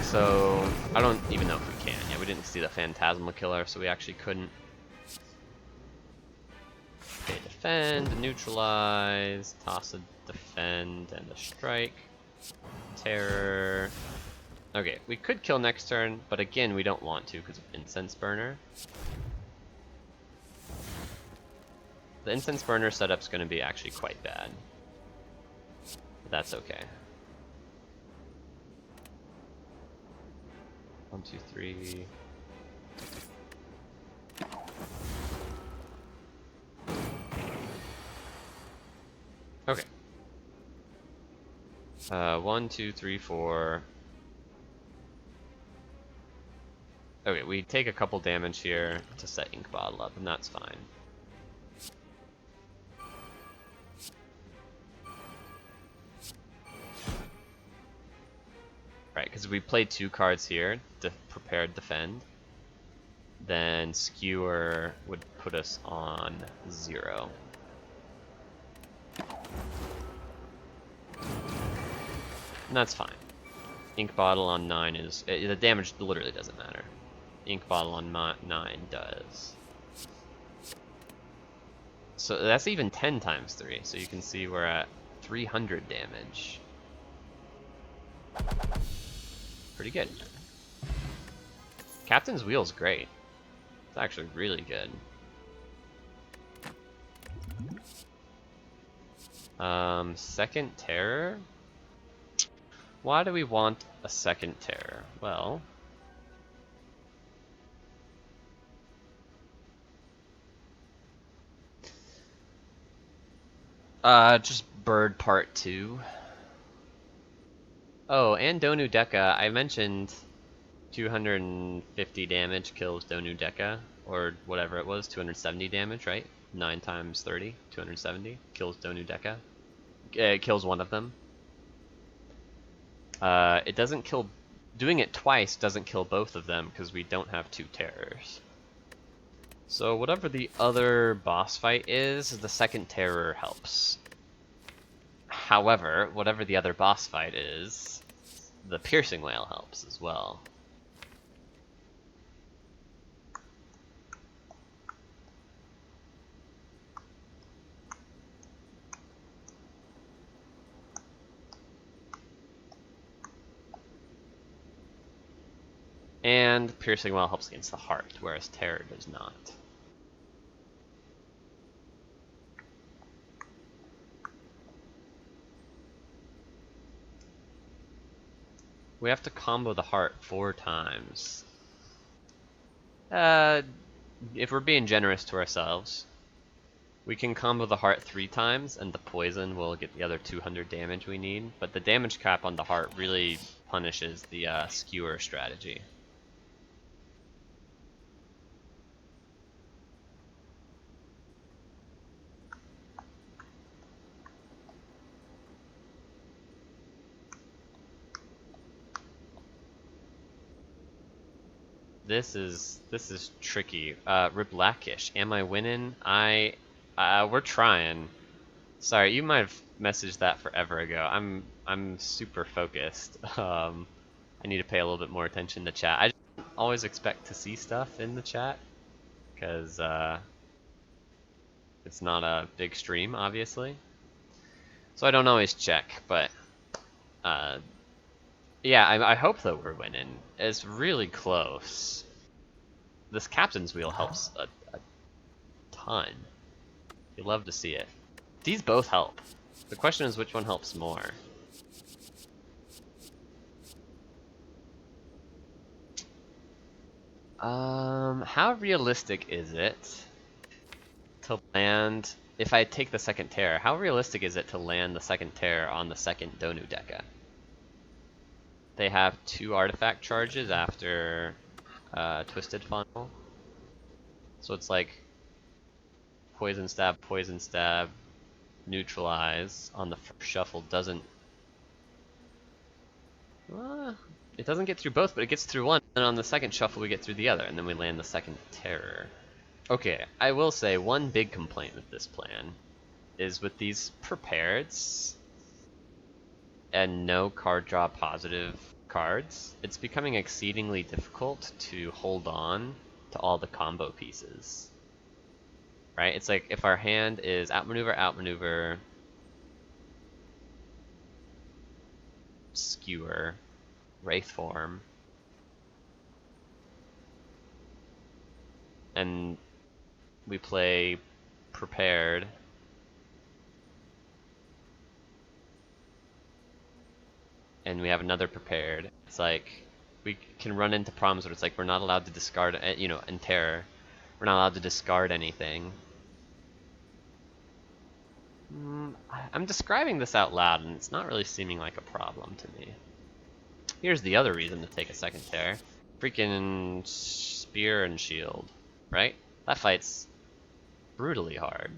So, I don't even know if we can. Yeah, we didn't see the Phantasmal Killer, so we actually couldn't. Okay, defend, neutralize, toss a defend, and a strike. Terror. Okay, we could kill next turn, but again, we don't want to because of Incense Burner. The Incense Burner setup's going to be actually quite bad. But that's okay. 1, 2, 3. Okay. 1, 2, 3, 4. Oh Okay, we take a couple damage here to set Ink Bottle up, and that's fine. Right, because we played 2 cards here to prepare defend. Then Skewer would put us on 0. And that's fine. Ink Bottle on 9 is... the damage literally doesn't matter. Ink Bottle on 9 does. So that's even 10 times 3, so you can see we're at 300 damage. Pretty good. Captain's Wheel's great. It's actually really good. Second Terror? Why do we want a second Terror? Well... just Bird Part 2. Oh, and Donu Deka. I mentioned 250 damage kills Donu Deka, or whatever it was, 270 damage, right? 9 times 30, 270 kills Donu Deka. It kills one of them. It doesn't kill... Doing it twice doesn't kill both of them because we don't have 2 terrors. So whatever the other boss fight is, the second terror helps. However, whatever the other boss fight is, the Piercing Wail helps as well. And Piercing Wail helps against the heart, whereas Terror does not. We have to combo the heart 4 times. If we're being generous to ourselves, we can combo the heart 3 times, and the poison will get the other 200 damage we need, but the damage cap on the heart really punishes the Skewer strategy. This is tricky. Riblackish, am I winning? We're trying. Sorry, you might have messaged that forever ago. I'm super focused. I need to pay a little bit more attention to chat. I just always expect to see stuff in the chat, because it's not a big stream, obviously. So I don't always check, but yeah, I hope that we're winning. It's really close. This Captain's Wheel helps a ton. You love to see it. These both help. The question is which one helps more. How realistic is it to land... If I take the second Terror, how realistic is it to land the second Terror on the second Donu Deka? They have 2 artifact charges after Twisted Funnel. So it's like Poison Stab, Neutralize on the first shuffle doesn't... it doesn't get through both, but it gets through one, and on the second shuffle we get through the other, and then we land the second Terror. Okay, I will say one big complaint with this plan is with these prepareds and no card draw positive cards, it's becoming exceedingly difficult to hold on to all the combo pieces. Right? It's like if our hand is outmaneuver, Skewer, Wraith Form, and we play prepared, and we have another prepared. It's like we can run into problems where it's like we're not allowed to discard, you know, in Terror, we're not allowed to discard anything. I'm describing this out loud, and it's not really seeming like a problem to me. Here's the other reason to take a second Terror. Freaking spear and shield, right? That fight's brutally hard.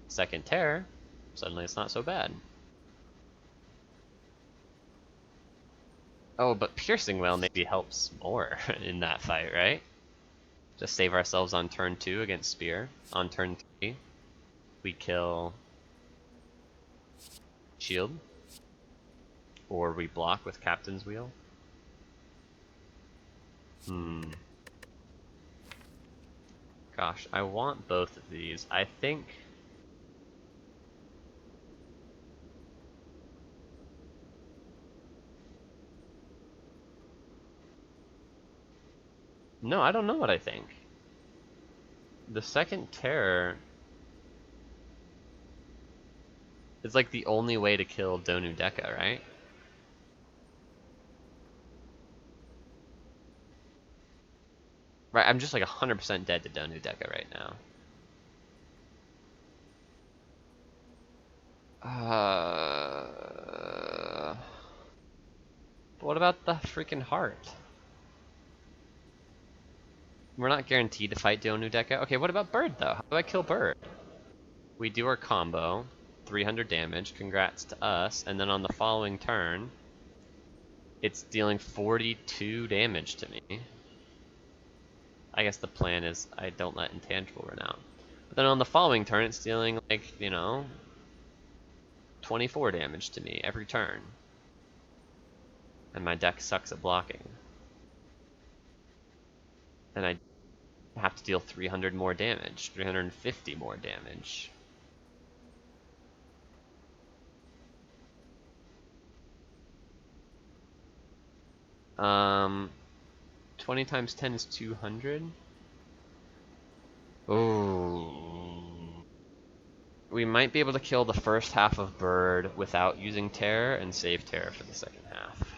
Second terror, suddenly it's not so bad. Oh, but piercing well maybe helps more in that fight, right? Just save ourselves on turn 2 against spear. On turn 3, we kill shield, or we block with captain's wheel. Gosh, I want both of these. I think... No, I don't know what I think. The second terror is like the only way to kill Donu Deka, right? Right, I'm just like 100% dead to Donu Deka right now. What about the freaking heart? We're not guaranteed to fight Donu Deka. Okay, what about Bird though? How do I kill Bird? We do our combo, 300 damage, congrats to us, and then on the following turn, it's dealing 42 damage to me. I guess the plan is I don't let intangible run out. But then on the following turn, it's dealing like, you know, 24 damage to me every turn. And my deck sucks at blocking. And I have to deal 300 more damage, 350 more damage. Um, 20 times 10 is 200. Oh. We might be able to kill the first half of Bird without using Terror and save Terror for the second half.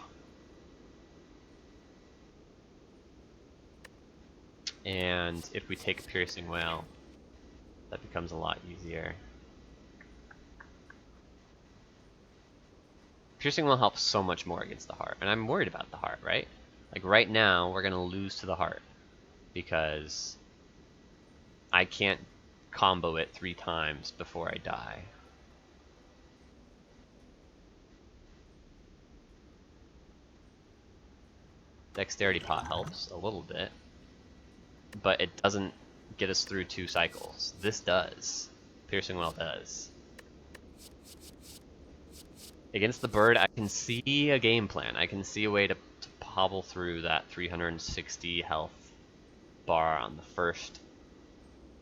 And if we take Piercing Whale, that becomes a lot easier. Piercing Whale helps so much more against the heart, and I'm worried about the heart, right? Like right now, we're gonna lose to the heart because I can't combo it 3 times before I die. Dexterity pot helps a little bit, but it doesn't get us through 2 cycles. This does. Piercing Well does. Against the bird, I can see a game plan. I can see a way to hobble through that 360 health bar on the first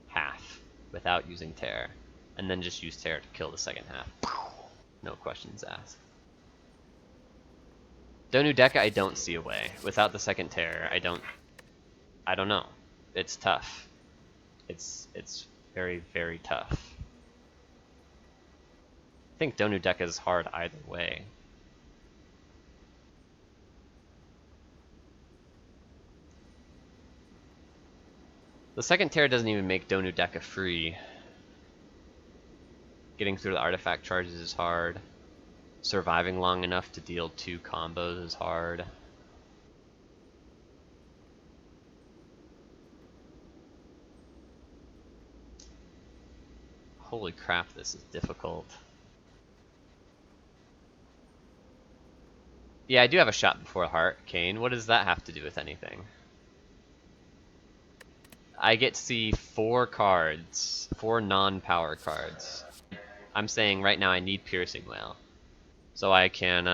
half without using Terror, and then just use Terror to kill the second half. No questions asked. Donu Deka, I don't see a way. Without the second Terror, I don't know. It's tough. It's very, very tough. I think Donu Deka is hard either way. The second Terror doesn't even make Donu Deka free. Getting through the artifact charges is hard. Surviving long enough to deal 2 combos is hard. Holy crap, this is difficult. Yeah, I do have a shot before heart, Kane. What does that have to do with anything? I get to see 4 cards, 4 non-power cards. I'm saying right now I need Piercing Whale. So I can,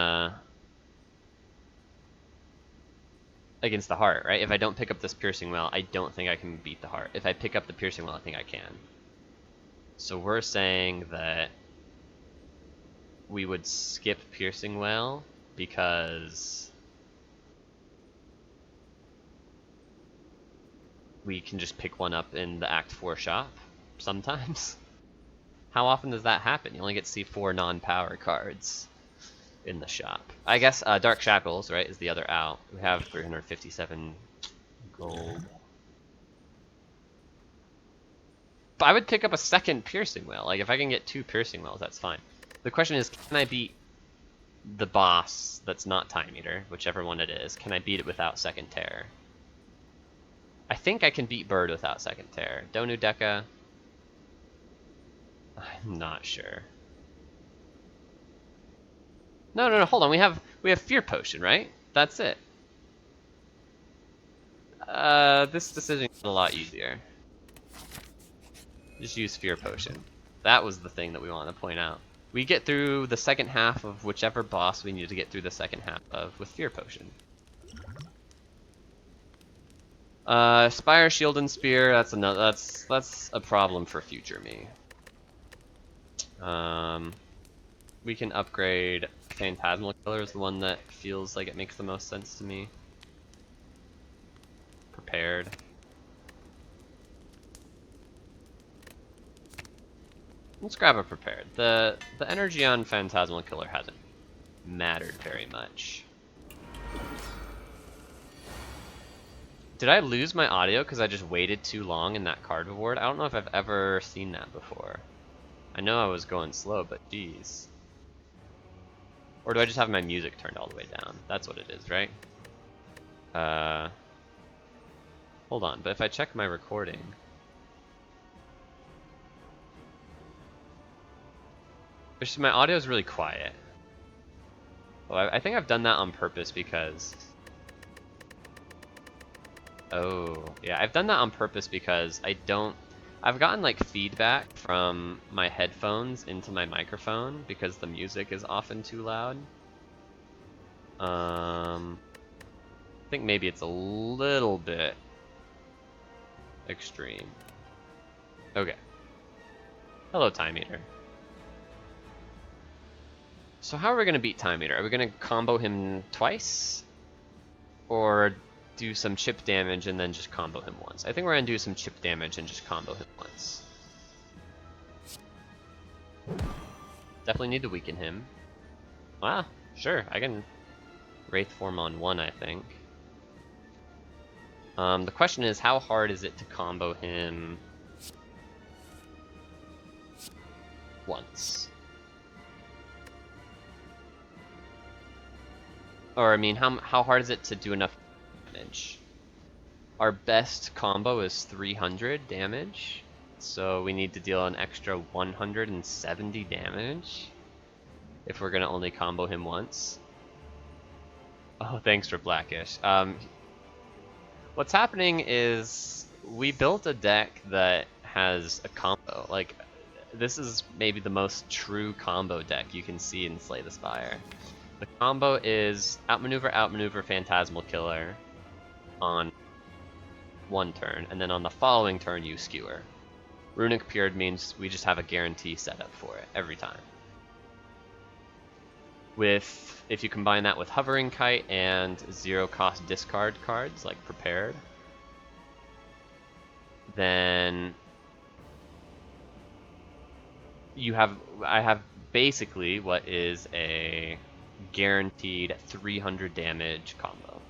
against the heart, right? If I don't pick up this Piercing Whale, I don't think I can beat the heart. If I pick up the Piercing Whale, I think I can. So we're saying that we would skip Piercing Whale because we can just pick one up in the Act 4 shop sometimes. How often does that happen? You only get to see 4 non-power cards in the shop. I guess Dark Shackles, right, is the other out. We have 357 gold. But I would pick up a second Piercing Whale. Like, if I can get 2 Piercing Whales, that's fine. The question is, can I beat the boss that's not Time Eater, whichever one it is, can I beat it without Second Terror? I think I can beat Bird without Second Terror. Donu Deka? I'm not sure. No, hold on. We have Fear Potion, right? That's it. This decision is a lot easier. Just use Fear Potion. That was the thing that we wanted to point out. We get through the second half of whichever boss we need to get through the second half of with Fear Potion. Spire, Shield, and Spear. That's another. That's a problem for future me. We can upgrade Phantasmal Killer is the one that feels like it makes the most sense to me. Prepared. Let's grab a prepared. The energy on Phantasmal Killer hasn't mattered very much. Did I lose my audio because I just waited too long in that card reward? I don't know if I've ever seen that before. I know I was going slow, but geez. Or do I just have my music turned all the way down? That's what it is, right? Hold on, but if I check my recording... my audio is really quiet. Well, I think I've done that on purpose because... Oh, yeah, I've done that on purpose because I've gotten like feedback from my headphones into my microphone because the music is often too loud. I think maybe it's a little bit extreme. Okay. Hello, Time Eater. So how are we gonna beat Time Eater? Are we gonna combo him twice? Or do some chip damage and then just combo him once? I think we're gonna do some chip damage and just combo him once. Definitely need to weaken him. Ah, sure, I can Wraith form on one, I think. The question is, how hard is it to combo him once? Or, I mean, how hard is it to do enough damage? Our best combo is 300 damage, so we need to deal an extra 170 damage if we're gonna only combo him once. Oh, thanks for Blackish. What's happening is we built a deck that has a combo. Like, this is maybe the most true combo deck you can see in Slay the Spire. The combo is outmaneuver, Phantasmal Killer on one turn, and then on the following turn you skewer. Runic Period means we just have a guarantee set up for it every time. If you combine that with Hovering Kite and zero cost discard cards like Prepared, then I have basically what is a guaranteed 300 damage combo.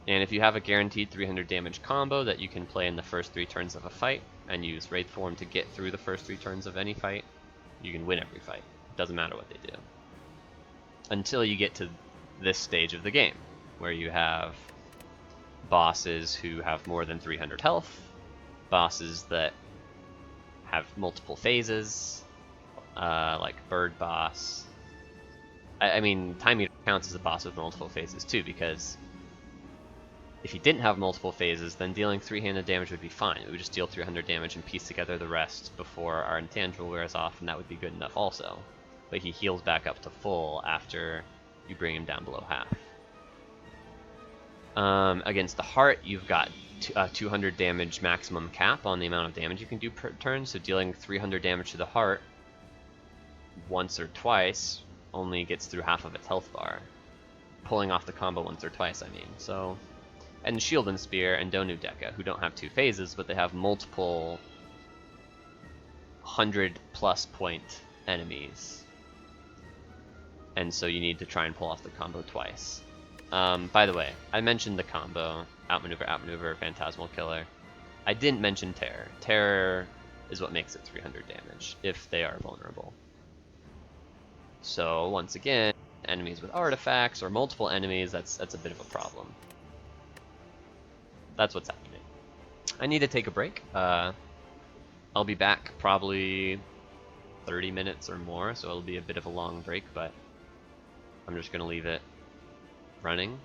And if you have a guaranteed 300 damage combo that you can play in the first 3 turns of a fight and use Wraith Form to get through the first 3 turns of any fight, you can win every fight. Doesn't matter what they do. Until you get to this stage of the game, where you have bosses who have more than 300 health, bosses that have multiple phases, like Bird Boss. I mean, Time Eater counts as a boss with multiple phases too, because if he didn't have multiple phases, then dealing 300 damage would be fine. It would just deal 300 damage and piece together the rest before our intangible wears off, and that would be good enough also. But he heals back up to full after you bring him down below half. Against the Heart, you've got 200 damage maximum cap on the amount of damage you can do per turn, so dealing 300 damage to the Heart once or twice only gets through half of its health bar. Pulling off the combo once or twice, I mean. So, and Shield and Spear and Donu Deka, who don't have 2 phases, but they have multiple 100+ point enemies. And so you need to try and pull off the combo twice. By the way, I mentioned the combo, outmaneuver, Phantasmal Killer. I didn't mention Terror. Terror is what makes it 300 damage, if they are vulnerable. So once again, enemies with artifacts or multiple enemies, that's a bit of a problem. That's what's happening. I need to take a break. I'll be back probably 30 minutes or more, so it'll be a bit of a long break, but I'm just gonna leave it running.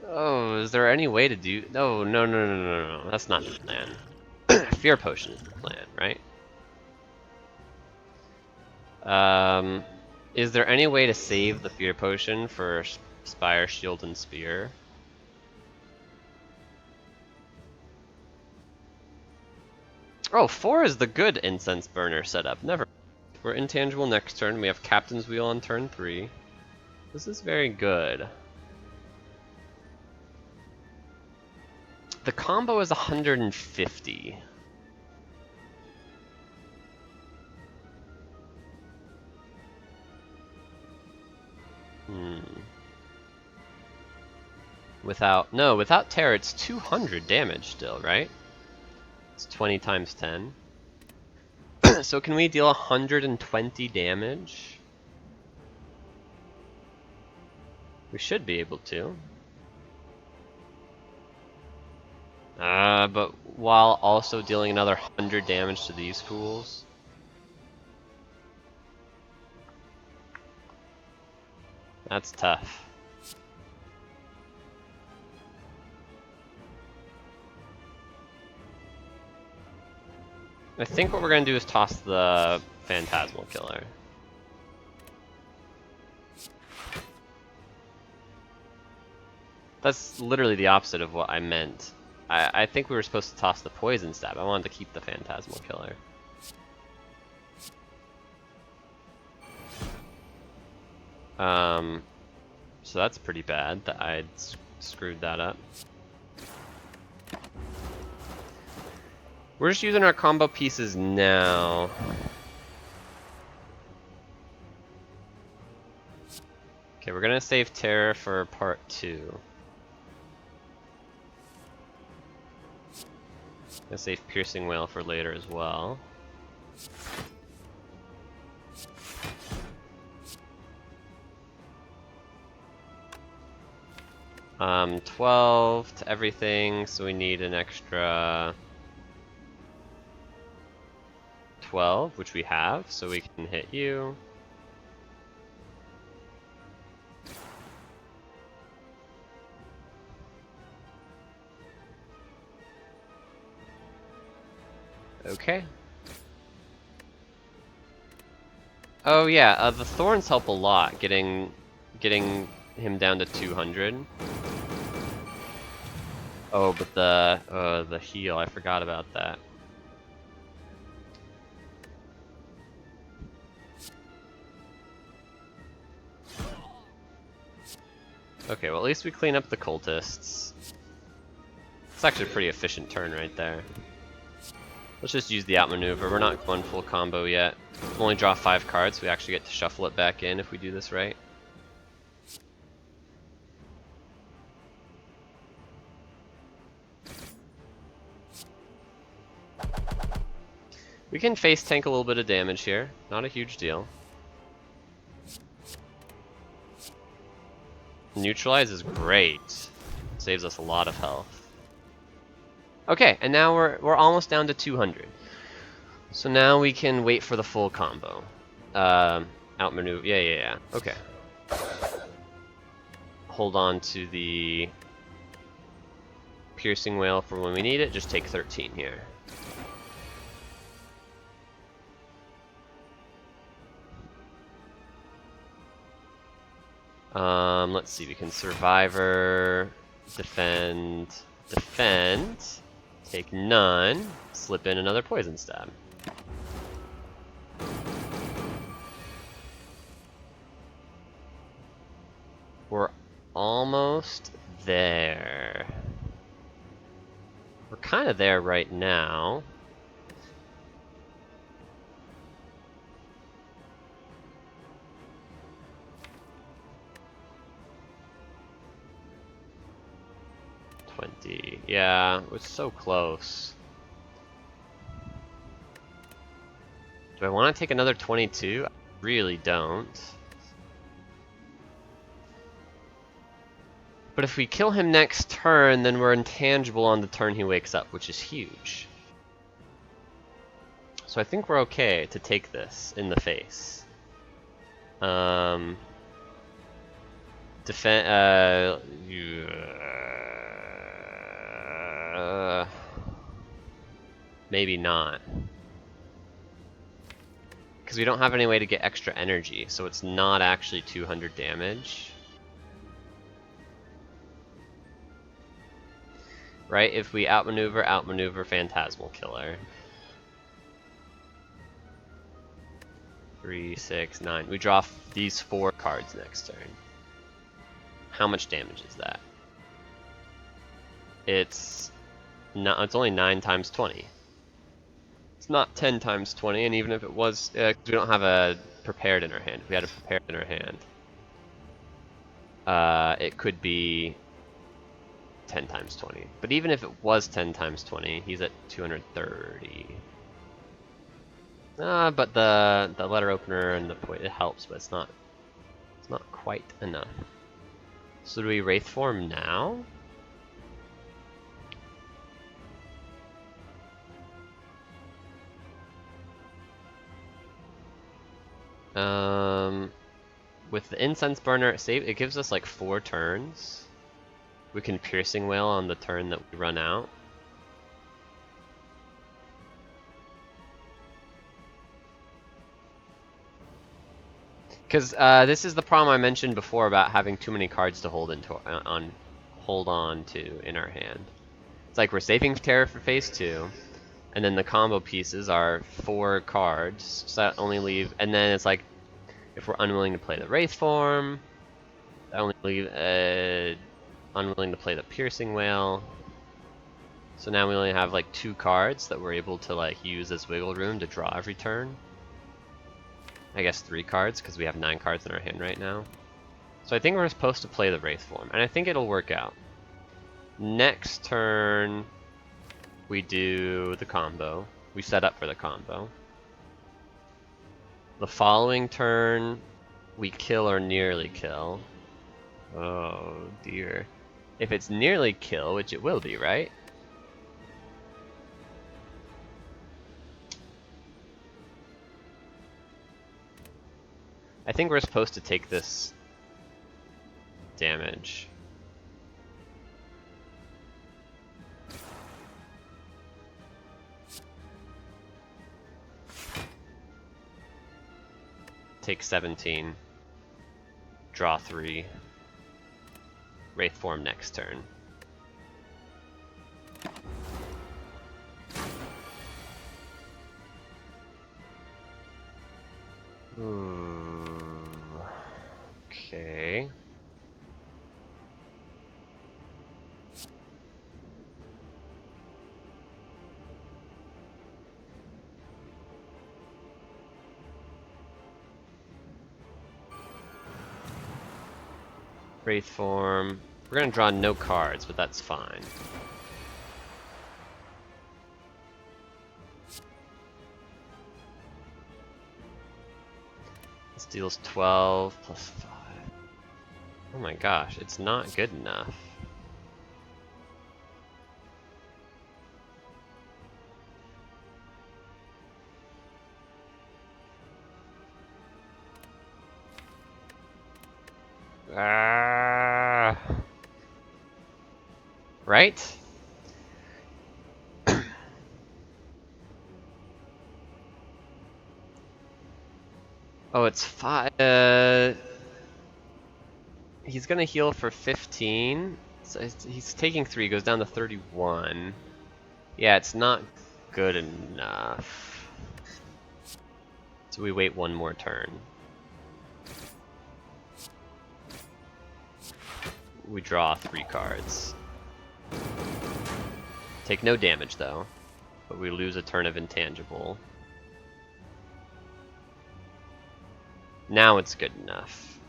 Oh, is there any way to do... No, no, no, no, no, no. That's not the plan. Fear Potion is the plan, right? Is there any way to save the Fear Potion for Spire, Shield, and Spear? Oh, 4 is the good Incense Burner setup. Never. We're intangible next turn. We have Captain's Wheel on turn 3. This is very good. The combo is 150. Without Terror, it's 200 damage still, right? It's 20 times 10. So can we deal 120 damage? We should be able to. But while also dealing another 100 damage to these fools. That's tough. I think what we're gonna do is toss the Phantasmal Killer. That's literally the opposite of what I meant. I think we were supposed to toss the Poison Stab. I wanted to keep the Phantasmal Killer. So that's pretty bad that I'd screwed that up. We're just using our combo pieces now. Okay, we're gonna save Terror for part 2. Gonna save Piercing Wail for later as well. Um, 12 to everything, so we need an extra 12, which we have, so we can hit you. Okay. Oh yeah, the thorns help a lot, getting him down to 200. Oh, but the heal, I forgot about that. Okay, well at least we clean up the cultists. It's actually a pretty efficient turn right there. Let's just use the outmaneuver. We're not going full combo yet. We'll only draw 5 cards, so we actually get to shuffle it back in if we do this right. We can face tank a little bit of damage here. Not a huge deal. Neutralize is great. Saves us a lot of health. Okay, and now we're almost down to 200. So now we can wait for the full combo. Outmaneuver. Yeah. Okay. Hold on to the Piercing Wail for when we need it. Just take 13 here. Let's see. We can Survivor, defend, take none, slip in another Poison Stab. We're almost there. We're kind of there right now. Yeah, it was so close. Do I want to take another 22? I really don't. But if we kill him next turn, then we're intangible on the turn he wakes up, which is huge. So I think we're okay to take this in the face. Defend. Maybe not. Because we don't have any way to get extra energy, so it's not actually 200 damage. Right? If we outmaneuver Phantasmal Killer. 3, 6, 9. We draw these 4 cards next turn. How much damage is that? It's only 9 times 20. It's not 10 times 20, and even if it was, we don't have a prepared in our hand. If we had a prepared in our hand, it could be 10 times 20. But even if it was 10 times 20, he's at 230. But the letter opener and the it helps, but it's not quite enough. So do we Wraith form now? With the Incense Burner, it gives us like 4 turns. We can Piercing Wail on the turn that we run out. Because this is the problem I mentioned before about having too many cards to hold on to in our hand. It's like we're saving Terror for phase 2, and then the combo pieces are 4 cards, so that only leave, and then it's like, if we're unwilling to play the Wraith form, that only leave, unwilling to play the Piercing Wail. So now we only have like 2 cards that we're able to like use as wiggle room to draw every turn. I guess 3 cards, because we have 9 cards in our hand right now. So I think we're supposed to play the Wraith form, and I think it'll work out. Next turn, we do the combo. We set up for the combo. The following turn, we kill or nearly kill. Oh dear. If it's nearly kill, which it will be, right? I think we're supposed to take this damage. Take 17. Draw 3. Wraith form next turn. Okay. Wraith form. We're gonna draw no cards, but that's fine. This deals 12 plus 5. Oh my gosh, it's not good enough. Right? Oh, it's 5. He's gonna heal for 15. So he's taking 3, goes down to 31. Yeah, it's not good enough. So we wait one more turn. We draw 3 cards. Take no damage though, but we lose a turn of intangible. Now it's good enough.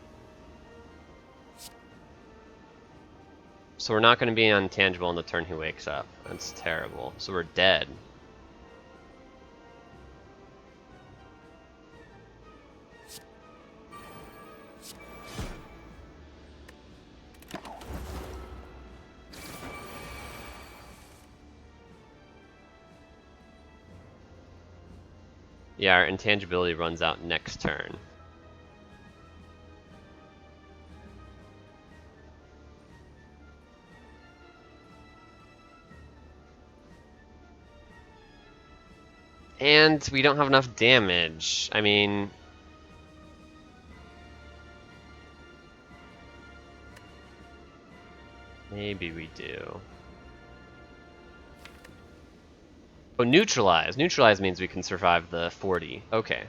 So we're not going to be intangible on the turn he wakes up. That's terrible. So we're dead. Yeah, our intangibility runs out next turn. And we don't have enough damage. I mean... Maybe we do. Oh, neutralize. Neutralize means we can survive the 40. Okay.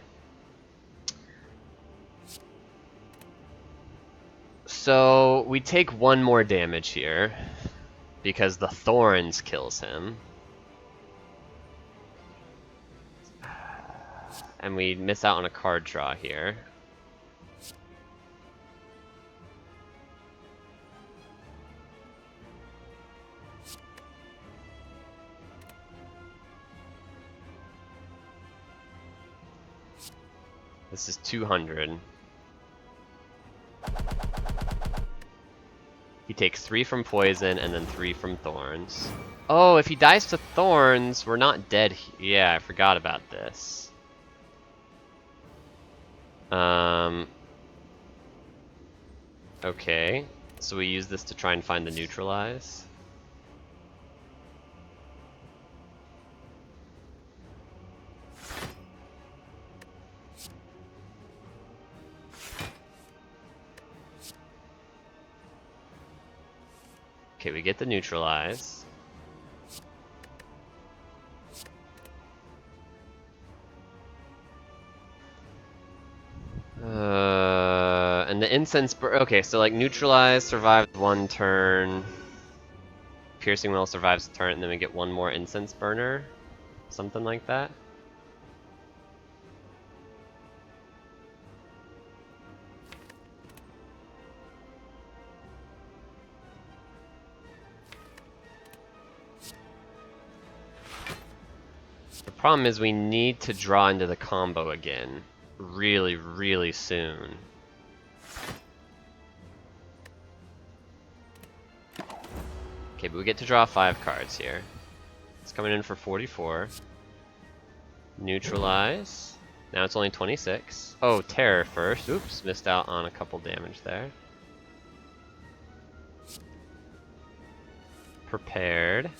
So, we take one more damage here, because the Thorns kills him. And we miss out on a card draw here. This is 200. He takes 3 from poison and then 3 from thorns. Oh, if he dies to thorns, we're not dead. Yeah, I forgot about this. Okay, so we use this to try and find the neutralize. Okay, we get the neutralize. And the incense. Okay, so like neutralize survives 1 turn. Piercing Will survives a turn, and then we get 1 more incense burner, something like that. The problem is we need to draw into the combo again really, really soon. Okay, but we get to draw 5 cards here. It's coming in for 44. Neutralize. Now it's only 26. Oh, Terror first. Oops, missed out on a couple damage there. Prepared.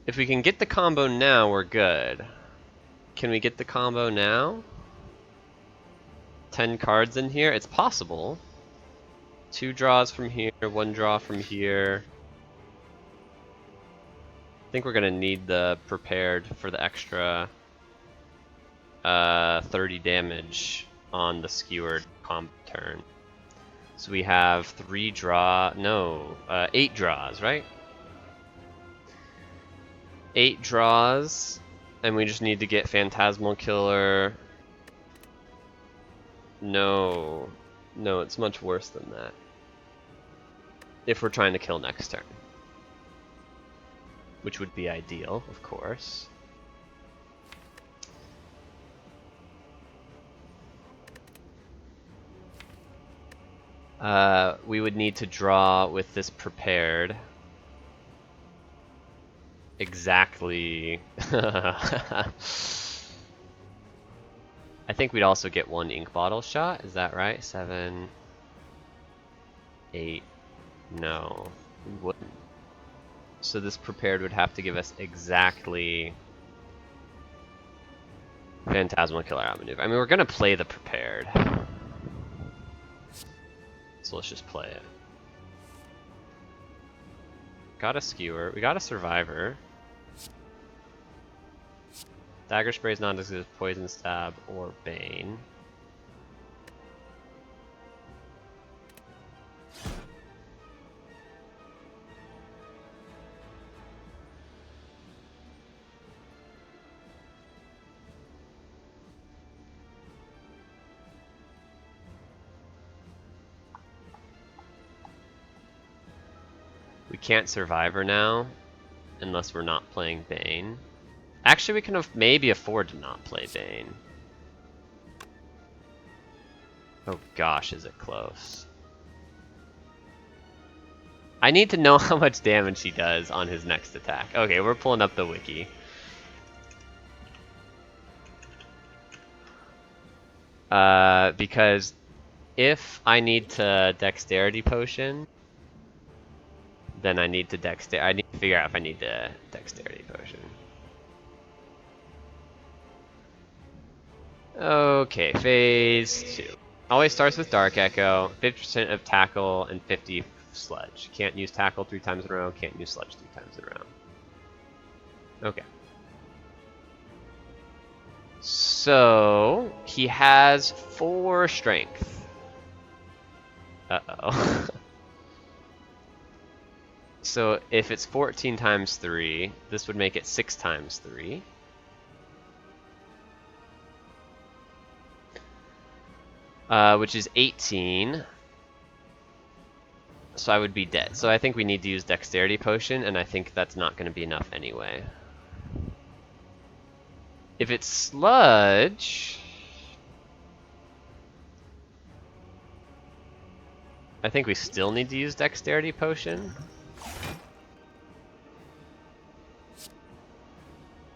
If we can get the combo now, we're good. Can we get the combo now? 10 cards in here? It's possible. 2 draws from here, 1 draw from here. I think we're gonna need the prepared for the extra 30 damage on the skewered comp turn. So we have 8 draws, right? 8 draws, and we just need to get Phantasmal Killer. No, it's much worse than that. If we're trying to kill next turn. Which would be ideal, of course. We would need to draw with this prepared. Exactly. I think we'd also get 1 ink bottle shot, is that right? 7, 8, no, we wouldn't. So this prepared would have to give us exactly Phantasmal Killer outmaneuver. I mean, we're gonna play the prepared. So let's just play it. Got a skewer, we got a survivor. Dagger Spray is non-exclusive, Poison Stab, or Bane. We can't Survivor now, unless we're not playing Bane. Actually, we can maybe afford to not play Bane. Oh gosh, is it close. I need to know how much damage he does on his next attack. Okay, we're pulling up the wiki. Because If I need to dexterity potion, then I need to I need to figure out if I need to dexterity potion. Okay, phase 2. Always starts with Dark Echo, 50% of tackle and 50 sludge. Can't use tackle 3 times in a row, can't use sludge 3 times in a row. Okay. So, he has 4 strength. Uh-oh. So, if it's 14 times 3, this would make it 6 times 3. Which is 18. So I would be dead. So I think we need to use Dexterity Potion, and I think that's not going to be enough anyway. If it's Sludge... I think we still need to use Dexterity Potion.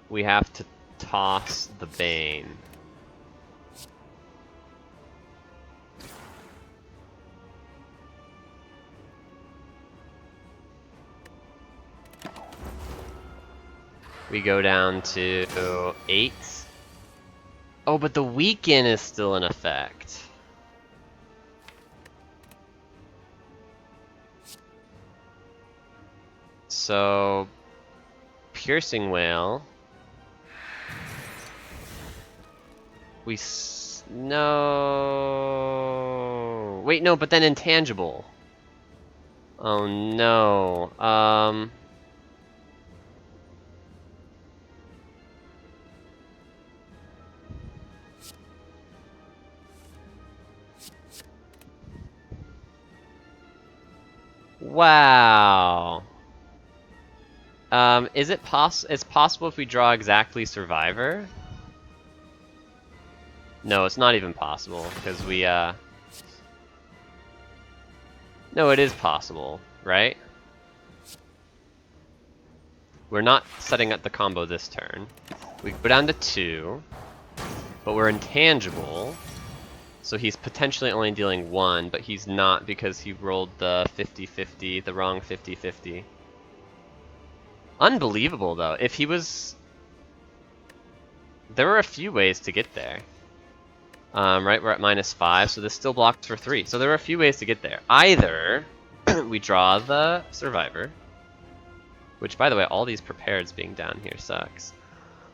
We have to toss the Bane. We go down to 8. Oh, but the weaken is still in effect. So, Piercing Wail. No. Wait, no, but then Intangible. Oh no. Wow. Is it it's possible if we draw exactly Survivor? No, it's not even possible, because we, No, it is possible, right? We're not setting up the combo this turn. We go down to 2, but we're intangible, so he's potentially only dealing 1, but he's not because he rolled the 50-50, the wrong 50-50. Unbelievable, though. If he was... There were a few ways to get there. Right, we're at -5, so this still blocks for 3. So there are a few ways to get there. Either we draw the Survivor, which, by the way, all these prepareds being down here sucks.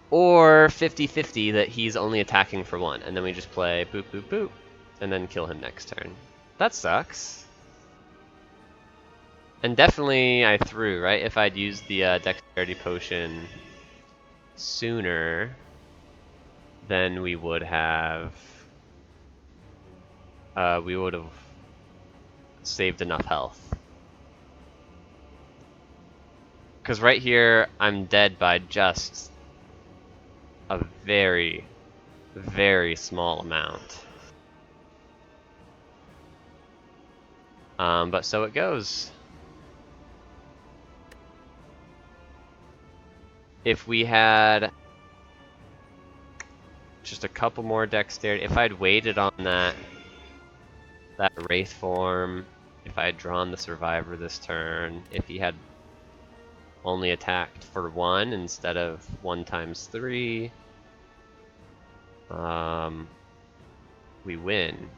Or 50-50 that he's only attacking for 1, and then we just play boop, boop, boop, and then kill him next turn. That sucks. And definitely I threw, right? If I'd used the Dexterity Potion sooner, then we would have... saved enough health. Because right here, I'm dead by just a very, very small amount. But so it goes. If we had just a couple more dexterity, if I'd waited on that Wraith form, if I had drawn the Survivor this turn, if he had only attacked for 1 instead of 1 times 3, we win.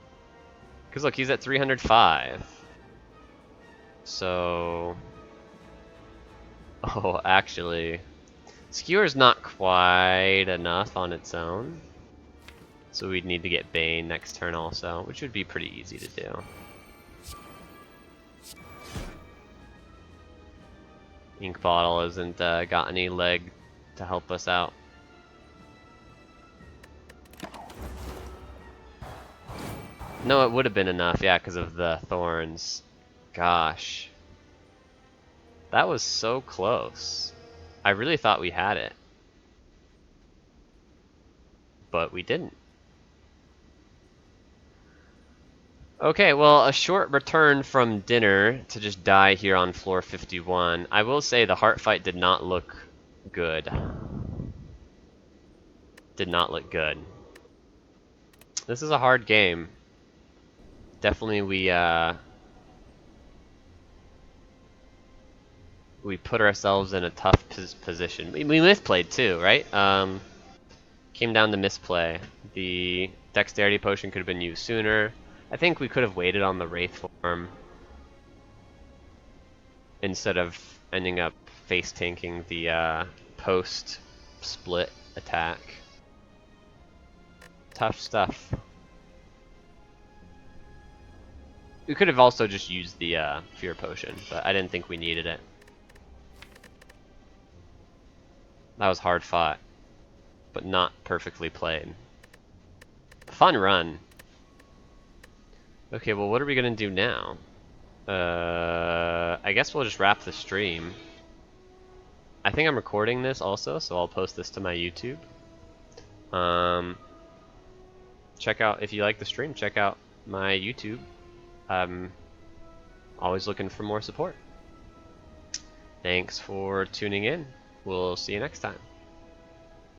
Because look, he's at 305. So... Oh, actually... Skewer's not quite enough on its own. So we'd need to get Bane next turn also, which would be pretty easy to do. Ink Bottle hasn't got any leg to help us out. No, it would have been enough, yeah, because of the thorns. Gosh. That was so close. I really thought we had it. But we didn't. Okay, well, a short return from dinner to just die here on floor 51. I will say the heart fight did not look good. Did not look good. This is a hard game. definitely we put ourselves in a tough position. We misplayed too, right? Came down to misplay. The dexterity potion could have been used sooner. I think we could have waited on the Wraith form instead of ending up face tanking the post split attack. Tough stuff. We could have also just used the fear potion, but I didn't think we needed it. That was hard fought, but not perfectly played. Fun run. Okay, well, what are we gonna do now? I guess we'll just wrap the stream. I think I'm recording this also, so I'll post this to my YouTube. Check out, if you like the stream, check out my YouTube. I'm always looking for more support. Thanks for tuning in. We'll see you next time.